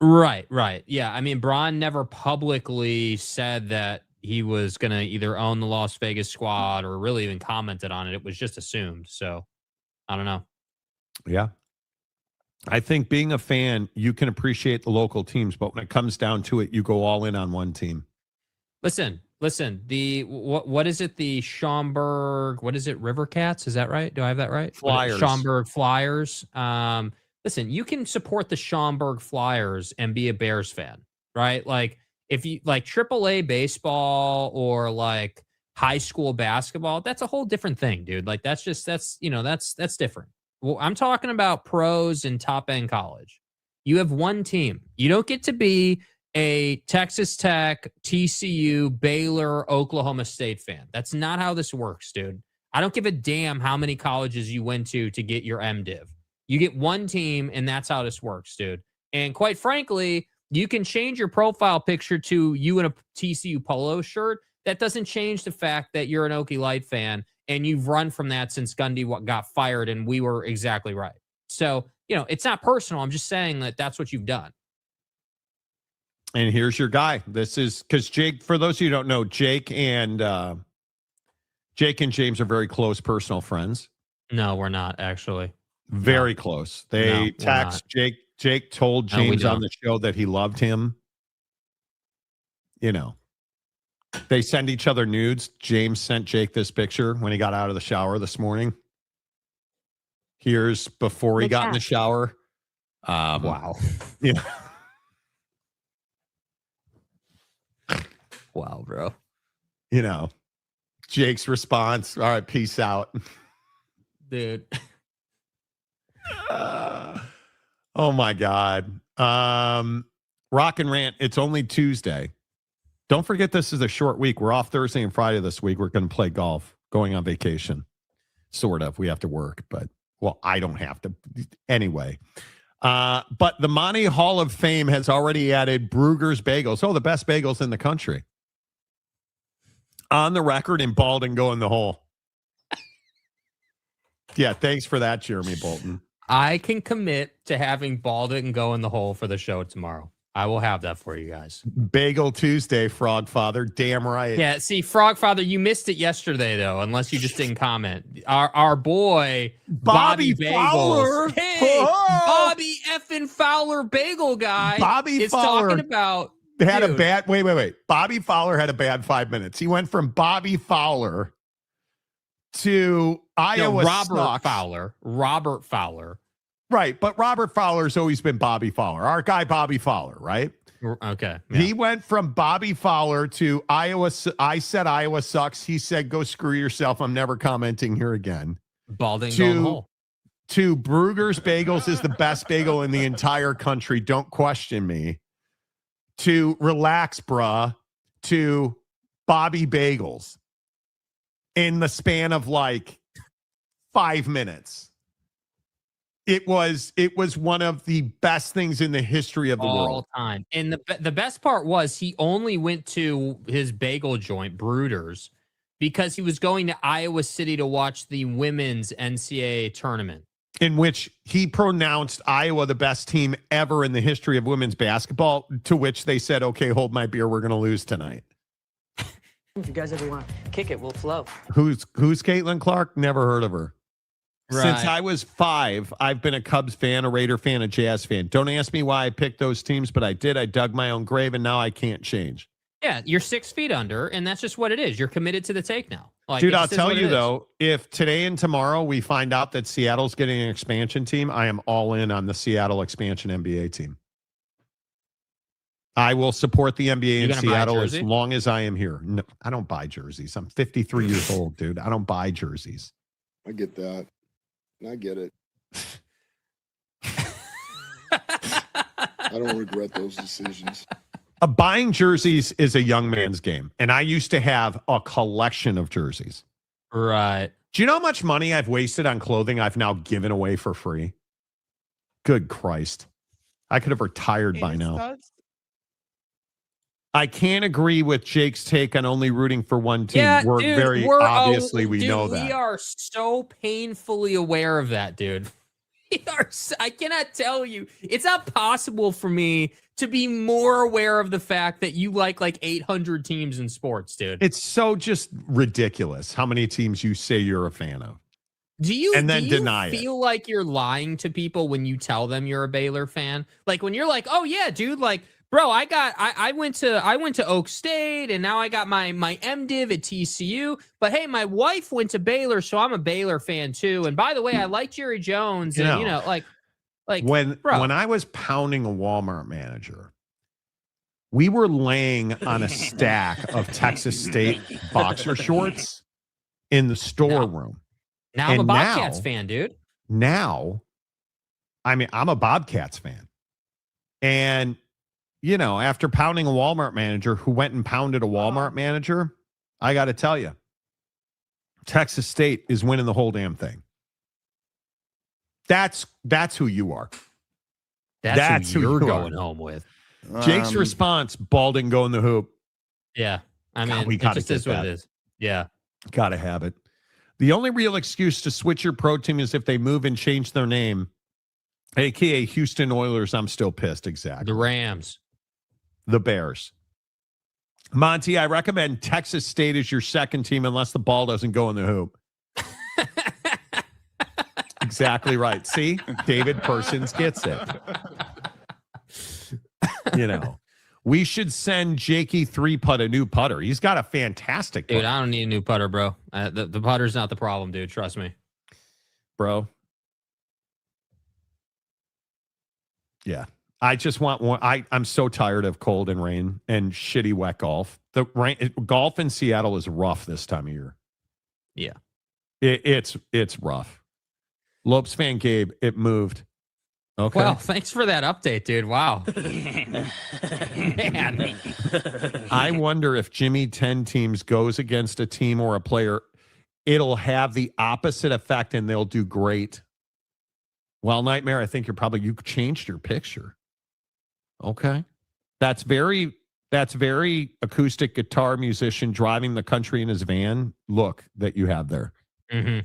Right. Yeah, I mean, Braun never publicly said that he was going to either own the Las Vegas squad or really even commented on it. It was just assumed. So I don't know. Yeah. I think being a fan, you can appreciate the local teams, but when it comes down to it, you go all in on one team. Listen, what is it? The Schaumburg, what is it? River Cats? Is that right? Do I have that right? Flyers. Schaumburg Flyers. Listen, you can support the Schaumburg Flyers and be a Bears fan, right? Like, if you like AAA baseball or like high school basketball, that's a whole different thing, dude. Like, that's different. Well, I'm talking about pros and top end college. You have one team. You don't get to be a Texas Tech, TCU, Baylor, Oklahoma State fan. That's not how this works, dude. I don't give a damn how many colleges you went to get your MDiv. You get one team, and that's how this works, dude. And quite frankly, you can change your profile picture to you in a TCU polo shirt. That doesn't change the fact that you're an Okie Light fan, and you've run from that since Gundy got fired, and we were exactly right. So, it's not personal. I'm just saying that that's what you've done. And here's your guy. This is because Jake, for those of you who don't know, Jake and James are very close personal friends. No, we're not, actually. Very close. They text. Jake told James on the show that he loved him. They send each other nudes. James sent Jake this picture when he got out of the shower this morning. Here's before he got in the shower. Wow. Yeah. Wow, bro. You know, Jake's response. All right, peace out. Dude. Oh my God. Rock and Rant. It's only Tuesday. Don't forget this is a short week. We're off Thursday and Friday this week. We're going to play golf, going on vacation. Sort of. We have to work, but well, I don't have to. Anyway. But the Monty Hall of Fame has already added Brugger's Bagels. Oh, the best bagels in the country. On the record and bald and go in the hole. Yeah, thanks for that, Jeremy Bolton. I can commit to having bald it and go in the hole for the show tomorrow. I will have that for you guys. Bagel Tuesday, Frog Father. Damn right. Yeah, see, Frog Father, you missed it yesterday, though, unless you just didn't comment. Our boy, Bobby Fowler. Bagels. Hey, Bobby effing Fowler Bagel guy. Bobby is Fowler talking about... had a bad... Wait. Bobby Fowler had a bad 5 minutes. He went from Bobby Fowler to Iowa Robert Fowler. Right, but Robert Fowler's always been Bobby Fowler. Our guy, Bobby Fowler, right? Okay. Yeah. He went from Bobby Fowler to Iowa. I said Iowa sucks. He said, go screw yourself. I'm never commenting here again. Balding going hole. To Brugger's Bagels is the best bagel in the entire country. Don't question me. To relax, bruh. To Bobby Bagels. In the span of like 5 minutes. It was one of the best things in the history of the world. All time. And the best part was he only went to his bagel joint, Bruders, because he was going to Iowa City to watch the women's NCAA tournament. In which he pronounced Iowa the best team ever in the history of women's basketball, to which they said, okay, hold my beer, we're going to lose tonight. If you guys ever want to kick it, we'll flow. Who's Caitlin Clark? Never heard of her. Right. Since I was 5, I've been a Cubs fan, a Raider fan, a Jazz fan. Don't ask me why I picked those teams, but I did. I dug my own grave, and now I can't change. Yeah, you're 6 feet under, and that's just what it is. You're committed to the take now. Like, dude, I'll tell you, though, if today and tomorrow we find out that Seattle's getting an expansion team, I am all in on the Seattle expansion NBA team. I will support the NBA in Seattle as long as I am here. No, I don't buy jerseys. I'm 53 years old, dude. I don't buy jerseys. I get that. I get it. I don't regret those decisions. Buying jerseys is a young man's game. And I used to have a collection of jerseys. Right. Do you know how much money I've wasted on clothing I've now given away for free? Good Christ. I could have retired by now. I can't agree with Jake's take on only rooting for one team. Yeah, We're dude, very obviously we know that. We are so painfully aware of that, dude. I cannot tell you. It's not possible for me to be more aware of the fact that you like 800 teams in sports, dude. It's so just ridiculous how many teams you say you're a fan of. Do you deny feel like you're lying to people when you tell them you're a Baylor fan? Like when you're like, oh yeah, dude, like, bro, I went to Oak State and now I got my MDiv at TCU. But hey, my wife went to Baylor, so I'm a Baylor fan too. And by the way, I like Jerry Jones. And when I was pounding a Walmart manager, we were laying on a stack of Texas State boxer shorts in the storeroom. Now I'm a Bobcats fan, dude. Now, I mean, I'm a Bobcats fan. And you know, after pounding a Walmart manager who went and pounded a Walmart manager, I got to tell you, Texas State is winning the whole damn thing. That's who you are. That's who you're going home with. Jake's response, balding, go in the hoop. Yeah. I mean, we it just is what it is. Yeah. Got to have it. The only real excuse to switch your pro team is if they move and change their name, a.k.a. Houston Oilers. I'm still pissed. Exactly. The Rams. The Bears. Monty, I recommend Texas State as your second team unless the ball doesn't go in the hoop. Exactly right. See? David Persons gets it. You know. We should send Jakey 3-putt a new putter. He's got a fantastic putter. Dude, I don't need a new putter, bro. The putter's not the problem, dude. Trust me. Bro. Yeah. I just want one. I'm so tired of cold and rain and shitty wet golf. The golf in Seattle is rough this time of year. Yeah. It's rough. Lopes fan Gabe, it moved. Okay. Well, thanks for that update, dude. Wow. Man. I wonder if Jimmy 10 teams goes against a team or a player, it'll have the opposite effect and they'll do great. Well, Nightmare, I think you changed your picture. Okay. That's very acoustic guitar musician driving the country in his van look that you have there. Mm-hmm.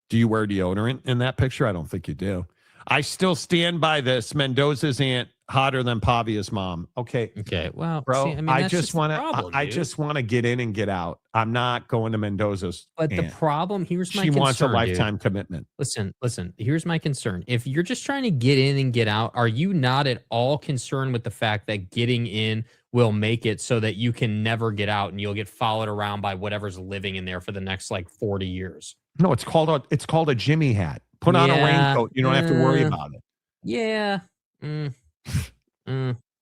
Do you wear deodorant in that picture? I don't think you do. I still stand by this. Mendoza's aunt hotter than Pavia's mom. Okay. Well, bro, see, I mean, I that's just want to. I dude. just want to get in and get out. I'm not going to Mendoza's. But aunt. the problem here's my she concern, wants a dude. lifetime commitment. Listen. Here's my concern. If you're just trying to get in and get out, are you not at all concerned with the fact that getting in will make it so that you can never get out and you'll get followed around by whatever's living in there for the next 40 years? No, it's called a Jimmy hat. Put on a raincoat. You don't have to worry about it. Yeah.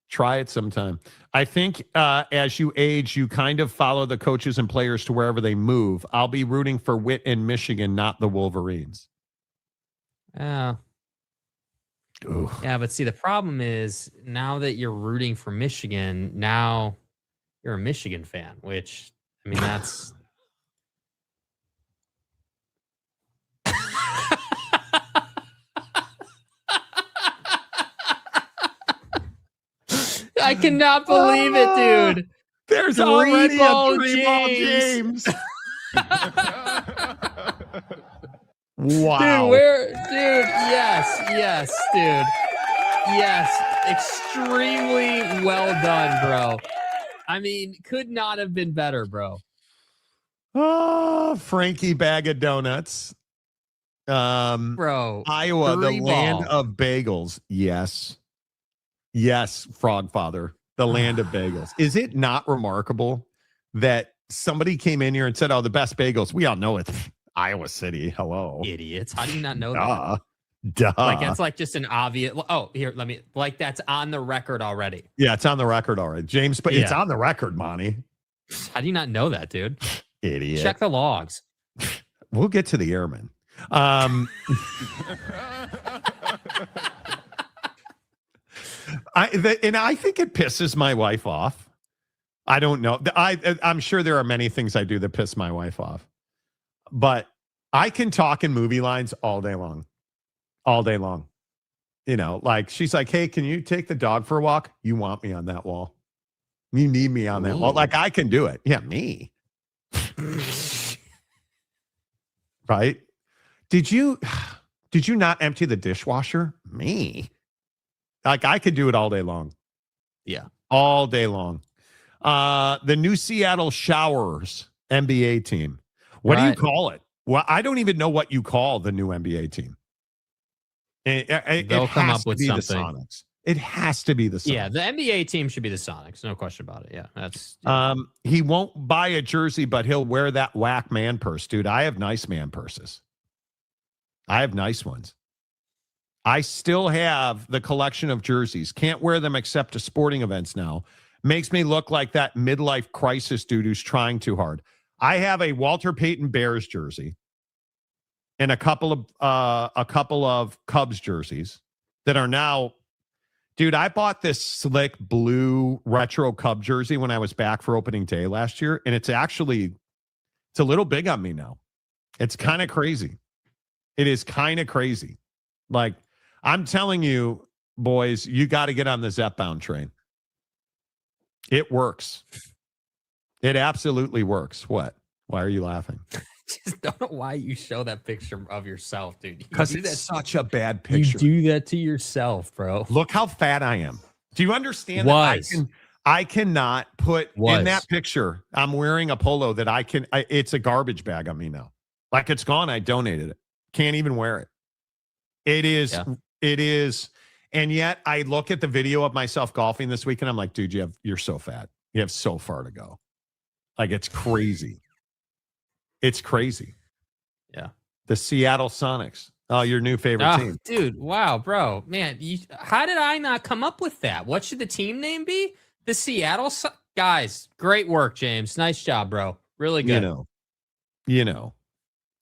Try it sometime. I think as you age, you kind of follow the coaches and players to wherever they move. I'll be rooting for Witt in Michigan, not the Wolverines. Yeah, but see, the problem is now that you're rooting for Michigan, now you're a Michigan fan, which, I mean, that's... I cannot believe it, dude. There's already a three-ball James. Wow. Dude, yes, dude. Yes, extremely well done, bro. I mean, could not have been better, bro. Oh, Frankie Bag of Donuts. Bro, Iowa, the land of bagels. Yes, Frog Father, the land of bagels. Is it not remarkable that somebody came in here and said, "Oh, the best bagels"? We all know it's Iowa City. Hello, idiots. How do you not know that? Duh. That's just an obvious. Oh, here, that's on the record already. Yeah, it's on the record already, James. But it's on the record, Monty. How do you not know that, dude? Idiot. Check the logs. We'll get to the airmen. I think it pisses my wife off. I don't know. I'm sure there are many things I do that piss my wife off, but I can talk in movie lines all day long. You know, she's like, "Hey, can you take the dog for a walk? You want me on that wall? You need me on that wall." I can do it. Yeah, me. Right? Did you not empty the dishwasher? Me. I could do it all day long. Yeah. All day long. The new Seattle Showerers NBA team. What do you call it? Well, I don't even know what you call the new NBA team. They'll come up with something. It has to be the Sonics. Yeah, the NBA team should be the Sonics. No question about it. Yeah, that's... He won't buy a jersey, but he'll wear that whack man purse. Dude, I have nice man purses. I have nice ones. I still have the collection of jerseys. Can't wear them except to sporting events now. Makes me look like that midlife crisis dude who's trying too hard. I have a Walter Payton Bears jersey and a couple of Cubs jerseys that are now... Dude, I bought this slick blue retro Cub jersey when I was back for opening day last year, and it's a little big on me now. It's kind of crazy. It is kind of crazy. I'm telling you, boys, you got to get on the Zepbound train. It works. It absolutely works. What? Why are you laughing? Just don't know why you show that picture of yourself, dude. Because it's such a bad picture. You do that to yourself, bro. Look how fat I am. Do you understand that I cannot put in that picture? I'm wearing a polo that it's a garbage bag on me now. It's gone. I donated it. Can't even wear it. It is And yet I look at the video of myself golfing this week and I'm like, dude, you're so fat. You have so far to go. Like, it's crazy. It's crazy. Yeah. The Seattle Sonics. Oh, your new favorite team. Dude, wow, bro. Man, how did I not come up with that? What should the team name be? The Seattle Guys, great work, James. Nice job, bro. Really good. You know.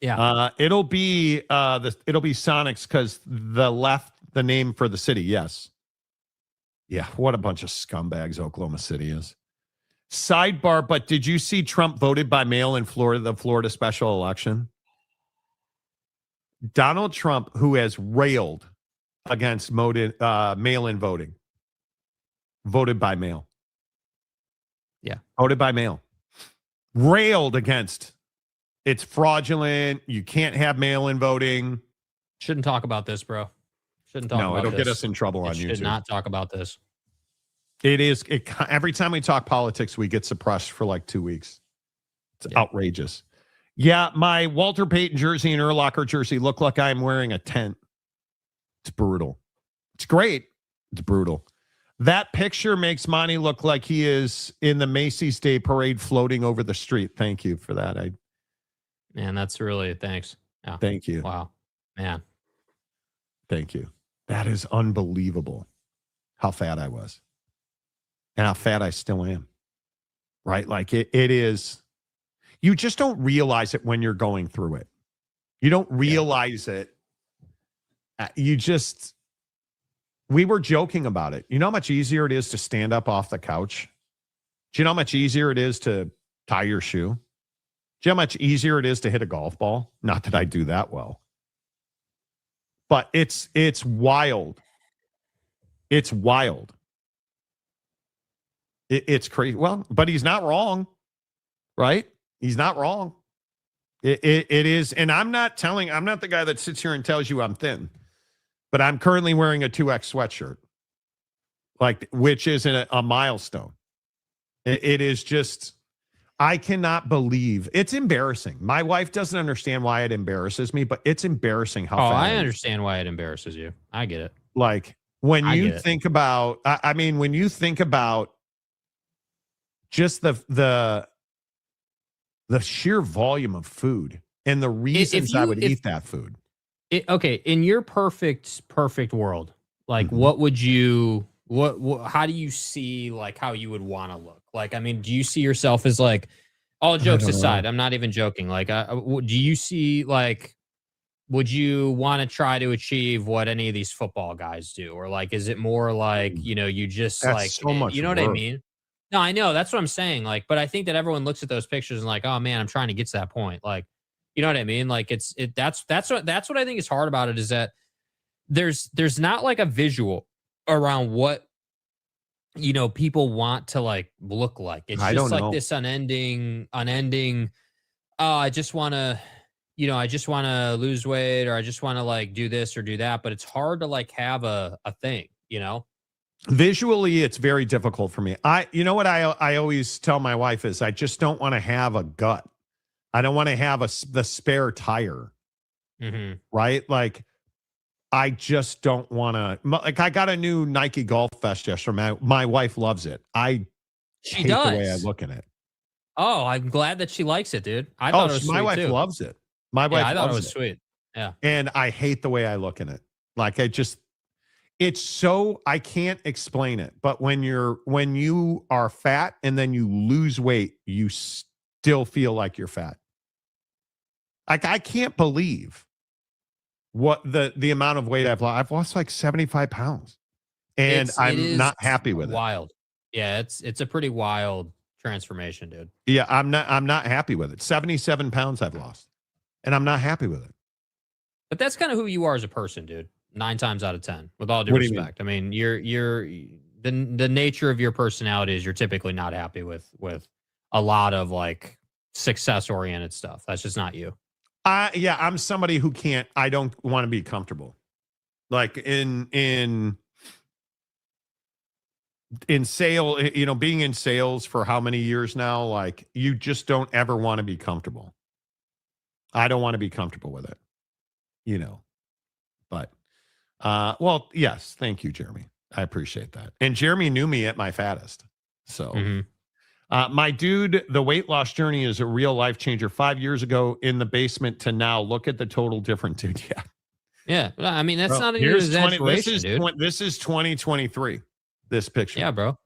Yeah. It'll be Sonics because the name for the city, yes. Yeah, what a bunch of scumbags Oklahoma City is. Sidebar, but did you see Trump voted by mail in Florida, the Florida special election? Donald Trump, who has railed against mail-in voting, voted by mail. Yeah. Voted by mail. Railed against. It's fraudulent. You can't have mail-in voting. Shouldn't talk about this, bro. Shouldn't talk about this. No, it'll get us in trouble on YouTube. Should not talk about this. Every time we talk politics, we get suppressed for like 2 weeks. It's outrageous. Yeah, my Walter Payton jersey and Urlacher jersey look like I'm wearing a tent. It's brutal. It's great. It's brutal. That picture makes Monty look like he is in the Macy's Day Parade floating over the street. Thank you for that. Man, that's really, thanks. Yeah. Thank you. Wow. Man. Thank you. That is unbelievable how fat I was. And how fat I still am. Right? Like it is. You just don't realize it when you're going through it. You don't realize it. We were joking about it. You know how much easier it is to stand up off the couch? Do you know how much easier it is to tie your shoe? Do you know how much easier it is to hit a golf ball? Not that I do that well. But it's wild. It's wild. It's crazy. Well, but he's not wrong, right? He's not wrong. It is. And I'm not the guy that sits here and tells you I'm thin, but I'm currently wearing a 2X sweatshirt, which is a milestone. It is just, I cannot believe, it's embarrassing. My wife doesn't understand why it embarrasses me, but it's embarrassing how fat I understand why it embarrasses you. I get it. Like when you think about, when you think about just the sheer volume of food and the reasons I would eat that food. Okay, in your perfect world, like what would you how do you see like how you would want to look? Like, I mean, do you see yourself as like, all jokes aside, I'm not even joking. Like, do you see like, would you want to try to achieve what any of these football guys do? Or like, is it more like, you just That's like, so much you know what I mean? No, I know. That's what I'm saying. Like, but I think that everyone looks at those pictures and like, oh man, I'm trying to get to that point. Like, you know what I mean? Like that's what I think is hard about it is that there's not like a visual around what, people want to like look like. It's just like this unending, I just want to lose weight or I just want to like do this or do that. But it's hard to like have a thing, Visually, it's very difficult for me. You know what I always tell my wife is I just don't want to have a gut. I don't want to have the spare tire. Mm-hmm. Right? Like, I just don't want to. Like, I got a new Nike golf vest yesterday. My wife loves it. She hate does. the way I look in it. Oh, I'm glad that she likes it, dude. I thought it was my sweet wife too. loves it. My wife I thought it loves was sweet. Yeah. And I hate the way I look in it. Like, it's so, I can't explain it. But when you are fat and then you lose weight, you still feel like you're fat. Like, I can't believe what the amount of weight I've lost. I've lost like 75 pounds and I'm not happy with it. Wild. Yeah. It's a pretty wild transformation, dude. Yeah. I'm not happy with it. 77 pounds I've lost and I'm not happy with it. But that's kind of who you are as a person, dude. 9 times out of 10, with all due respect. I mean, you're the nature of your personality is you're typically not happy with a lot of like success oriented stuff. That's just not you. Yeah, I'm somebody who I don't want to be comfortable. Like in sale, being in sales for how many years now, like you just don't ever want to be comfortable. I don't want to be comfortable with it, but Well, yes. Thank you, Jeremy. I appreciate that. And Jeremy knew me at my fattest. So, my dude, the weight loss journey is a real life changer. 5 years ago in the basement to now, look at the total difference, dude. Yeah. Yeah. Well, I mean, that's Bro, not an exaggeration, dude. This is 2023. This picture. Yeah, bro.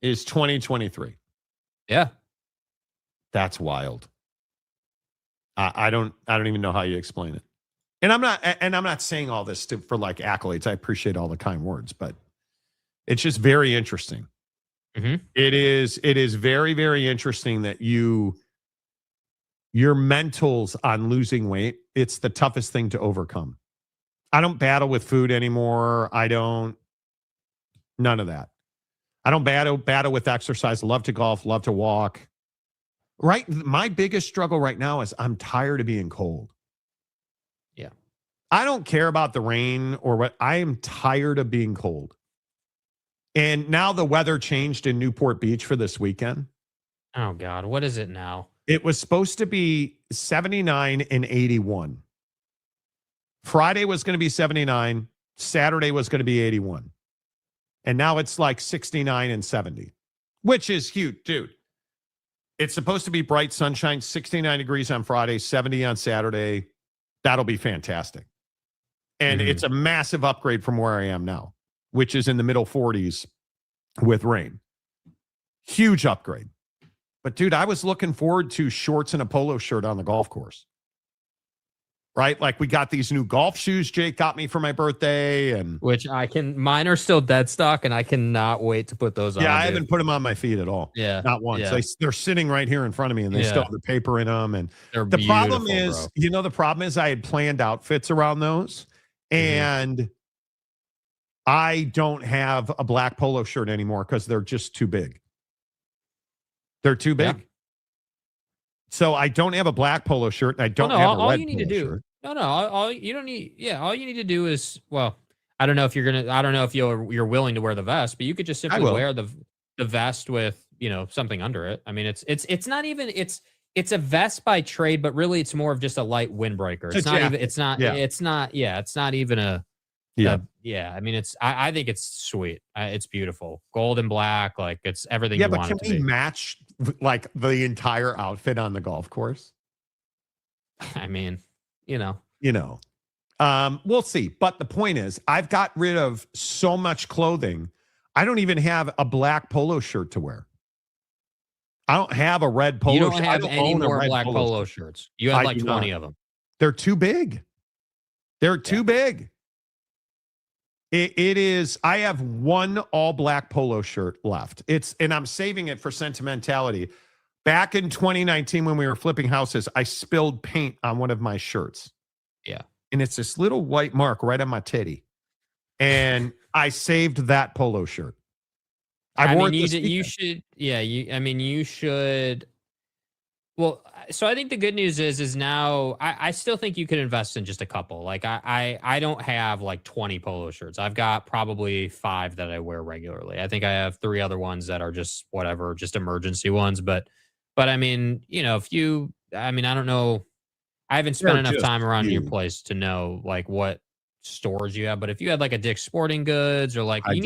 Is 2023. Yeah. That's wild. I don't even know how you explain it. And I'm not saying all this for like accolades. I appreciate all the kind words, but it's just very interesting. It is very, very interesting that your mentals on losing weight, it's the toughest thing to overcome. I don't battle with food anymore. None of that. I don't battle with exercise. Love to golf, love to walk. Right. My biggest struggle right now is I'm tired of being cold. Yeah. I don't care about the rain or what. I am tired of being cold. And now the weather changed in Newport Beach for this weekend. Oh, God. What is it now? It was supposed to be 79 and 81. Friday was going to be 79. Saturday was going to be 81. And now it's like 69 and 70, which is huge, dude. It's supposed to be bright sunshine, 69 degrees on Friday, 70 on Saturday. That'll be fantastic. And it's a massive upgrade from where I am now, which is in the middle 40s with rain. Huge upgrade. But, dude, I was looking forward to shorts and a polo shirt on the golf course. Right? Like, we got these new golf shoes Jake got me for my birthday. Which mine are still dead stock, and I cannot wait to put those on. Yeah, I haven't put them on my feet at all. Yeah. Not once. Yeah. They're sitting right here in front of me, and they still have the paper in them. And they're the problem beautiful, is, bro. the problem is I had planned outfits around those, and I don't have a black polo shirt anymore because they're just too big. They're too big. Yeah. So I don't have a black polo shirt, and I don't have a all red you need to polo do. shirt. All you don't need. Yeah, all you need to do is, well, I don't know if you're willing to wear the vest, but you could just simply wear the vest with something under it. I mean, it's not even it's a vest by trade, but really it's more of just a light windbreaker. It's not even. It's not. Yeah. It's not. Yeah, it's not even a. Yeah. I mean, I think it's sweet. It's beautiful, gold and black, like it's everything. Yeah, you but want can it to we be. match like the entire outfit on the golf course? I mean, we'll see. But the point is, I've got rid of so much clothing. I don't even have a black polo shirt to wear. I don't have a red polo shirt. You don't have any more black polo shirts. You have like 20 of them. They're too big. They're too big. It is. I have one all black polo shirt left. And I'm saving it for sentimentality. Back in 2019, when we were flipping houses, I spilled paint on one of my shirts. Yeah. And it's this little white mark right on my titty. And I saved that polo shirt. You should. Well, so I think the good news is now I still think you could invest in just a couple. Like I don't have like 20 polo shirts. I've got probably 5 that I wear regularly. I think I have 3 other ones that are just whatever, just emergency ones. But I mean, I don't know. I haven't spent enough time around your place to know like what stores you have. But if you had like a Dick's Sporting Goods or like I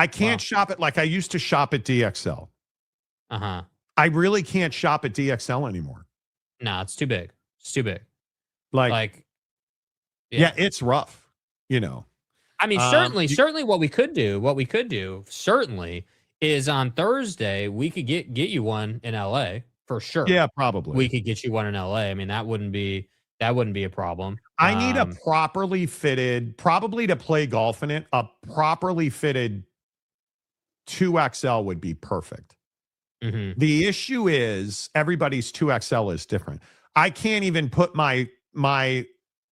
can't shop it like I used to shop at DXL. I really can't shop at DXL anymore. No, it's too big. It's too big. Yeah, it's rough, I mean, certainly what we could do certainly is on Thursday, we could get you one in LA for sure. Yeah, probably. We could get you one in LA. I mean, that wouldn't be a problem. I need a properly fitted, probably to play golf in it, a properly fitted 2XL would be perfect. The issue is everybody's 2XL is different. I can't even put my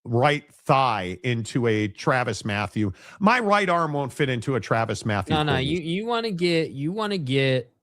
right thigh into a Travis Matthew. My right arm won't fit into a Travis Matthew. No, you want to get.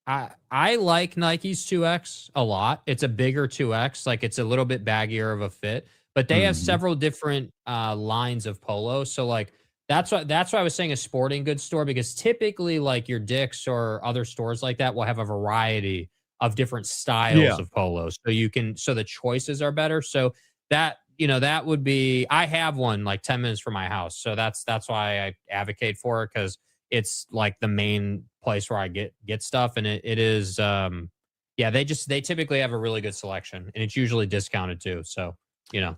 I like Nike's 2X a lot. It's a bigger 2X, like it's a little bit baggier of a fit, but they have several different lines of polo. So like that's why I was saying a sporting goods store, because typically like your Dick's or other stores like that will have a variety of different styles of polo. So the choices are better. So that, that would be, I have one like 10 minutes from my house. So that's why I advocate for it, because it's like the main place where I get stuff. And it is, they typically have a really good selection, and it's usually discounted too. So,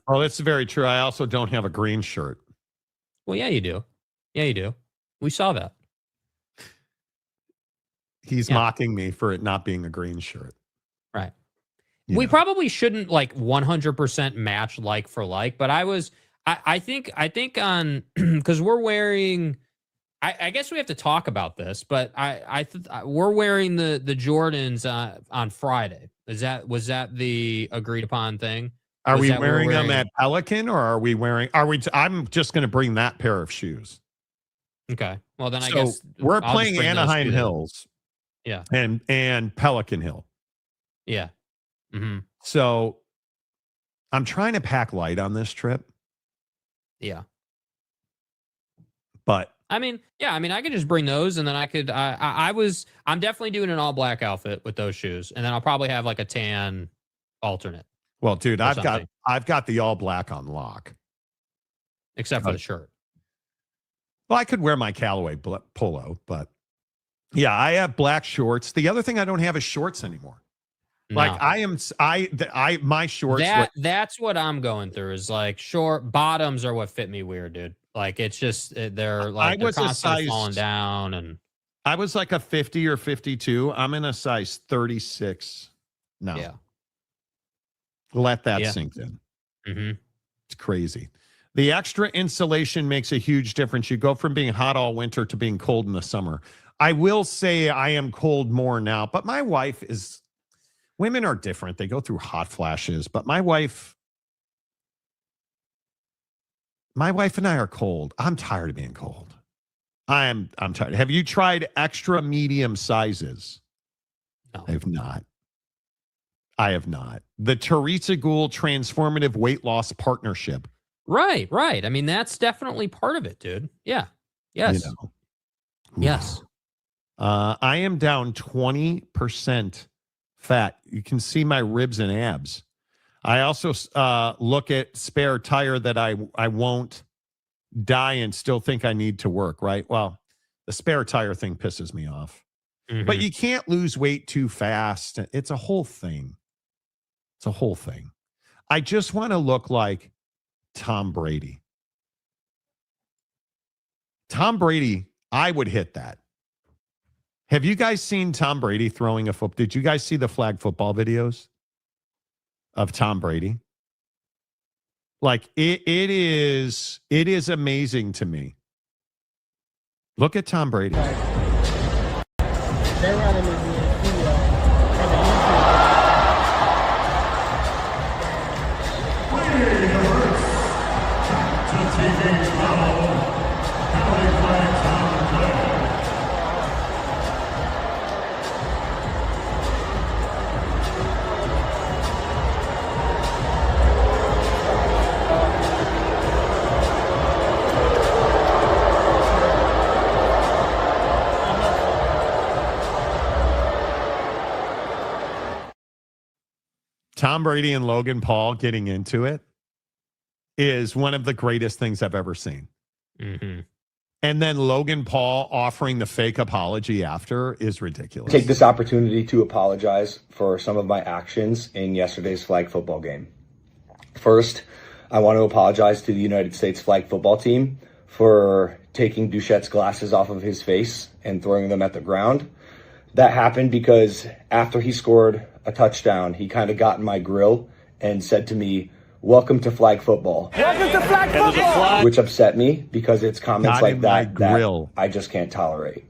Oh, that's very true. I also don't have a green shirt. Well, yeah, you do. Yeah, you do. We saw that. He's mocking me for it not being a green shirt. Right. We probably shouldn't like 100% match like for like, but I think on, because we're wearing, I guess we have to talk about this, but we're wearing the Jordans on Friday. Was that the agreed upon thing? Are we wearing them at Pelican, or are we wearing? I'm just going to bring that pair of shoes. Okay. Well, then I guess we're playing Anaheim Hills. Yeah. And Pelican Hill. Yeah. Mm-hmm. So I'm trying to pack light on this trip. Yeah. But I could just bring those, and then I'm definitely doing an all black outfit with those shoes, and then I'll probably have like a tan alternate. Well, dude, I've got the all black on lock. Except for the shirt. Well, I could wear my Callaway polo, but yeah, I have black shorts. The other thing I don't have is shorts anymore. No. Like my shorts. That's what I'm going through, is like short bottoms are what fit me weird, dude. Like it's just they're constantly falling down, and I was like a 50 or 52. I'm in a size 36 now. Yeah. Let that sink in. Mm-hmm. It's crazy. The extra insulation makes a huge difference. You go from being hot all winter to being cold in the summer. I will say I am cold more now, but my wife is. Women are different. They go through hot flashes, but my wife and I are cold. I'm tired of being cold. I'm tired. Have you tried extra medium sizes? No. I have not. The Teresa Gould Transformative Weight Loss Partnership. Right. I mean, that's definitely part of it, dude. Yeah. Yes. Yes. I am down 20% fat. You can see my ribs and abs. I also look at spare tire that I won't die and still think I need to work, right? Well, the spare tire thing pisses me off. Mm-hmm. But you can't lose weight too fast. It's a whole thing. I just want to look like Tom Brady. Tom Brady, I would hit that. Have you guys seen Tom Brady throwing a football? Did you guys see the flag football videos of Tom Brady? Like it is amazing to me. Look at Tom Brady. They're running in Tom Brady and Logan Paul getting into it is one of the greatest things I've ever seen. Mm-hmm. And then Logan Paul offering the fake apology after is ridiculous. Take this opportunity to apologize for some of my actions in yesterday's flag football game. First, I want to apologize to the United States flag football team for taking Duchette's glasses off of his face and throwing them at the ground. That happened because after he scored a touchdown, he kind of got in my grill and said to me, "Welcome to flag football." Welcome to flag football. Which upset me because it's comments like that I just can't tolerate.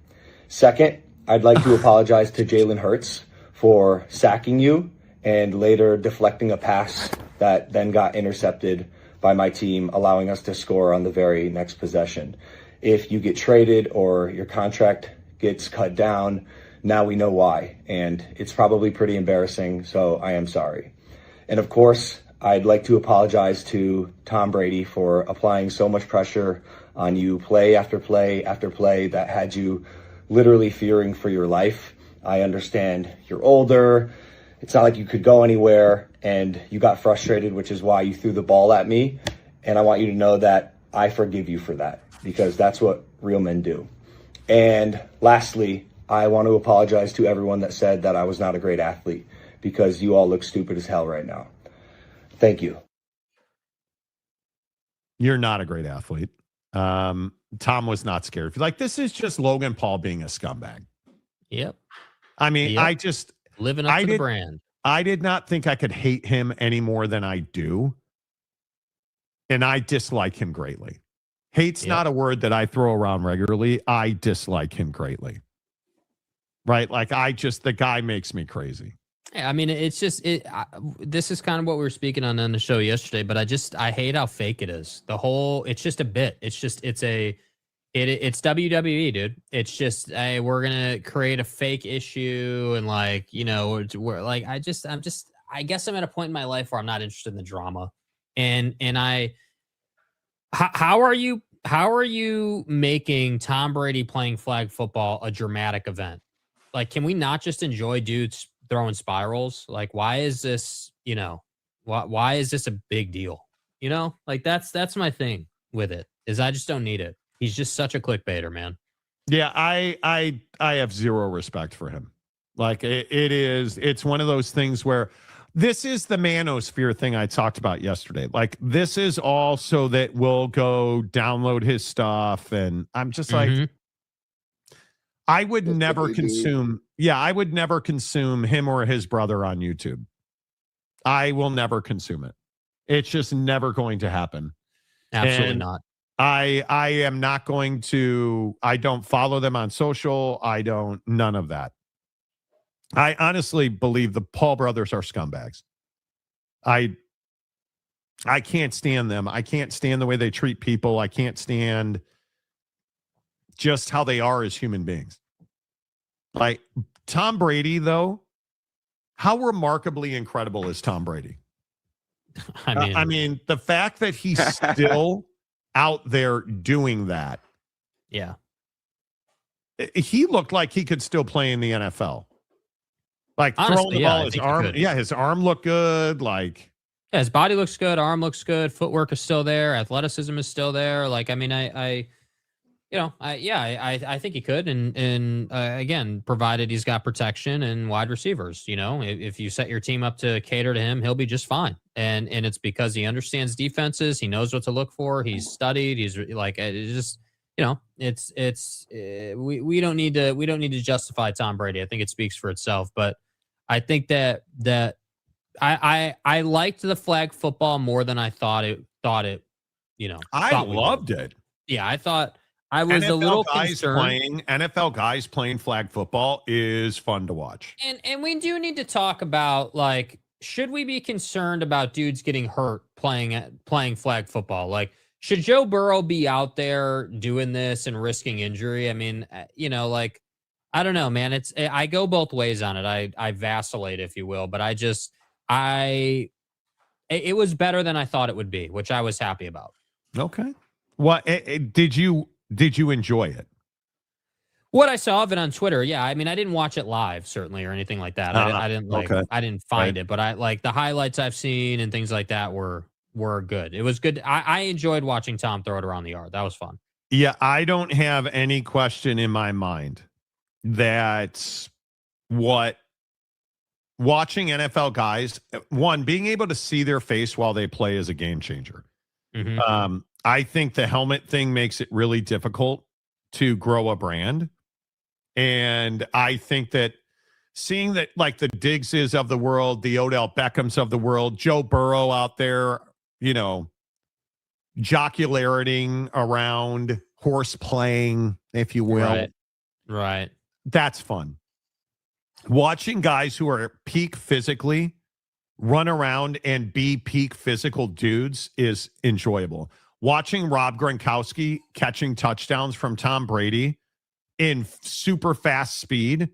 Second, I'd like to apologize to Jalen Hurts for sacking you and later deflecting a pass that then got intercepted by my team, allowing us to score on the very next possession. If you get traded or your contract gets cut down, now we know why, and it's probably pretty embarrassing, so I am sorry. And of course, I'd like to apologize to Tom Brady for applying so much pressure on you play after play after play that had you literally fearing for your life. I understand you're older It's not like you could go anywhere and you got frustrated, which is why you threw the ball at me. And I want you to know that I forgive you for that, because that's what real men do. And lastly, I want to apologize to everyone that said that I was not a great athlete, because you all look stupid as hell right now. Thank you. You're not a great athlete. Tom was not scared. Like, this is just Logan Paul being a scumbag. Yep. I mean, Yep. I just Living up to the brand. I did not think I could hate him any more than I do. And I dislike him greatly. Hate's not a word that I throw around regularly. I dislike him greatly. Right? Like, the guy makes me crazy. Yeah, I mean, it's just this is kind of what we were speaking on the show yesterday, but I hate how fake it is. It's just a bit. It's WWE, dude. It's just, hey, we're gonna create a fake issue, and like, you know, we're like, I guess I'm at a point in my life where I'm not interested in the drama, how are you making Tom Brady playing flag football a dramatic event? Like, can we not just enjoy dudes throwing spirals? Like, why is this, you know, why is this a big deal? You know, like that's my thing with it, is I just don't need it. He's just such a clickbaiter, man. Yeah, I have zero respect for him. Like, it's one of those things where this is the manosphere thing I talked about yesterday. Like, this is all so that we'll go download his stuff. And I'm just like, I would never consume. Yeah, I would never consume him or his brother on YouTube. I will never consume it. It's just never going to happen. Absolutely not. I am not going to. I don't follow them on social. None of that. I honestly believe the Paul brothers are scumbags. I can't stand them. I can't stand the way they treat people. I can't stand just how they are as human beings. Like, Tom Brady, though, how remarkably incredible is Tom Brady? I mean, the fact that he's still out there doing that. Yeah. He looked like he could still play in the NFL. Like, honestly, throwing the ball, his arm. Yeah, his arm looked good. Like, yeah, his body looks good, arm looks good, footwork is still there, athleticism is still there. Like, I mean, I think he could, and again, provided he's got protection and wide receivers. You know, if you set your team up to cater to him, he'll be just fine. And it's because he understands defenses, he knows what to look for, he's studied, he's like, it's just, you know, we don't need to justify Tom Brady. I think it speaks for itself. But I think that I liked the flag football more than I thought it. You know, I loved it. Yeah, I thought. I was NFL a little guys concerned. NFL guys playing flag football is fun to watch. And we do need to talk about, like, should we be concerned about dudes getting hurt playing flag football? Like, should Joe Burrow be out there doing this and risking injury? I mean, you know, like, I don't know, man. I go both ways on it. I vacillate, if you will, but it was better than I thought it would be, which I was happy about. Okay. What did you enjoy it? What I saw of it on Twitter, yeah. I mean, I didn't watch it live, certainly, or anything like that. I didn't I didn't find it, but I like the highlights I've seen and things like that were good. It was good. I enjoyed watching Tom throw it around the yard. That was fun. Yeah, I don't have any question in my mind that watching NFL guys, one, being able to see their face while they play is a game changer. Mm-hmm. I think the helmet thing makes it really difficult to grow a brand. And I think that seeing that, like, the Diggses of the world, the Odell Beckhams of the world, Joe Burrow out there, you know, jocularating around, horse playing, if you will. Right. That's fun. Watching guys who are peak physically run around and be peak physical dudes is enjoyable. Watching Rob Gronkowski catching touchdowns from Tom Brady in super fast speed,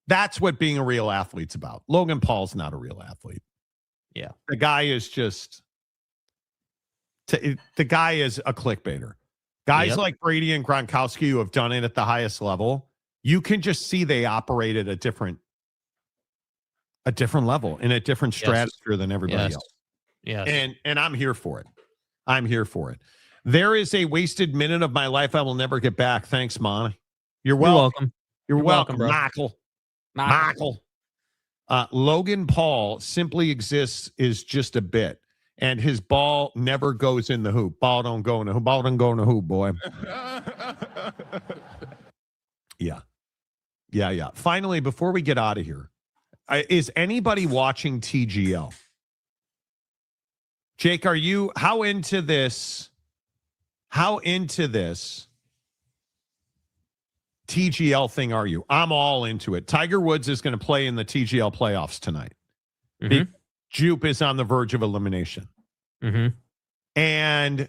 that's what being a real athlete's about. Logan Paul's not a real athlete. Yeah. The guy is just, the guy is a clickbaiter. Guys like Brady and Gronkowski who have done it at the highest level, you can just see they operate at a different a different level in a different stratosphere than everybody else. Yes. And I'm here for it. I'm here for it. There is a wasted minute of my life I will never get back. Thanks, Monty. You're welcome. You're welcome, bro. Michael. Logan Paul simply exists is just a bit, and his ball never goes in the hoop. Ball don't go in the hoop. Ball don't go in the hoop, boy. Yeah. Finally, before we get out of here, is anybody watching TGL? Jake, how into this TGL thing are you? I'm all into it. Tiger Woods is going to play in the TGL playoffs tonight. Mm-hmm. Jupe is on the verge of elimination. Mm-hmm. And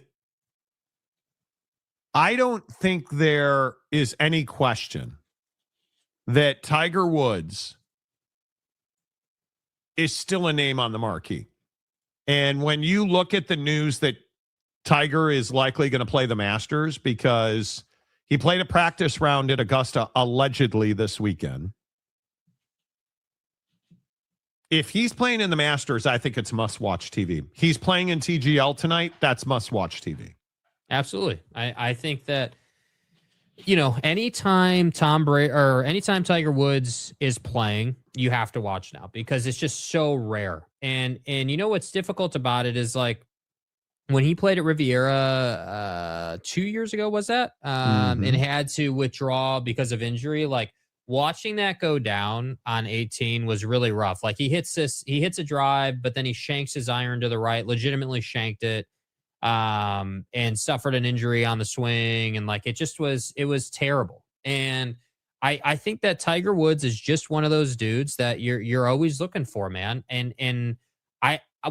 I don't think there is any question that Tiger Woods is still a name on the marquee. And when you look at the news that Tiger is likely going to play the Masters because he played a practice round at Augusta allegedly this weekend. If he's playing in the Masters, I think it's must-watch TV. He's playing in TGL tonight, that's must-watch TV. Absolutely. I think that, anytime anytime Tiger Woods is playing, you have to watch now because it's just so rare. And what's difficult about it is like when he played at Riviera 2 years ago, was that? And had to withdraw because of injury. Like watching that go down on 18 was really rough. Like he hits a drive, but then he shanks his iron to the right, legitimately shanked it. And suffered an injury on the swing. And like, it was terrible. And I think that Tiger Woods is just one of those dudes that you're always looking for, man. And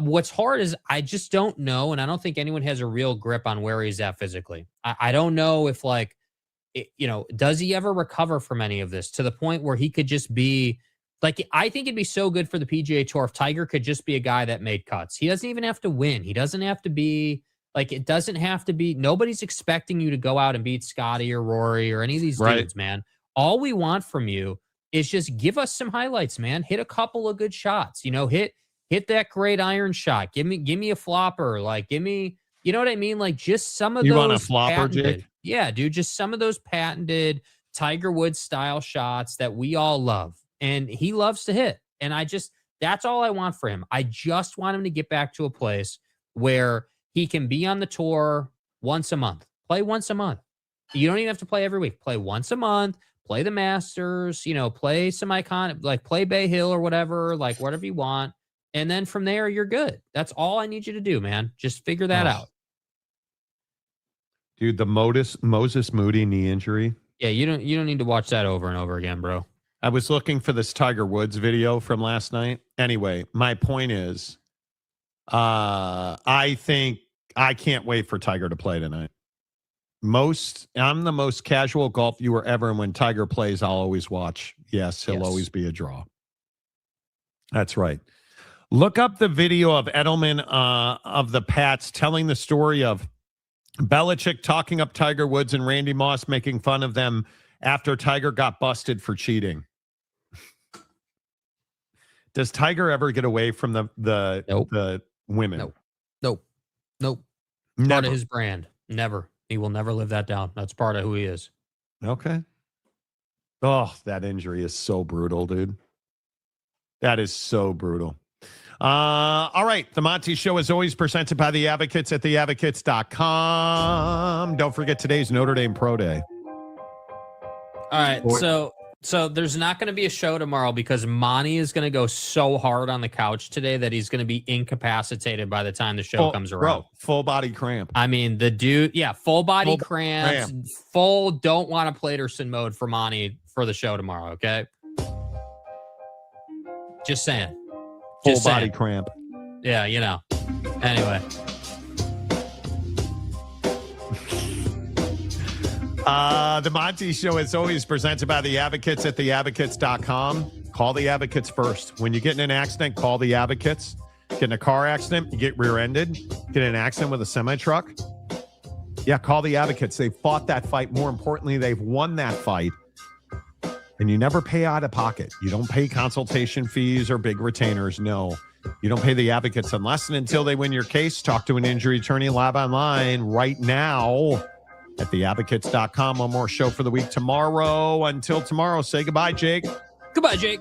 what's hard is I just don't know. And I don't think anyone has a real grip on where he's at physically. I don't know if does he ever recover from any of this to the point where he could just be like, I think it'd be so good for the PGA Tour if Tiger could just be a guy that made cuts. He doesn't even have to win. He doesn't have to be it doesn't have to be, nobody's expecting you to go out and beat Scotty or Rory or any of these dudes, man. All we want from you is just give us some highlights, man. Hit a couple of good shots, hit that great iron shot. Give me a flopper. Like, give me, you know what I mean? Like just some of those. You want a flopper, Jake? Yeah, dude. Just some of those patented Tiger Woods style shots that we all love. And he loves to hit. And that's all I want for him. I just want him to get back to a place where he can be on the tour once a month. Play once a month. You don't even have to play every week. Play once a month. Play the Masters. Play some iconic, like play Bay Hill or whatever, like whatever you want. And then from there, you're good. That's all I need you to do, man. Just figure that out. Dude, the Moses Moody knee injury. Yeah, you don't need to watch that over and over again, bro. I was looking for this Tiger Woods video from last night. Anyway, my point is, I think I can't wait for Tiger to play tonight. I'm the most casual golf viewer ever, and when Tiger plays, I'll always watch. Yes, he'll always be a draw. That's right. Look up the video of Edelman of the Pats telling the story of Belichick talking up Tiger Woods and Randy Moss making fun of them after Tiger got busted for cheating. Does Tiger ever get away from the women? Nope. Never. Part of his brand. Never. He will never live that down. That's part of who he is. Okay. Oh, that injury is so brutal, dude. That is so brutal. All right. The Monty Show is always presented by the Advocates at theadvocates.com. Don't forget today's Notre Dame Pro Day. All right. So there's not going to be a show tomorrow because Monty is going to go so hard on the couch today that he's going to be incapacitated by the time the show comes around. Bro, full body cramp. I mean, the dude, full body cramps, full don't want to Playderson mode for Monty for the show tomorrow, okay? Just saying. Full body cramp. Yeah, Anyway. The Monty Show is always presented by the Advocates at theadvocates.com. Call the Advocates first. When you get in an accident, call the Advocates. Get in a car accident, you get rear-ended, get in an accident with a semi-truck. Yeah, call the Advocates. They fought that fight. More importantly, they've won that fight. And you never pay out of pocket. You don't pay consultation fees or big retainers. No, you don't pay the advocates unless and until they win your case. Talk to an injury attorney live online right now at theadvocates.com. One more show for the week tomorrow. Until tomorrow, say goodbye, Jake. Goodbye, Jake.